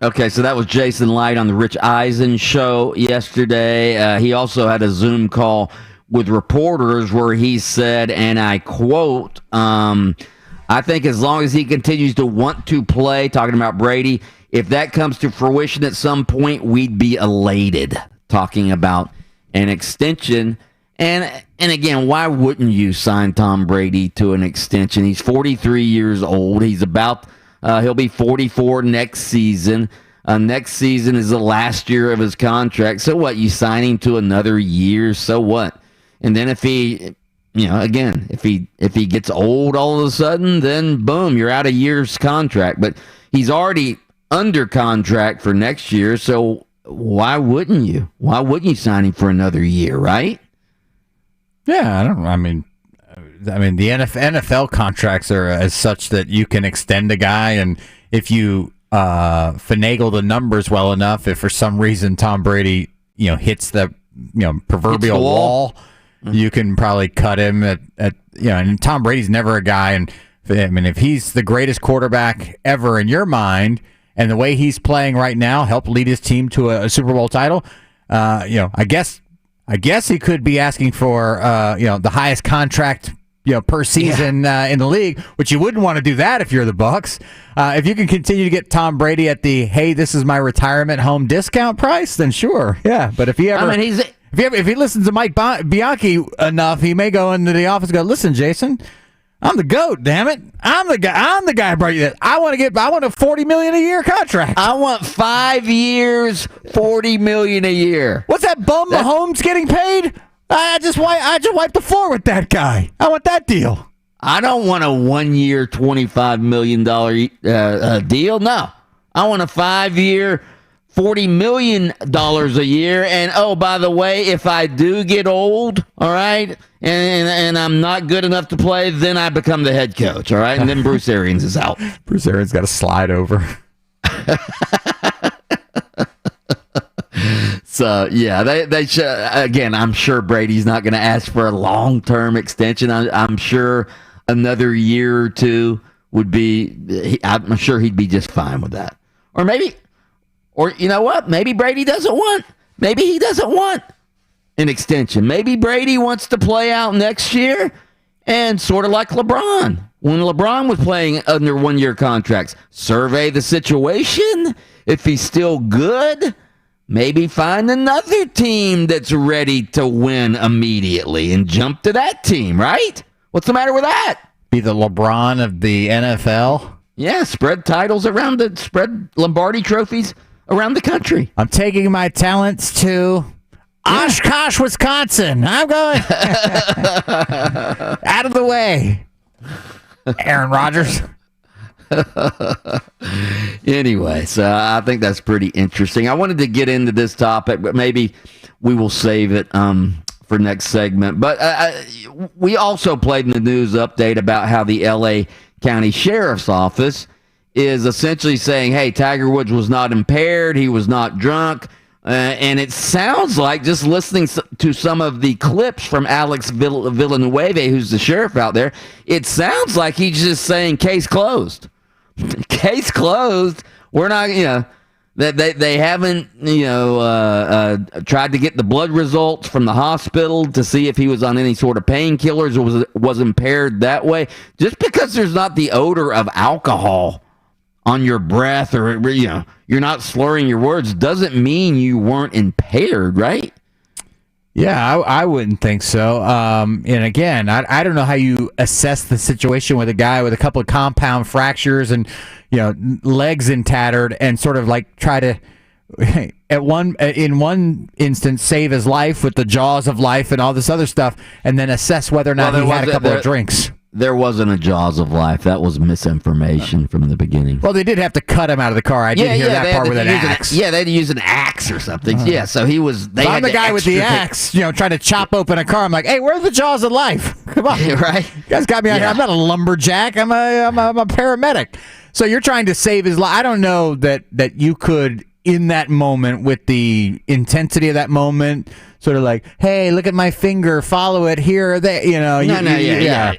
Okay, so that was Jason Light on the Rich Eisen show yesterday. He also had a Zoom call with reporters where he said, and I quote, "I think as long as he continues to want to play," talking about Brady, "if that comes to fruition at some point, we'd be elated," talking about an extension. And again, why wouldn't you sign Tom Brady to an extension? He's 43 years old. He's he'll be 44 next season. Next season is the last year of his contract. So what? You sign him to another year? So what? And then if he gets old all of a sudden, then boom, you're out of year's contract. But he's already under contract for next year. So why wouldn't you? Why wouldn't you sign him for another year, right? Yeah, I mean, the NFL contracts are as such that you can extend a guy, and if you finagle the numbers well enough, if for some reason Tom Brady, hits the proverbial wall, you can probably cut him at and Tom Brady's never a guy, and I mean, if he's the greatest quarterback ever in your mind, and the way he's playing right now helped lead his team to a Super Bowl title, I guess he could be asking for the highest contract per season in the league, which you wouldn't want to do that if you're the Bucs. If you can continue to get Tom Brady at the hey, this is my retirement home discount price, then sure, yeah. But if he ever, if he listens to Mike Bianchi enough, he may go into the office and go, listen, Jason, I'm the GOAT, damn it. I'm the guy who brought you this. I want a $40 million a year contract. I want 5 years, $40 million a year. What's that bum Mahomes getting paid? I just wiped the floor with that guy. I want that deal. I don't want a 1 year, $25 million deal. No. I want a 5 year, $40 million a year. And oh, by the way, if I do get old, all right, and I'm not good enough to play, then I become the head coach, all right? And then Bruce Arians is out. Bruce Arians got to slide over. So, yeah, they should, again, I'm sure Brady's not going to ask for a long-term extension. I'm sure another year or two would be, I'm sure he'd be just fine with that. Or you know what? Maybe Brady doesn't want, maybe he doesn't want an extension. Maybe Brady wants to play out next year, and sort of like LeBron. When LeBron was playing under 1 year contracts, survey the situation. If he's still good, maybe find another team that's ready to win immediately and jump to that team, right? What's the matter with that? Be the LeBron of the NFL? Yeah, spread titles around spread Lombardi trophies around the country. I'm taking my talents to Oshkosh, Wisconsin. I'm going out of the way. Aaron Rodgers. Anyway, so I think that's pretty interesting. I wanted to get into this topic, but maybe we will save it for next segment. But we also played in the news update about how the L.A. County Sheriff's Office is essentially saying, hey, Tiger Woods was not impaired, he was not drunk, and it sounds like, just listening to some of the clips from Alex Villanueva, who's the sheriff out there, it sounds like he's just saying case closed. Case closed. We're not, that they haven't, tried to get the blood results from the hospital to see if he was on any sort of painkillers or was impaired that way. Just because there's not the odor of alcohol on your breath, or you're not slurring your words, doesn't mean you weren't impaired, right? Yeah, I wouldn't think so. And again, I don't know how you assess the situation with a guy with a couple of compound fractures and legs in tattered, and sort of like try to in one instance save his life with the jaws of life and all this other stuff, and then assess whether or not he had a couple of drinks. There wasn't a jaws of life. That was misinformation from the beginning. Well, they did have to cut him out of the car. I did hear that part with an axe. They had to use an axe or something. Yeah, so he was. I'm the guy with the axe, trying to chop open a car. I'm like, hey, where's the jaws of life? Come on, right? You guys got me out here. I'm not a lumberjack. I'm a paramedic. So you're trying to save his life. I don't know that you could, in that moment, with the intensity of that moment, sort of like, hey, look at my finger, follow it here or there. Yeah.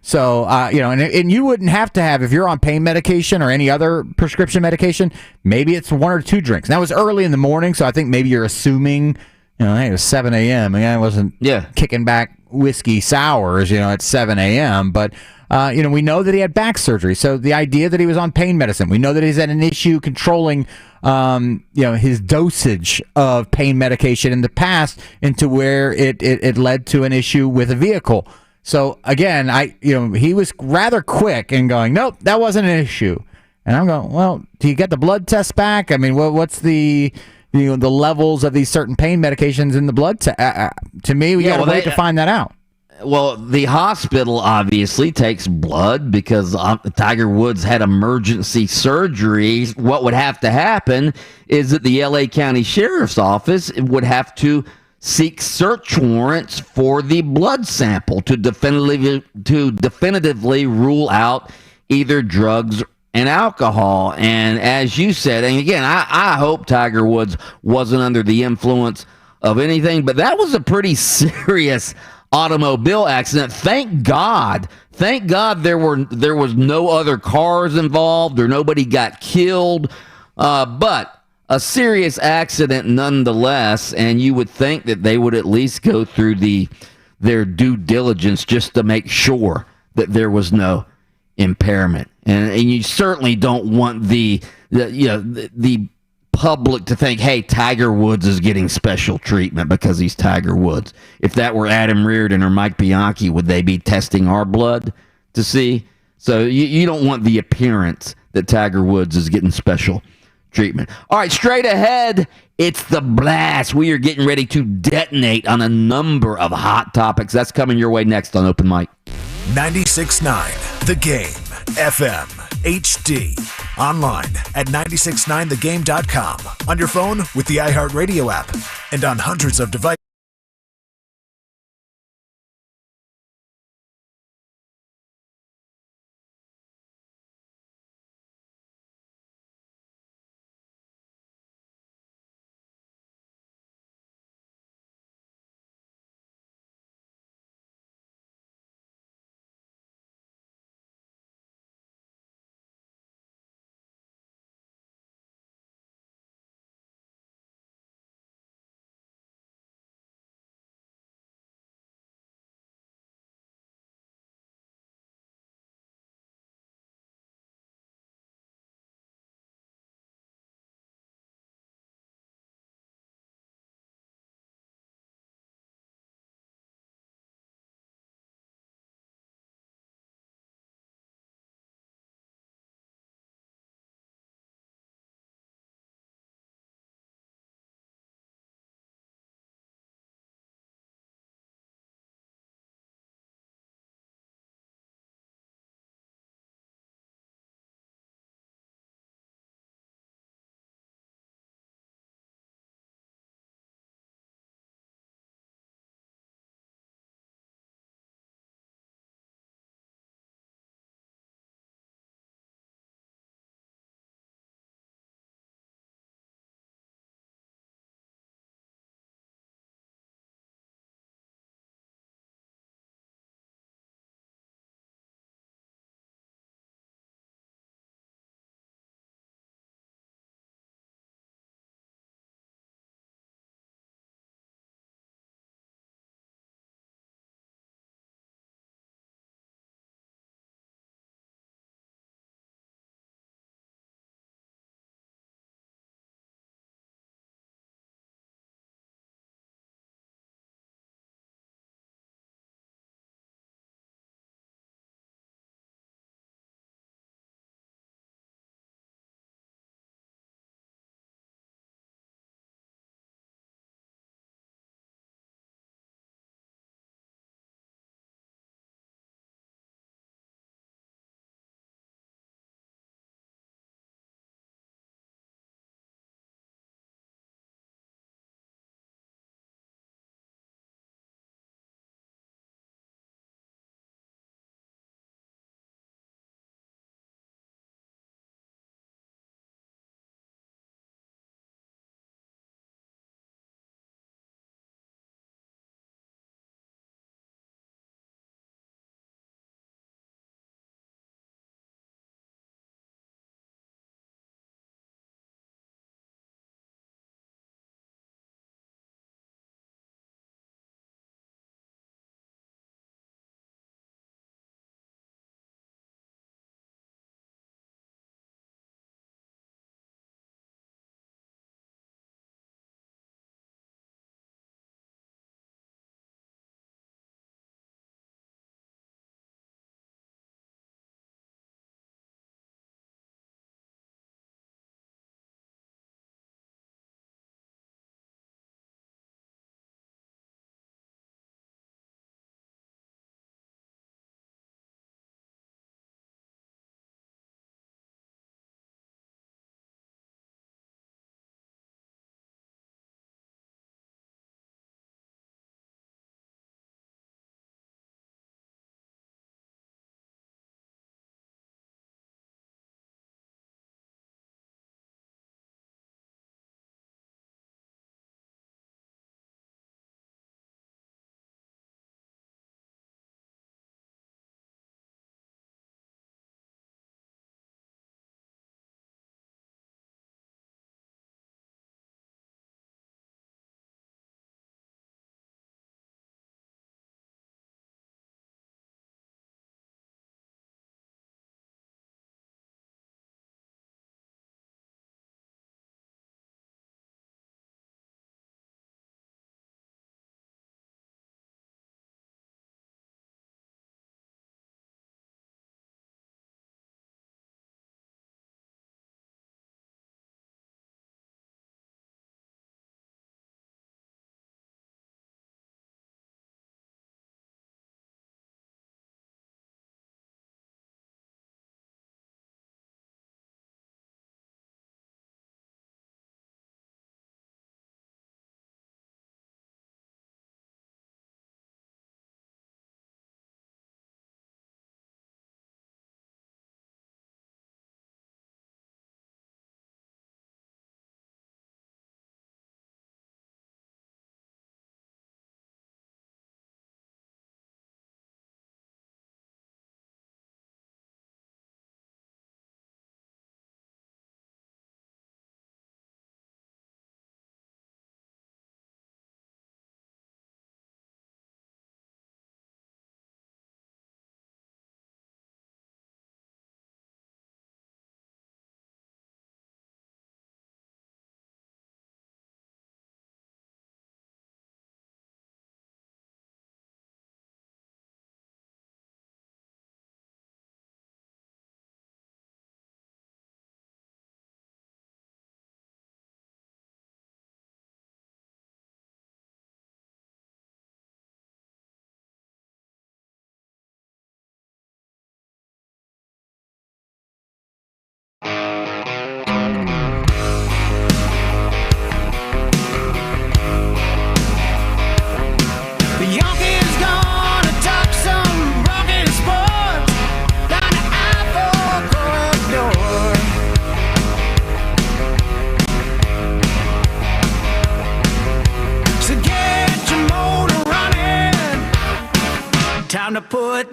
So, and you wouldn't have to have, if you're on pain medication or any other prescription medication, maybe it's 1 or 2 drinks. That was early in the morning, so I think maybe you're assuming, hey, it was 7 a.m. I wasn't kicking back whiskey sours, at 7 a.m. But, we know that he had back surgery. So the idea that he was on pain medicine, we know that he's had an issue controlling, his dosage of pain medication in the past, into where it led to an issue with a vehicle. So again, he was rather quick in going, nope, that wasn't an issue. And I'm going, well, do you get the blood test back? I mean, what's the levels of these certain pain medications in the blood test? To me, we got to wait to find that out. Well, the hospital obviously takes blood because Tiger Woods had emergency surgery. What would have to happen is that the L.A. County Sheriff's Office would have to seek search warrants for the blood sample to definitively rule out either drugs and alcohol. And as you said, and again, I hope Tiger Woods wasn't under the influence of anything, but that was a pretty serious automobile accident. Thank God there was no other cars involved or nobody got killed, but a serious accident nonetheless. And you would think that they would at least go through their due diligence just to make sure that there was no impairment. And you certainly don't want the public to think, hey, Tiger Woods is getting special treatment because he's Tiger Woods. If that were Adam Reardon or Mike Bianchi, would they be testing our blood to see? So you don't want the appearance that Tiger Woods is getting special treatment. All right, straight ahead, it's the blast. We are getting ready to detonate on a number of hot topics. That's coming your way next on Open Mic. 96.9 The Game, FM, HD. Online at 969thegame.com. On your phone with the iHeartRadio app. And on hundreds of devices.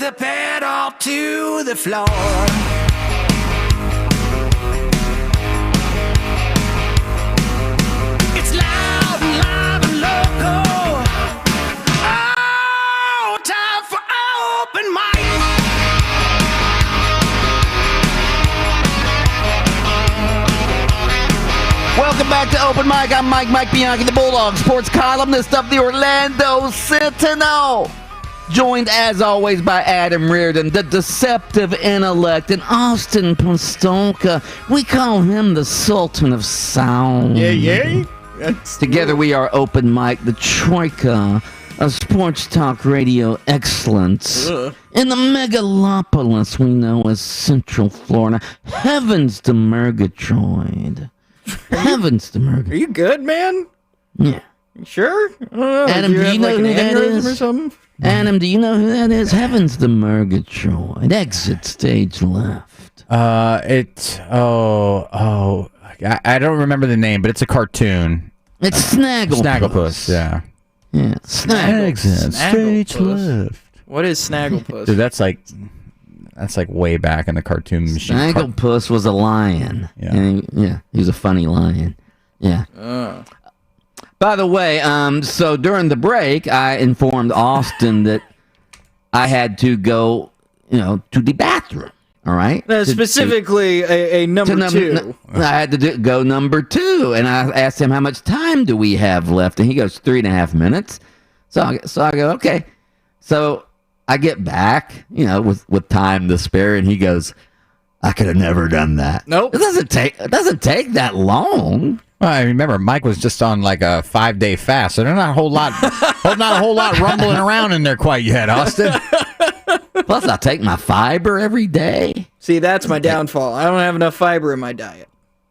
the pedal to the floor. It's loud and live and local. Oh, time for open mic. Welcome back to Open Mic. I'm Mike Bianchi, the Bulldog sports columnist of the Orlando Sentinel. Joined, as always, by Adam Reardon, the deceptive intellect, and Austin Pastolka. We call him the Sultan of Sound. Yeah. Together we are Open Mic, the troika of sports talk radio excellence. In the megalopolis we know as Central Florida. Heavens to Murgatroyd. Heavens to Murgatroyd. Are you good, man? Yeah. You sure? Adam, do you know who that is? Or something? Adam, do you know who that is? Heavens to Murgatroyd. Exit stage left. I don't remember the name, but it's a cartoon. It's Snagglepuss. Snagglepuss, yeah. Yeah, Exit stage left. What is Snagglepuss? Dude, that's like way back in the cartoon machine. Snagglepuss was a lion. Yeah. And he was a funny lion. Yeah. By the way, so during the break, I informed Austin that I had to go, to the bathroom. All right. Specifically, a number two. I had to go number 2, and I asked him how much time do we have left, and he goes 3.5 minutes. So I go, okay. So I get back, with time to spare, and he goes, I could have never done that. Nope. It doesn't take that long. Well, I remember Mike was just on like a 5-day fast, so there's not a whole lot rumbling around in there quite yet, Austin. Plus, I take my fiber every day. See, that's my downfall. I don't have enough fiber in my diet.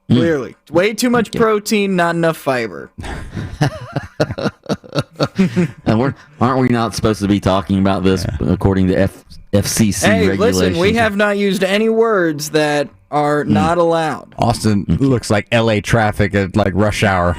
Clearly. Way too much protein, not enough fiber. And aren't we not supposed to be talking about this according to FCC regulations? Listen, we have not used any words that are not allowed. Austin looks like LA traffic at like rush hour.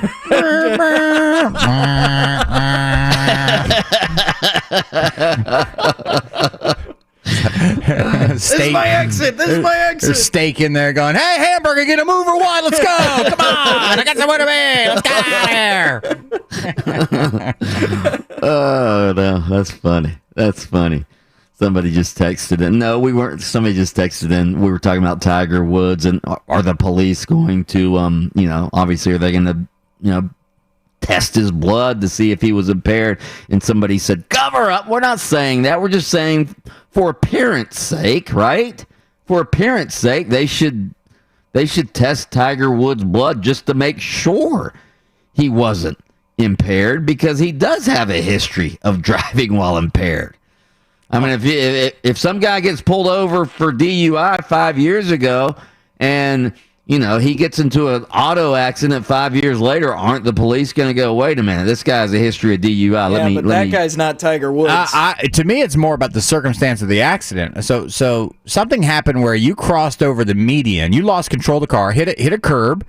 This is my exit. There's steak in there going, hey, hamburger, get a move or what? Let's go. Come on. I got somewhere to be. Let's get out of here. Oh, no. That's funny. Somebody just texted in. No, we weren't. Somebody just texted in. We were talking about Tiger Woods, and are the police going to, obviously, are they going to, test his blood to see if he was impaired? And somebody said, cover up. We're not saying that. We're just saying for appearance sake, right? For appearance sake, they should test Tiger Woods' blood just to make sure he wasn't impaired, because he does have a history of driving while impaired. I mean, if some guy gets pulled over for DUI 5 years ago and, he gets into an auto accident 5 years later, aren't the police going to go, wait a minute, this guy has a history of DUI. That guy's not Tiger Woods. To me, it's more about the circumstance of the accident. So something happened where you crossed over the median. You lost control of the car, hit a curb,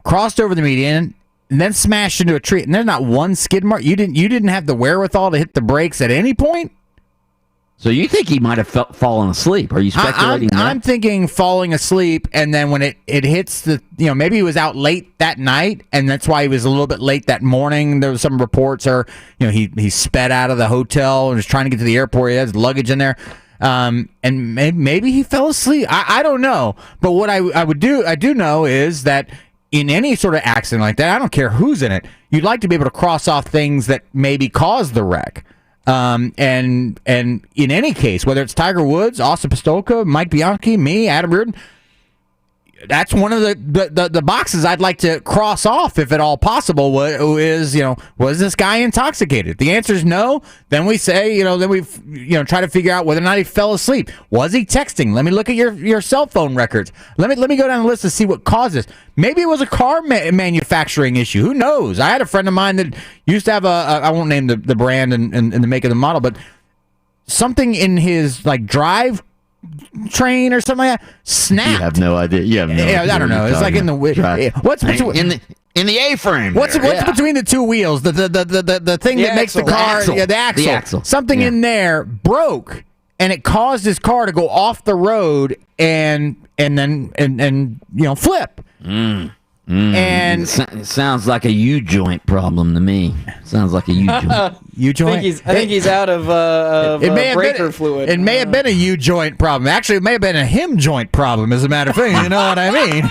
crossed over the median, and then smashed into a tree. And there's not one skid mark. You didn't have the wherewithal to hit the brakes at any point? So you think he might have fallen asleep? Are you speculating that? I'm thinking falling asleep, and then when it hits the, maybe he was out late that night, and that's why he was a little bit late that morning. There was some reports, or he sped out of the hotel and was trying to get to the airport. He had his luggage in there, and maybe he fell asleep. I don't know, but what I do know is that in any sort of accident like that, I don't care who's in it, you'd like to be able to cross off things that maybe caused the wreck. And in any case, whether it's Tiger Woods, Austin Pastolka, Mike Bianchi, me, Adam Reardon, that's one of the boxes I'd like to cross off, if at all possible. Was this guy intoxicated? If the answer is no, then we say, then we try to figure out whether or not he fell asleep. Was he texting? Let me look at your cell phone records. Let me go down the list to see what causes. Maybe it was a car manufacturing issue. Who knows? I had a friend of mine that used to have I won't name the brand and the make of the model, but something in his drive train or something like that snapped. You have no idea. You have no idea. I don't know. It's like in the what's between in the A-frame. What's between the two wheels? The thing that makes the car, the axle. Something in there broke, and it caused his car to go off the road and flip. And it sounds like a U-joint problem to me. Sounds like a U-joint. U-joint? I think he's out of breaker fluid. It may have been a U-joint problem. Actually, it may have been a him joint problem, as a matter of fact. You know what I mean?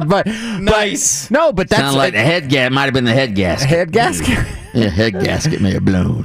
but nice. But that's sound like the head gasket. Might have been the head gasket. Head gasket. Yeah, head gasket may have blown.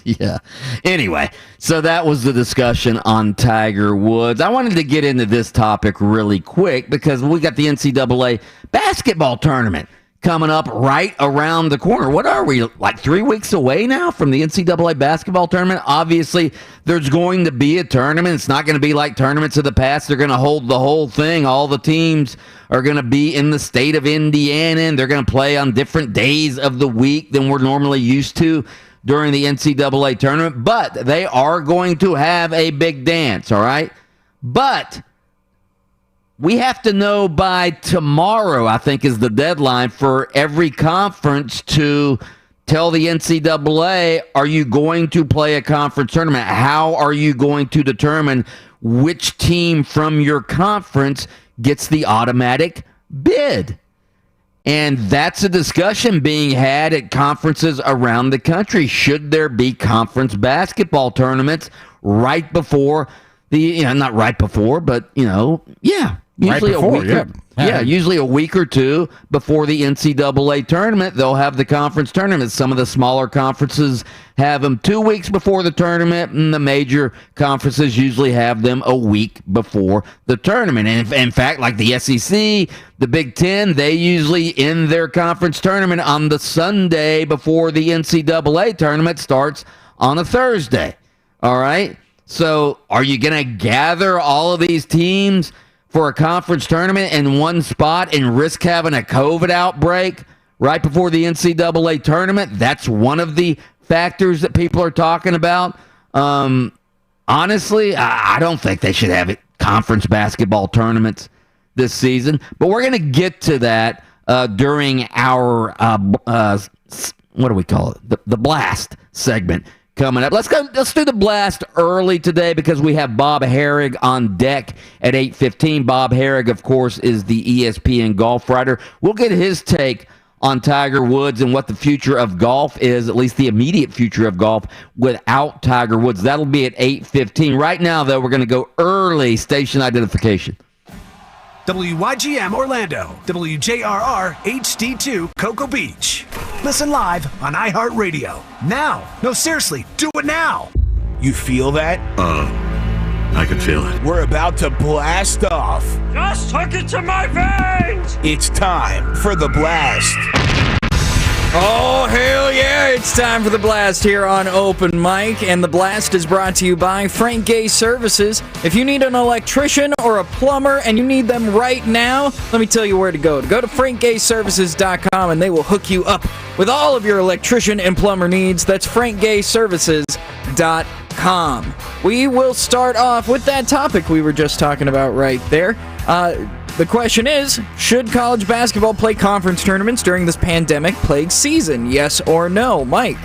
Yeah. Anyway, so that was the discussion on Tiger Woods. I wanted to get into this topic really quick because we got the NCAA basketball tournament coming up right around the corner. What are we, like 3 weeks away now from the NCAA basketball tournament? Obviously, there's going to be a tournament. It's not going to be like tournaments of the past. They're going to hold the whole thing. All the teams are going to be in the state of Indiana, and they're going to play on different days of the week than we're normally used to during the NCAA tournament. But they are going to have a big dance, all right? But we have to know by tomorrow, I think, is the deadline for every conference to tell the NCAA, are you going to play a conference tournament? How are you going to determine which team from your conference gets the automatic bid? And that's a discussion being had at conferences around the country. Should there be conference basketball tournaments right before not right before, but, usually usually a week or two before the NCAA tournament, they'll have the conference tournaments. Some of the smaller conferences have them 2 weeks before the tournament, and the major conferences usually have them a week before the tournament. And in fact, like the SEC, the Big Ten, they usually end their conference tournament on the Sunday before the NCAA tournament starts on a Thursday. All right? So are you going to gather all of these teams for a conference tournament in one spot and risk having a COVID outbreak right before the NCAA tournament? That's one of the factors that people are talking about. Honestly, I don't think they should have conference basketball tournaments this season, but we're going to get to that during our, what do we call it? The Blast segment coming up. Let's do the Blast early today because we have Bob Herrig on deck at 8:15. Bob Herrig, of course, is the ESPN golf writer. We'll get his take on Tiger Woods and what the future of golf is, at least the immediate future of golf without Tiger Woods. That'll be at 8:15. Right now, though, we're going to go early station identification. WYGM Orlando, WJRR HD2 Cocoa Beach. Listen live on iHeartRadio. Now. No, seriously, do it now. You feel that? I can feel it. We're about to blast off. Just took it to my veins! It's time for the Blast. Oh, hell yeah, it's time for the Blast here on Open Mic, and the Blast is brought to you by Frank Gay Services. If you need an electrician or a plumber and you need them right now, let me tell you where to go. Go to frankgayservices.com and they will hook you up with all of your electrician and plumber needs. That's frankgayservices.com. We will start off with that topic we were just talking about right there. The question is, should college basketball play conference tournaments during this pandemic-plagued season? Yes or no? Mike?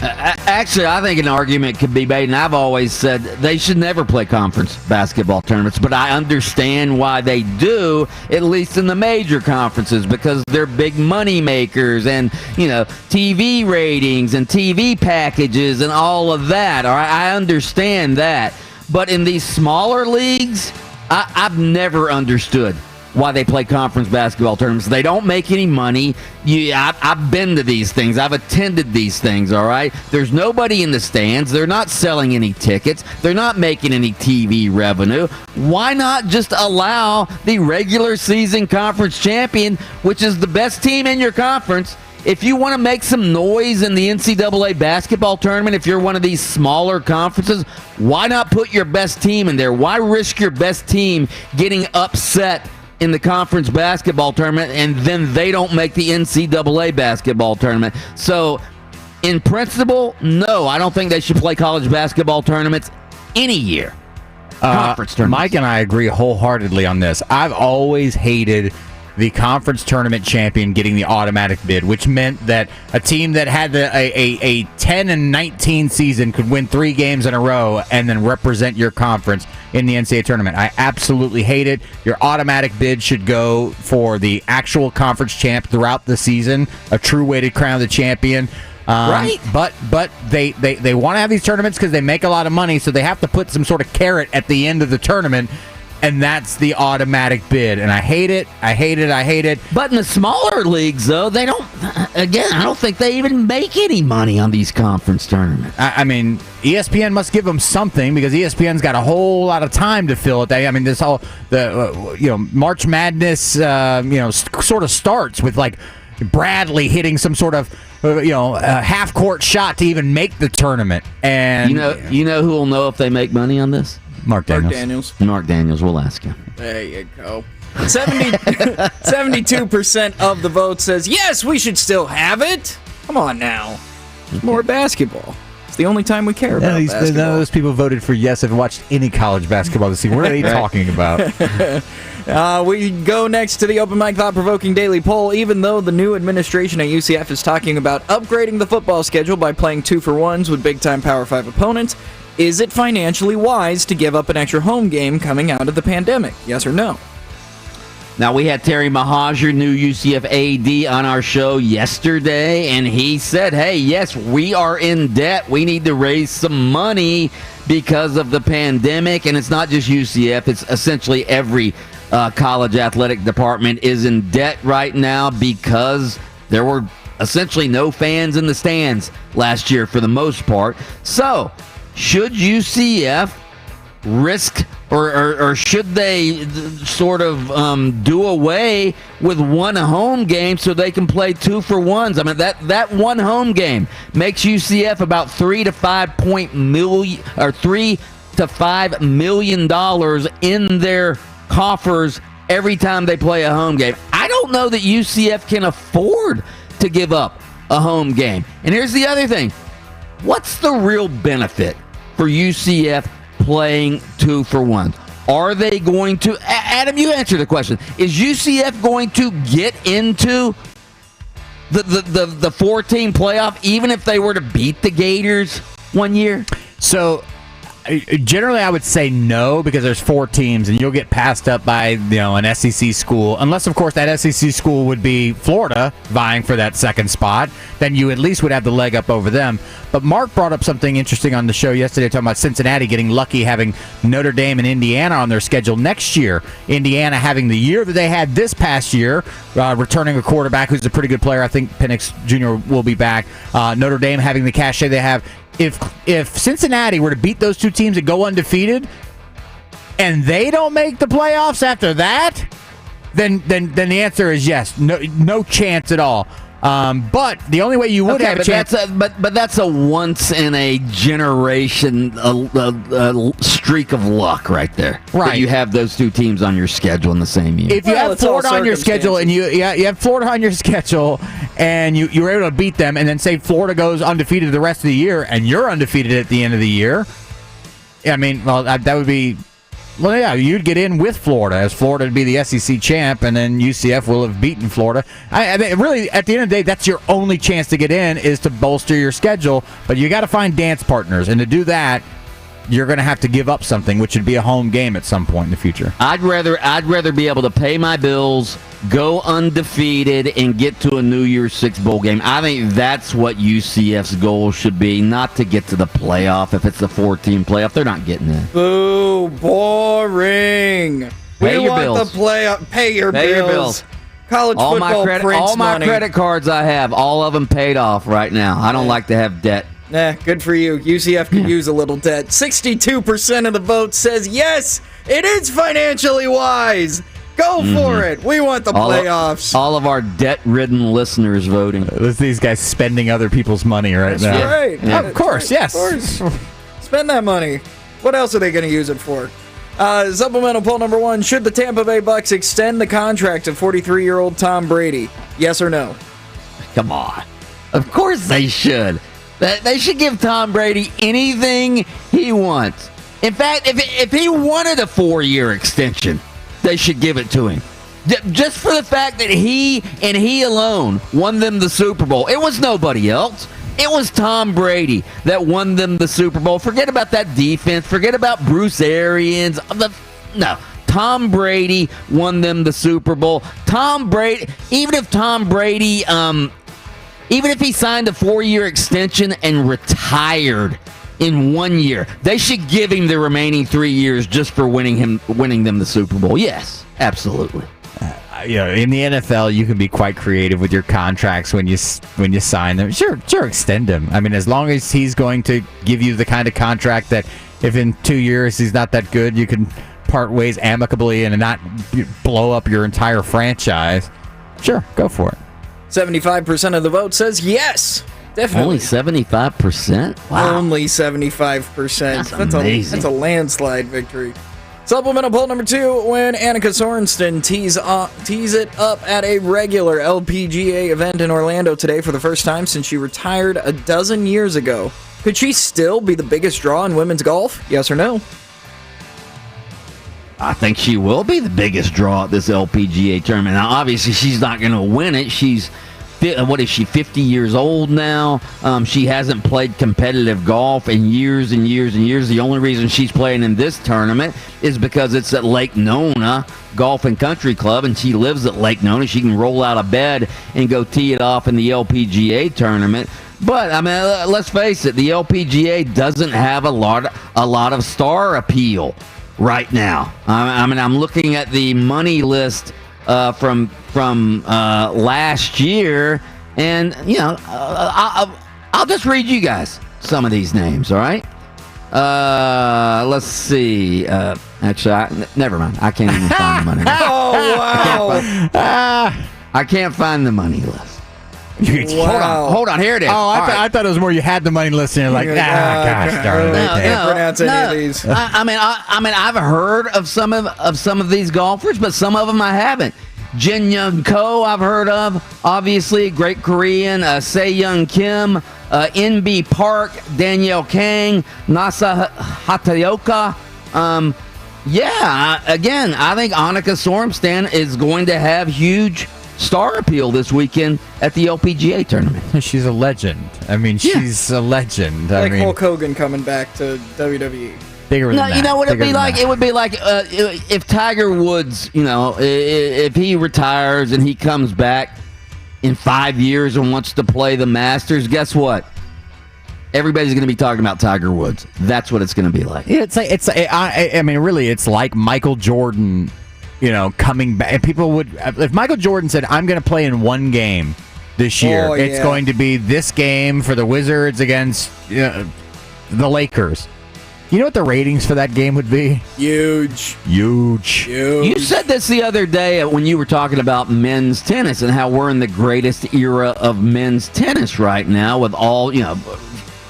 Actually, I think an argument could be made, and I've always said they should never play conference basketball tournaments, but I understand why they do, at least in the major conferences, because they're big money makers and, TV ratings and TV packages and all of that. All right, I understand that. But in these smaller leagues, I've never understood why they play conference basketball tournaments. They don't make any money. I've been to these things. I've attended these things, all right? There's nobody in the stands. They're not selling any tickets. They're not making any TV revenue. Why not just allow the regular season conference champion, which is the best team in your conference, if you want to make some noise in the NCAA basketball tournament, if you're one of these smaller conferences, why not put your best team in there? Why risk your best team getting upset in the conference basketball tournament and then they don't make the NCAA basketball tournament? So, in principle, no, I don't think they should play college basketball tournaments any year. Conference tournaments. Mike and I agree wholeheartedly on this. I've always hated the conference tournament champion getting the automatic bid, which meant that a team that had a 10-19 season could win 3 games in a row and then represent your conference in the NCAA tournament. I absolutely hate it. Your automatic bid should go for the actual conference champ throughout the season, a true way to crown the champion. Right. But they want to have these tournaments because they make a lot of money, so they have to put some sort of carrot at the end of the tournament, and that's the automatic bid. And I hate it. I hate it. I hate it. But in the smaller leagues, though, they don't. Again, I don't think they even make any money on these conference tournaments. I mean, ESPN must give them something because ESPN's got a whole lot of time to fill it. I mean, this whole March Madness, sort of starts with like Bradley hitting some sort of half court shot to even make the tournament. And you know who will know if they make money on this? Mark Daniels. Mark Daniels, we'll ask him. There you go. 72% of the vote says yes, we should still have it. Come on now. More basketball. It's the only time we care about basketball. None of those people voted for yes have watched any college basketball this season. What are they talking about? We go next to the Open Mic Thought-Provoking Daily Poll. Even though the new administration at UCF is talking about upgrading the football schedule by playing 2-for-1s with big-time Power 5 opponents, is it financially wise to give up an extra home game coming out of the pandemic? Yes or no? Now, we had Terry Mahajer, new UCF AD, on our show yesterday, and he said, hey, yes, we are in debt. We need to raise some money because of the pandemic, and it's not just UCF. It's essentially every college athletic department is in debt right now because there were essentially no fans in the stands last year for the most part. So, should UCF risk or should they sort of do away with one home game so they can play 2-for-1s? I mean, that one home game makes UCF about $3 to $5 million in their coffers every time they play a home game. I don't know that UCF can afford to give up a home game. And here's the other thing. What's the real benefit for UCF playing 2-for-1? Are they going to... Adam, you answer the question. Is UCF going to get into the 4-team playoff even if they were to beat the Gators one year? So... generally, I would say no because there's 4 teams and you'll get passed up by an SEC school. Unless, of course, that SEC school would be Florida vying for that second spot. Then you at least would have the leg up over them. But Mark brought up something interesting on the show yesterday talking about Cincinnati getting lucky having Notre Dame and Indiana on their schedule next year. Indiana having the year that they had this past year, returning a quarterback who's a pretty good player. I think Penix Jr. will be back. Notre Dame having the cachet they have. If Cincinnati were to beat those 2 teams and go undefeated, and they don't make the playoffs after that, then the answer is yes, no chance at all. But the only way you would have a chance, but that's a once in a generation streak of luck right there. Right, that you have those 2 teams on your schedule in the same year. If you have Florida on your schedule and you have Florida on your schedule and you were able to beat them, and then say Florida goes undefeated the rest of the year and you're undefeated at the end of the year, I mean, well, that would be. Well, yeah, you'd get in with Florida, as Florida would be the SEC champ, and then UCF will have beaten Florida. I mean, really, at the end of the day, that's your only chance to get in is to bolster your schedule. But you got to find dance partners, and to do that, you're going to have to give up something, which would be a home game at some point in the future. I'd rather be able to pay my bills, go undefeated, and get to a New Year's Six bowl game. I think that's what UCF's goal should be, not to get to the playoff. If it's the 4-team playoff, they're not getting in. Boo, boring. Pay your bills. The playoff. Pay your bills. College all football all my credit cards I have, all of them paid off right now. I don't like to have debt. Good for you. UCF could use a little debt. 62% of the vote says yes, it is financially wise. Go for it. We want the playoffs. All of our debt-ridden listeners voting. These guys spending other people's money now. That's right. Yeah. Of course, yes. Of course. Spend that money. What else are they going to use it for? Supplemental poll number 1. Should the Tampa Bay Bucs extend the contract of 43-year-old Tom Brady? Yes or no? Come on. Of course they should. They should give Tom Brady anything he wants. In fact, if he wanted a 4-year extension, they should give it to him. Just for the fact that he alone won them the Super Bowl. It was nobody else. It was Tom Brady that won them the Super Bowl. Forget about that defense. Forget about Bruce Arians. No. Tom Brady won them the Super Bowl. Tom Brady, even if he signed a 4-year extension and retired in 1 year, they should give him the remaining 3 years just for winning them the Super Bowl. Yes, absolutely. In the NFL, you can be quite creative with your contracts when you sign them. Sure, extend them. I mean, as long as he's going to give you the kind of contract that if in 2 years he's not that good, you can part ways amicably and not blow up your entire franchise. Sure, go for it. 75% of the vote says yes. Definitely. Only 75%? Wow. Only 75%. That's amazing. That's a landslide victory. Supplemental poll number 2, when Annika Sorenston tees it up at a regular LPGA event in Orlando today for the first time since she retired a dozen years ago. Could she still be the biggest draw in women's golf? Yes or no? I think she will be the biggest draw at this LPGA tournament. Now, obviously, she's not going to win it. She's 50 years old now? She hasn't played competitive golf in years and years and years. The only reason she's playing in this tournament is because it's at Lake Nona Golf and Country Club, and she lives at Lake Nona. She can roll out of bed and go tee it off in the LPGA tournament. But, I mean, let's face it, the LPGA doesn't have a lot of star appeal right now. I mean, I'm looking at the money list from last year, and I'll just read you guys some of these names. All right, let's see. Actually, never mind. I can't even find the money list. Oh wow! I can't find the money list. Wow. Hold on. Here it is. Oh, I thought it was more you had the money list and you're like, gosh darn it. I can't pronounce any of these. I mean, I've heard of some of these golfers, but some of them I haven't. Jin Young Ko, I've heard of. Obviously, great Korean. Se Young Kim, NB Park, Danielle Kang, Nasa Hataoka. Again, I think Annika Sorenstam is going to have huge star appeal this weekend at the LPGA tournament. She's a legend. I mean, she's a legend. Like Hulk Hogan coming back to WWE. Bigger than that. You know what it'd be like? That. It would be like if Tiger Woods, if he retires and he comes back in 5 years and wants to play the Masters, guess what? Everybody's going to be talking about Tiger Woods. That's what it's going to be like. Yeah, I mean, really, it's like Michael Jordan, coming back. And people would, if Michael Jordan said, "I'm going to play in one game this year," it's going to be this game for the Wizards against the Lakers. You know what the ratings for that game would be? Huge. You said this the other day when you were talking about men's tennis and how we're in the greatest era of men's tennis right now with all,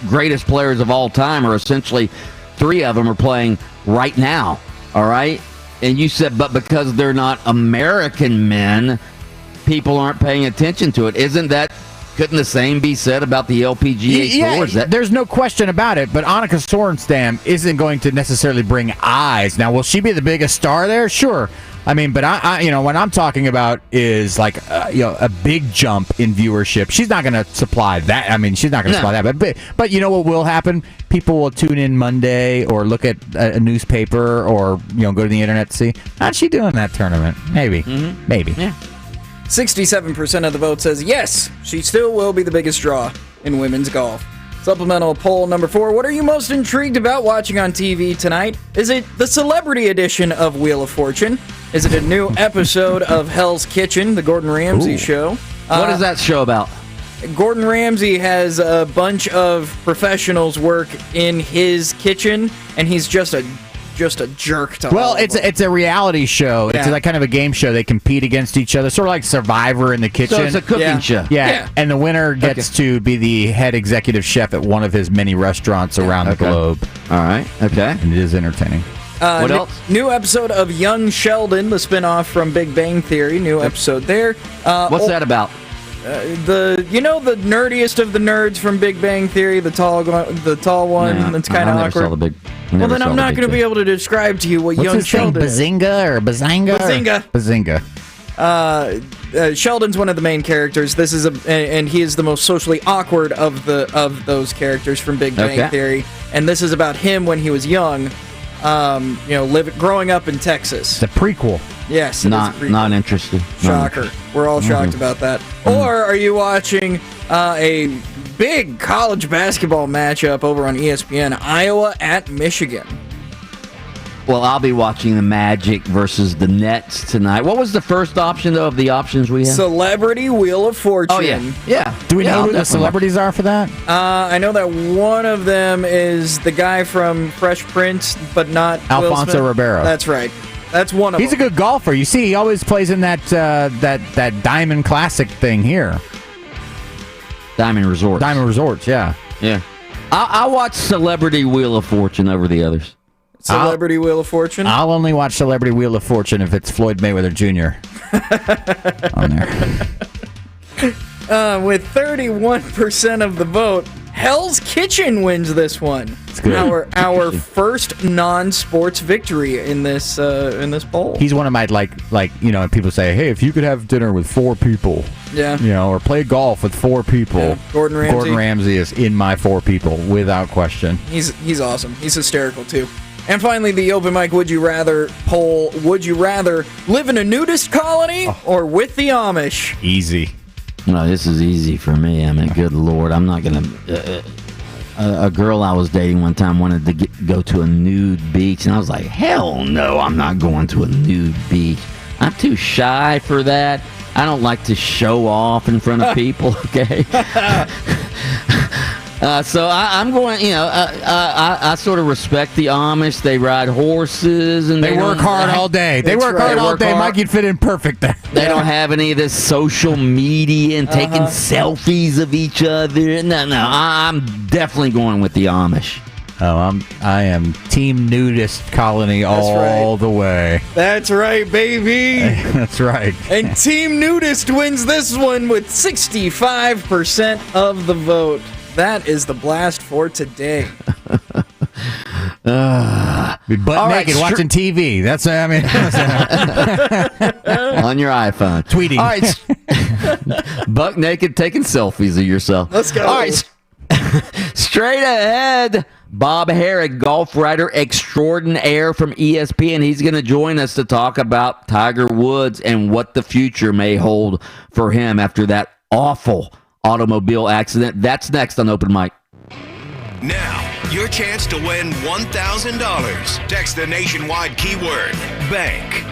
greatest players of all time, or essentially 3 of them are playing right now, all right? And you said, but because they're not American men, people aren't paying attention to it. Couldn't the same be said about the LPGA Tour? There's no question about it, but Annika Sorenstam isn't going to necessarily bring eyes. Now, will she be the biggest star there? Sure. I mean, but I what I'm talking about is like a big jump in viewership. She's not going to supply that. I mean, she's not going to supply that. But you know what will happen? People will tune in Monday or look at a newspaper or go to the internet to see how's she doing that tournament. Maybe. Yeah. 67% of the vote says yes, she still will be the biggest draw in women's golf. Supplemental poll number 4. What are you most intrigued about watching on TV tonight? Is it the celebrity edition of Wheel of Fortune? Is it a new episode of Hell's Kitchen, the Gordon Ramsay show? What is that show about? Gordon Ramsay has a bunch of professionals work in his kitchen, and he's just a jerk to all of them. It's a reality show. It's like kind of a game show. They compete against each other, sort of like Survivor in the kitchen. So it's a cooking show. Yeah, and the winner gets to be the head executive chef at one of his many restaurants around the globe. All right, okay. And it is entertaining. What else? New episode of Young Sheldon, the spinoff from Big Bang Theory. New episode there. What's that about? The nerdiest of the nerds from Big Bang Theory, the tall one that's kind of awkward. Well, then I'm not going to be able to describe to you what Young Sheldon is. Bazinga or Bazanga? Bazinga. Bazinga. Sheldon's one of the main characters. This is and he is the most socially awkward of those characters from Big Bang Theory. And this is about him when he was young, growing up in Texas. It's a prequel. Yes, not interested. Shocker. We're all shocked about that. Or are you watching a big college basketball matchup over on ESPN, Iowa at Michigan? Well, I'll be watching the Magic versus the Nets tonight. What was the first option, though, of the options we have? Celebrity Wheel of Fortune. Oh, yeah. Yeah. Do we know who the celebrities are for that? I know that one of them is the guy from Fresh Prince, but not Alfonso Ribeiro. That's right. That's one of them. He's a good golfer. You see, he always plays in that Diamond Classic thing here. Diamond Resorts. Diamond Resorts, yeah. Yeah. I watch Celebrity Wheel of Fortune over the others. Celebrity Wheel of Fortune? I'll only watch Celebrity Wheel of Fortune if it's Floyd Mayweather Jr. on there. With 31% of the vote, Hell's Kitchen wins this one. It's good. Our first non-sports victory in this poll. He's one of my people say, hey, if you could have dinner with 4 people, or play golf with 4 people, Gordon Ramsay. Gordon Ramsay is in my 4 people without question. He's awesome. He's hysterical too. And finally, the open mic Would You Rather poll. Would you rather live in a nudist colony or with the Amish? Easy. No, this is easy for me. I mean, good Lord. I'm not going to... a girl I was dating one time wanted to go to a nude beach, and I was like, hell no, I'm not going to a nude beach. I'm too shy for that. I don't like to show off in front of people, okay? So I'm going, I sort of respect the Amish. They ride horses. And they work hard all day. They work hard all day. Mike, you'd fit in perfect there. They don't have any of this social media and taking selfies of each other. No, I'm definitely going with the Amish. Oh, I am team nudist colony all the way. That's right, baby. That's right. And team nudist wins this one with 65% of the vote. That is the blast for today. Be butt naked watching TV. That's on your iPhone, tweeting. All right, butt naked taking selfies of yourself. Let's go. All right, straight ahead. Bob Herrick, golf writer extraordinaire from ESPN. He's going to join us to talk about Tiger Woods and what the future may hold for him after that awful automobile accident. That's next on Open Mic. Now, your chance to win $1,000. Text the nationwide keyword BANK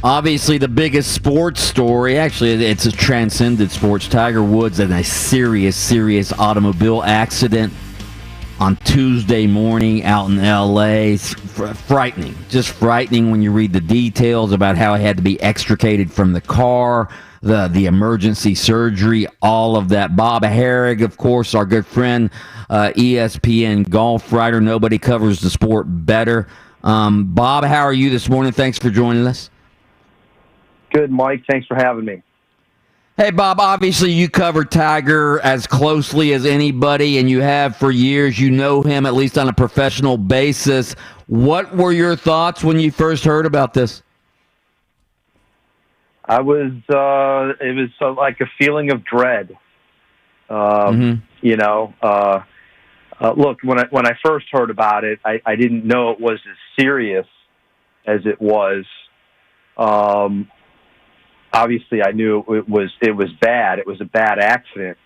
Obviously, the biggest sports story, actually, it's a transcended sports. Tiger Woods in a serious automobile accident on Tuesday morning out in L.A. It's frightening, just frightening when you read the details about how he had to be extricated from the car, the emergency surgery, all of that. Bob Herrig, of course, our good friend, ESPN golf writer. Nobody covers the sport better. Bob, how are you this morning? Thanks for joining us. Good, Mike. Thanks for having me. Hey, Bob, obviously you cover Tiger as closely as anybody, and you have for years. You know him, at least on a professional basis. What were your thoughts when you first heard about this? It was like a feeling of dread. You know, look, when I first heard about it, I didn't know it was as serious as it was. Obviously, I knew it was bad. It was a bad accident.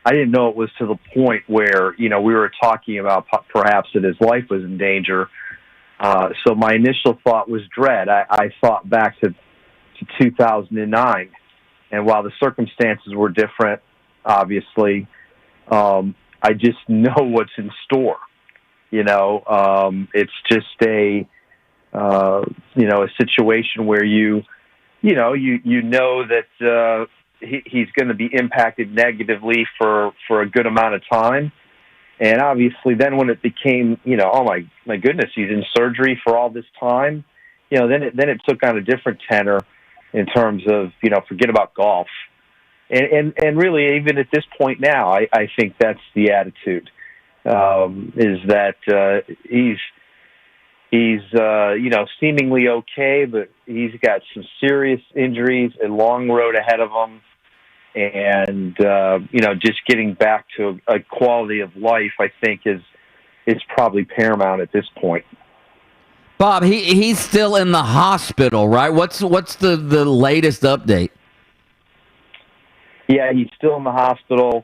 I didn't know it was to the point where, you know, we were talking about perhaps that his life was in danger. So my initial thought was dread. I thought back to 2009, and while the circumstances were different, obviously, I just know what's in store. You know, it's just a situation where you know that he's going to be impacted negatively for a good amount of time. And obviously then when it became, you know, oh my goodness, he's in surgery for all this time, you know, then it took on a different tenor in terms of, you know, forget about golf. And really, even at this point now, I think that's the attitude, is that he's you know, seemingly okay, but he's got some serious injuries, a long road ahead of him, and you know, just getting back to a quality of life, I think, is probably paramount at this point. Bob, he's still in the hospital, right? What's the latest update? Yeah, he's still in the hospital.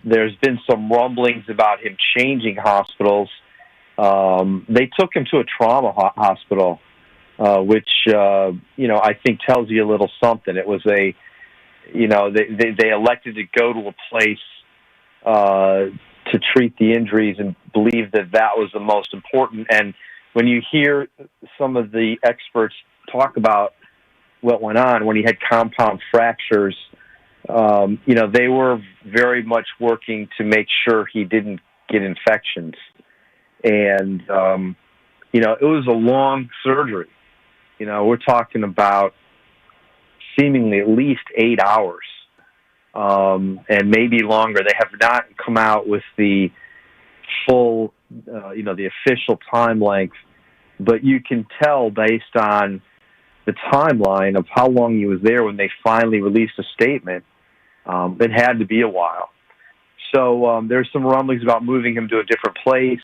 There's been some rumblings about him changing hospitals. They took him to a trauma hospital, which, you know, I think tells you a little something. It was they elected to go to a place to treat the injuries and believe that was the most important. And when you hear some of the experts talk about what went on when he had compound fractures, you know, they were very much working to make sure he didn't get infections. And, you know, it was a long surgery. You know, we're talking about seemingly at least 8 hours, and maybe longer. They have not come out with the full, you know, the official time length, but you can tell based on the timeline of how long he was there when they finally released a statement. It had to be a while. So there's some rumblings about moving him to a different place.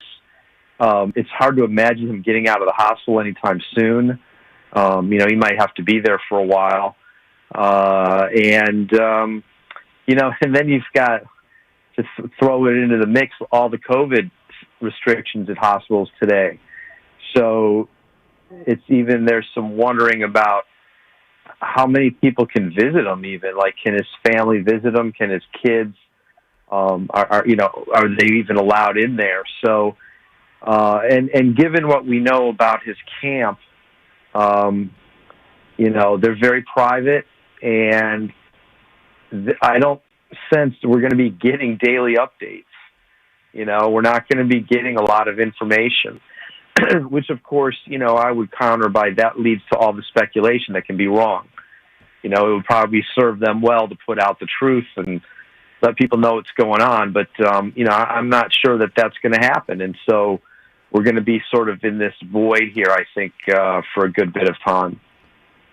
It's hard to imagine him getting out of the hospital anytime soon. You know, he might have to be there for a while. You know, and then you've got to throw it into the mix, all the COVID restrictions at hospitals today. So there's some wondering about how many people can visit him even. Like, can his family visit him? Can his kids? Are they even allowed in there? So, and given what we know about his camp, you know, they're very private, and I don't sense that we're going to be getting daily updates. You know, we're not going to be getting a lot of information, which, of course, you know, I would counter by that leads to all the speculation that can be wrong. You know, it would probably serve them well to put out the truth and let people know what's going on. But, you know, I'm not sure that that's going to happen. And so we're going to be sort of in this void here, I think, for a good bit of time.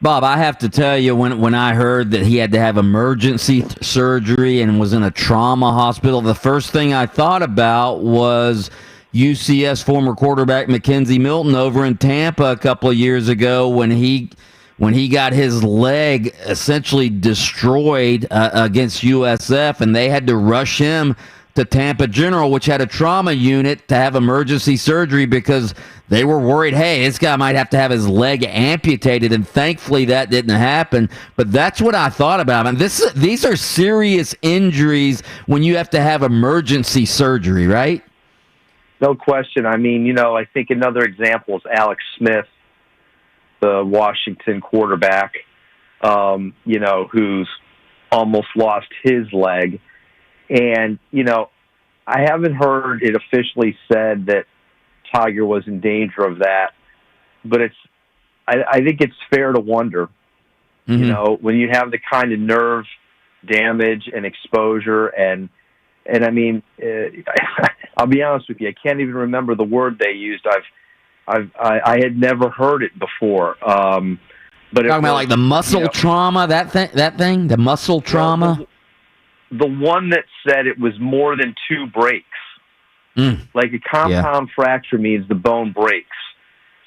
Bob, I have to tell you, when I heard that he had to have emergency surgery and was in a trauma hospital, the first thing I thought about was UCS former quarterback Mackenzie Milton over in Tampa a couple of years ago when he got his leg essentially destroyed against USF, and they had to rush him to Tampa General, which had a trauma unit, to have emergency surgery because they were worried, hey, this guy might have to have his leg amputated, and thankfully that didn't happen. But that's what I thought about. And these are serious injuries when you have to have emergency surgery, right? No question. I mean, I think another example is Alex Smith, the Washington quarterback, who's almost lost his leg. And, I haven't heard it officially said that Tiger was in danger of that, but I think it's fair to wonder, when you have the kind of nerve damage and exposure and I mean, I'll be honest with you, I can't even remember the word they used. I had never heard it before. But talking about like the muscle trauma, that thing, the muscle trauma. The one that said it was more than 2 breaks. Like a compound fracture means the bone breaks.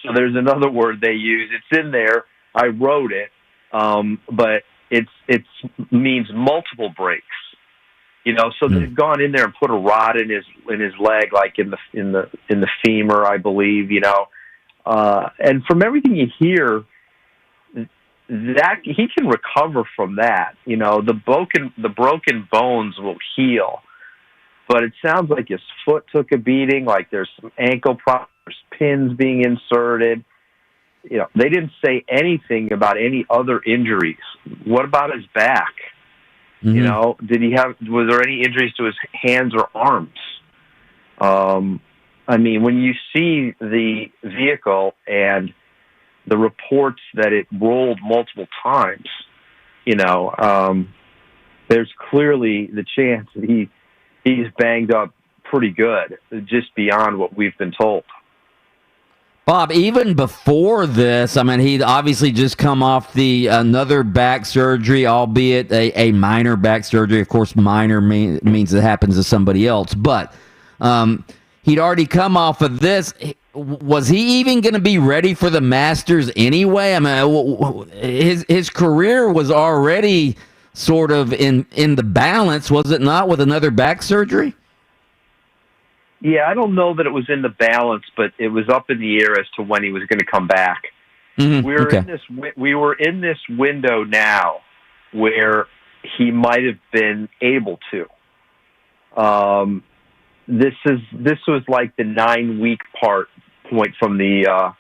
So there's another word they use. It's in there. I wrote it, but it means multiple breaks. So they've gone in there and put a rod in his leg, like in the femur, I believe. And from everything you hear, that he can recover from that. The broken bones will heal, but it sounds like his foot took a beating. Like there's some ankle problems, pins being inserted. They didn't say anything about any other injuries. What about his back? Was there any injuries to his hands or arms? I mean, when you see the vehicle and the reports that it rolled multiple times, there's clearly the chance that he's banged up pretty good, just beyond what we've been told. Bob, even before this, I mean, he'd obviously just come off another back surgery, albeit a minor back surgery. Of course, minor means it happens to somebody else. But he'd already come off of this. Was he even going to be ready for the Masters anyway? I mean, his career was already sort of in the balance, was it not, with another back surgery? Yeah, I don't know that it was in the balance, but it was up in the air as to when he was going to come back. We were in this window now where he might have been able to. This was like the 9-week point from the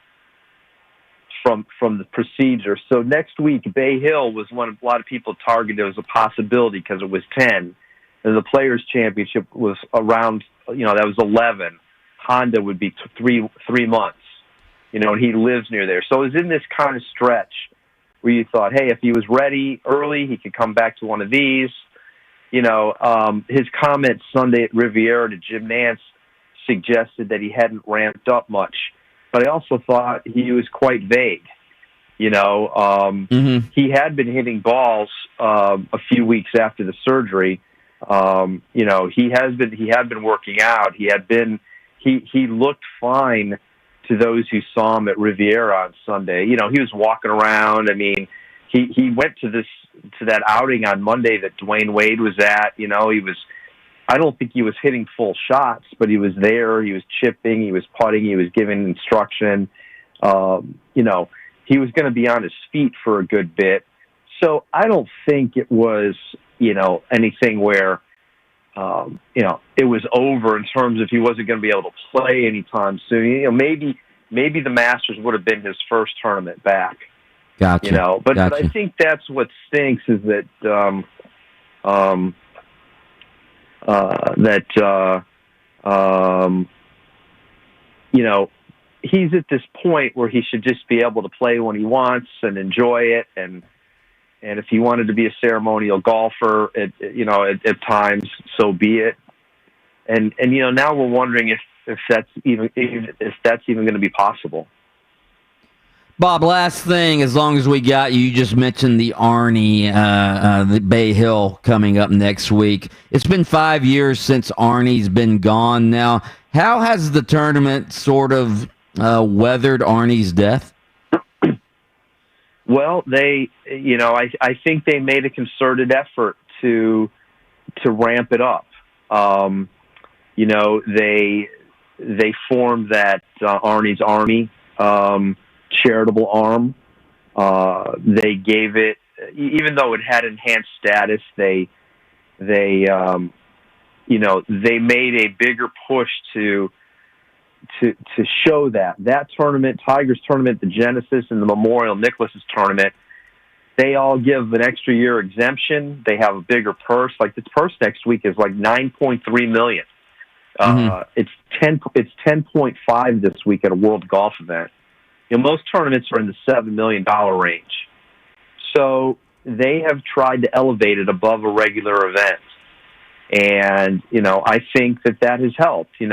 from the procedure. So next week, Bay Hill was one a lot of people targeted as a possibility because it was 10, and the Players Championship was around. That was 11. Honda would be 3 months, and he lives near there. So it was in this kind of stretch where you thought, hey, if he was ready early, he could come back to one of these. His comments Sunday at Riviera to Jim Nantz suggested that he hadn't ramped up much. But I also thought he was quite vague. He had been hitting balls a few weeks after the surgery. He had been working out. He looked fine to those who saw him at Riviera on Sunday. He was walking around. I mean, he went to that outing on Monday that Dwayne Wade was at. I don't think he was hitting full shots, but he was there. He was chipping. He was putting. He was giving instruction. He was going to be on his feet for a good bit. So I don't think it was, anything where, it was over in terms of he wasn't going to be able to play anytime soon. Maybe the Masters would have been his first tournament back. Gotcha. But I think that's what stinks is that, he's at this point where he should just be able to play when he wants and enjoy it. And if he wanted to be a ceremonial golfer at times, so be it. And now we're wondering if that's even going to be possible. Bob, last thing, as long as we got you just mentioned the Arnie, the Bay Hill coming up next week. It's been 5 years since Arnie's been gone now. How has the tournament sort of weathered Arnie's death? Well, I think they made a concerted effort to ramp it up. They formed that Arnie's Army charitable arm. They gave it, even though it had enhanced status, they made a bigger push to show that tournament, Tigers tournament, the Genesis and the Memorial Nicholas's tournament, they all give an extra year exemption. They have a bigger purse. Like this purse next week is like $9.3 million. It's 10.5 this week at a World Golf event. Most tournaments are in the $7 million range. So they have tried to elevate it above a regular event. And, I think that has helped, and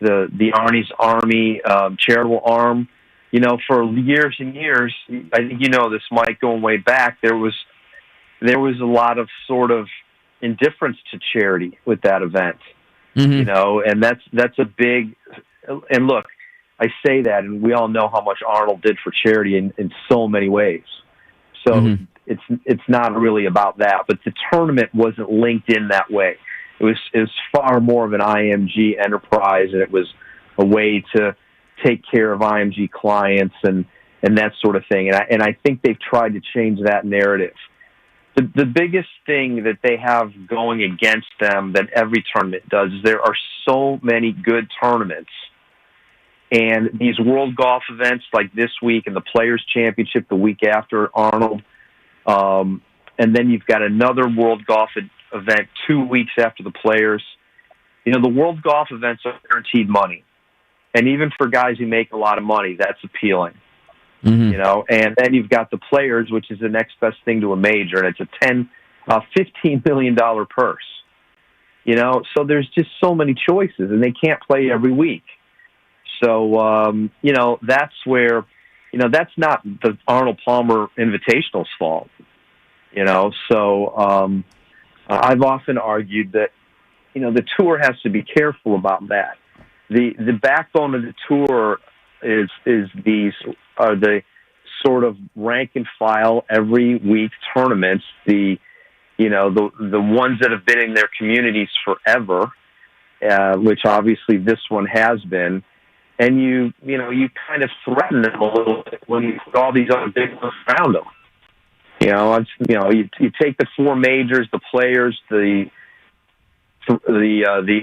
the Arnie's Army charitable arm, for years and years, I think this, Mike, going way back, there was a lot of sort of indifference to charity with that event. And that's a big, and look, I say that, and we all know how much Arnold did for charity in so many ways. So it's not really about that, but the tournament wasn't linked in that way. It was far more of an IMG enterprise, and it was a way to take care of IMG clients and that sort of thing. And I think they've tried to change that narrative. The biggest thing that they have going against them that every tournament does is there are so many good tournaments. And these World Golf events like this week and the Players' Championship the week after Arnold, and then you've got another World Golf event 2 weeks after the Players. The World Golf events are guaranteed money. And even for guys who make a lot of money, that's appealing. And then you've got the Players, which is the next best thing to a major, and it's a $15 million purse. So there's just so many choices, and they can't play every week. So, that's where, that's not the Arnold Palmer Invitational's fault, So I've often argued that, the tour has to be careful about that. The backbone of the tour is the sort of rank and file every week tournaments, the ones that have been in their communities forever, which obviously this one has been. And you kind of threaten them a little bit when you put all these other big ones around them. You take the four majors, the Players, the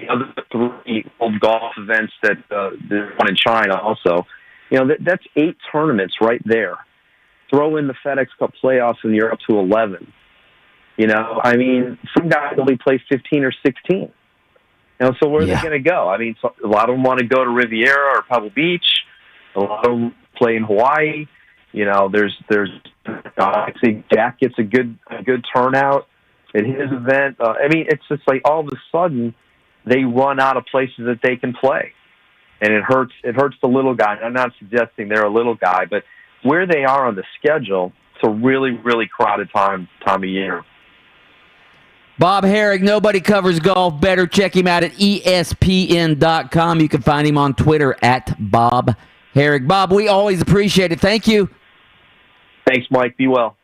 other three World Golf events that the one in China also. That's 8 tournaments right there. Throw in the FedEx Cup playoffs and you're up to 11. Some guys only play 15 or 16. So where are they going to go? A lot of them want to go to Riviera or Pebble Beach. A lot of them play in Hawaii. I see Jack gets a good turnout at his event. It's just like all of a sudden they run out of places that they can play, and it hurts the little guy. I'm not suggesting they're a little guy, but where they are on the schedule, it's a really, really crowded time of year. Bob Herrig, nobody covers golf better. Check him out at ESPN.com. You can find him on Twitter at Bob Herrig. Bob, we always appreciate it. Thank you. Thanks, Mike. Be well.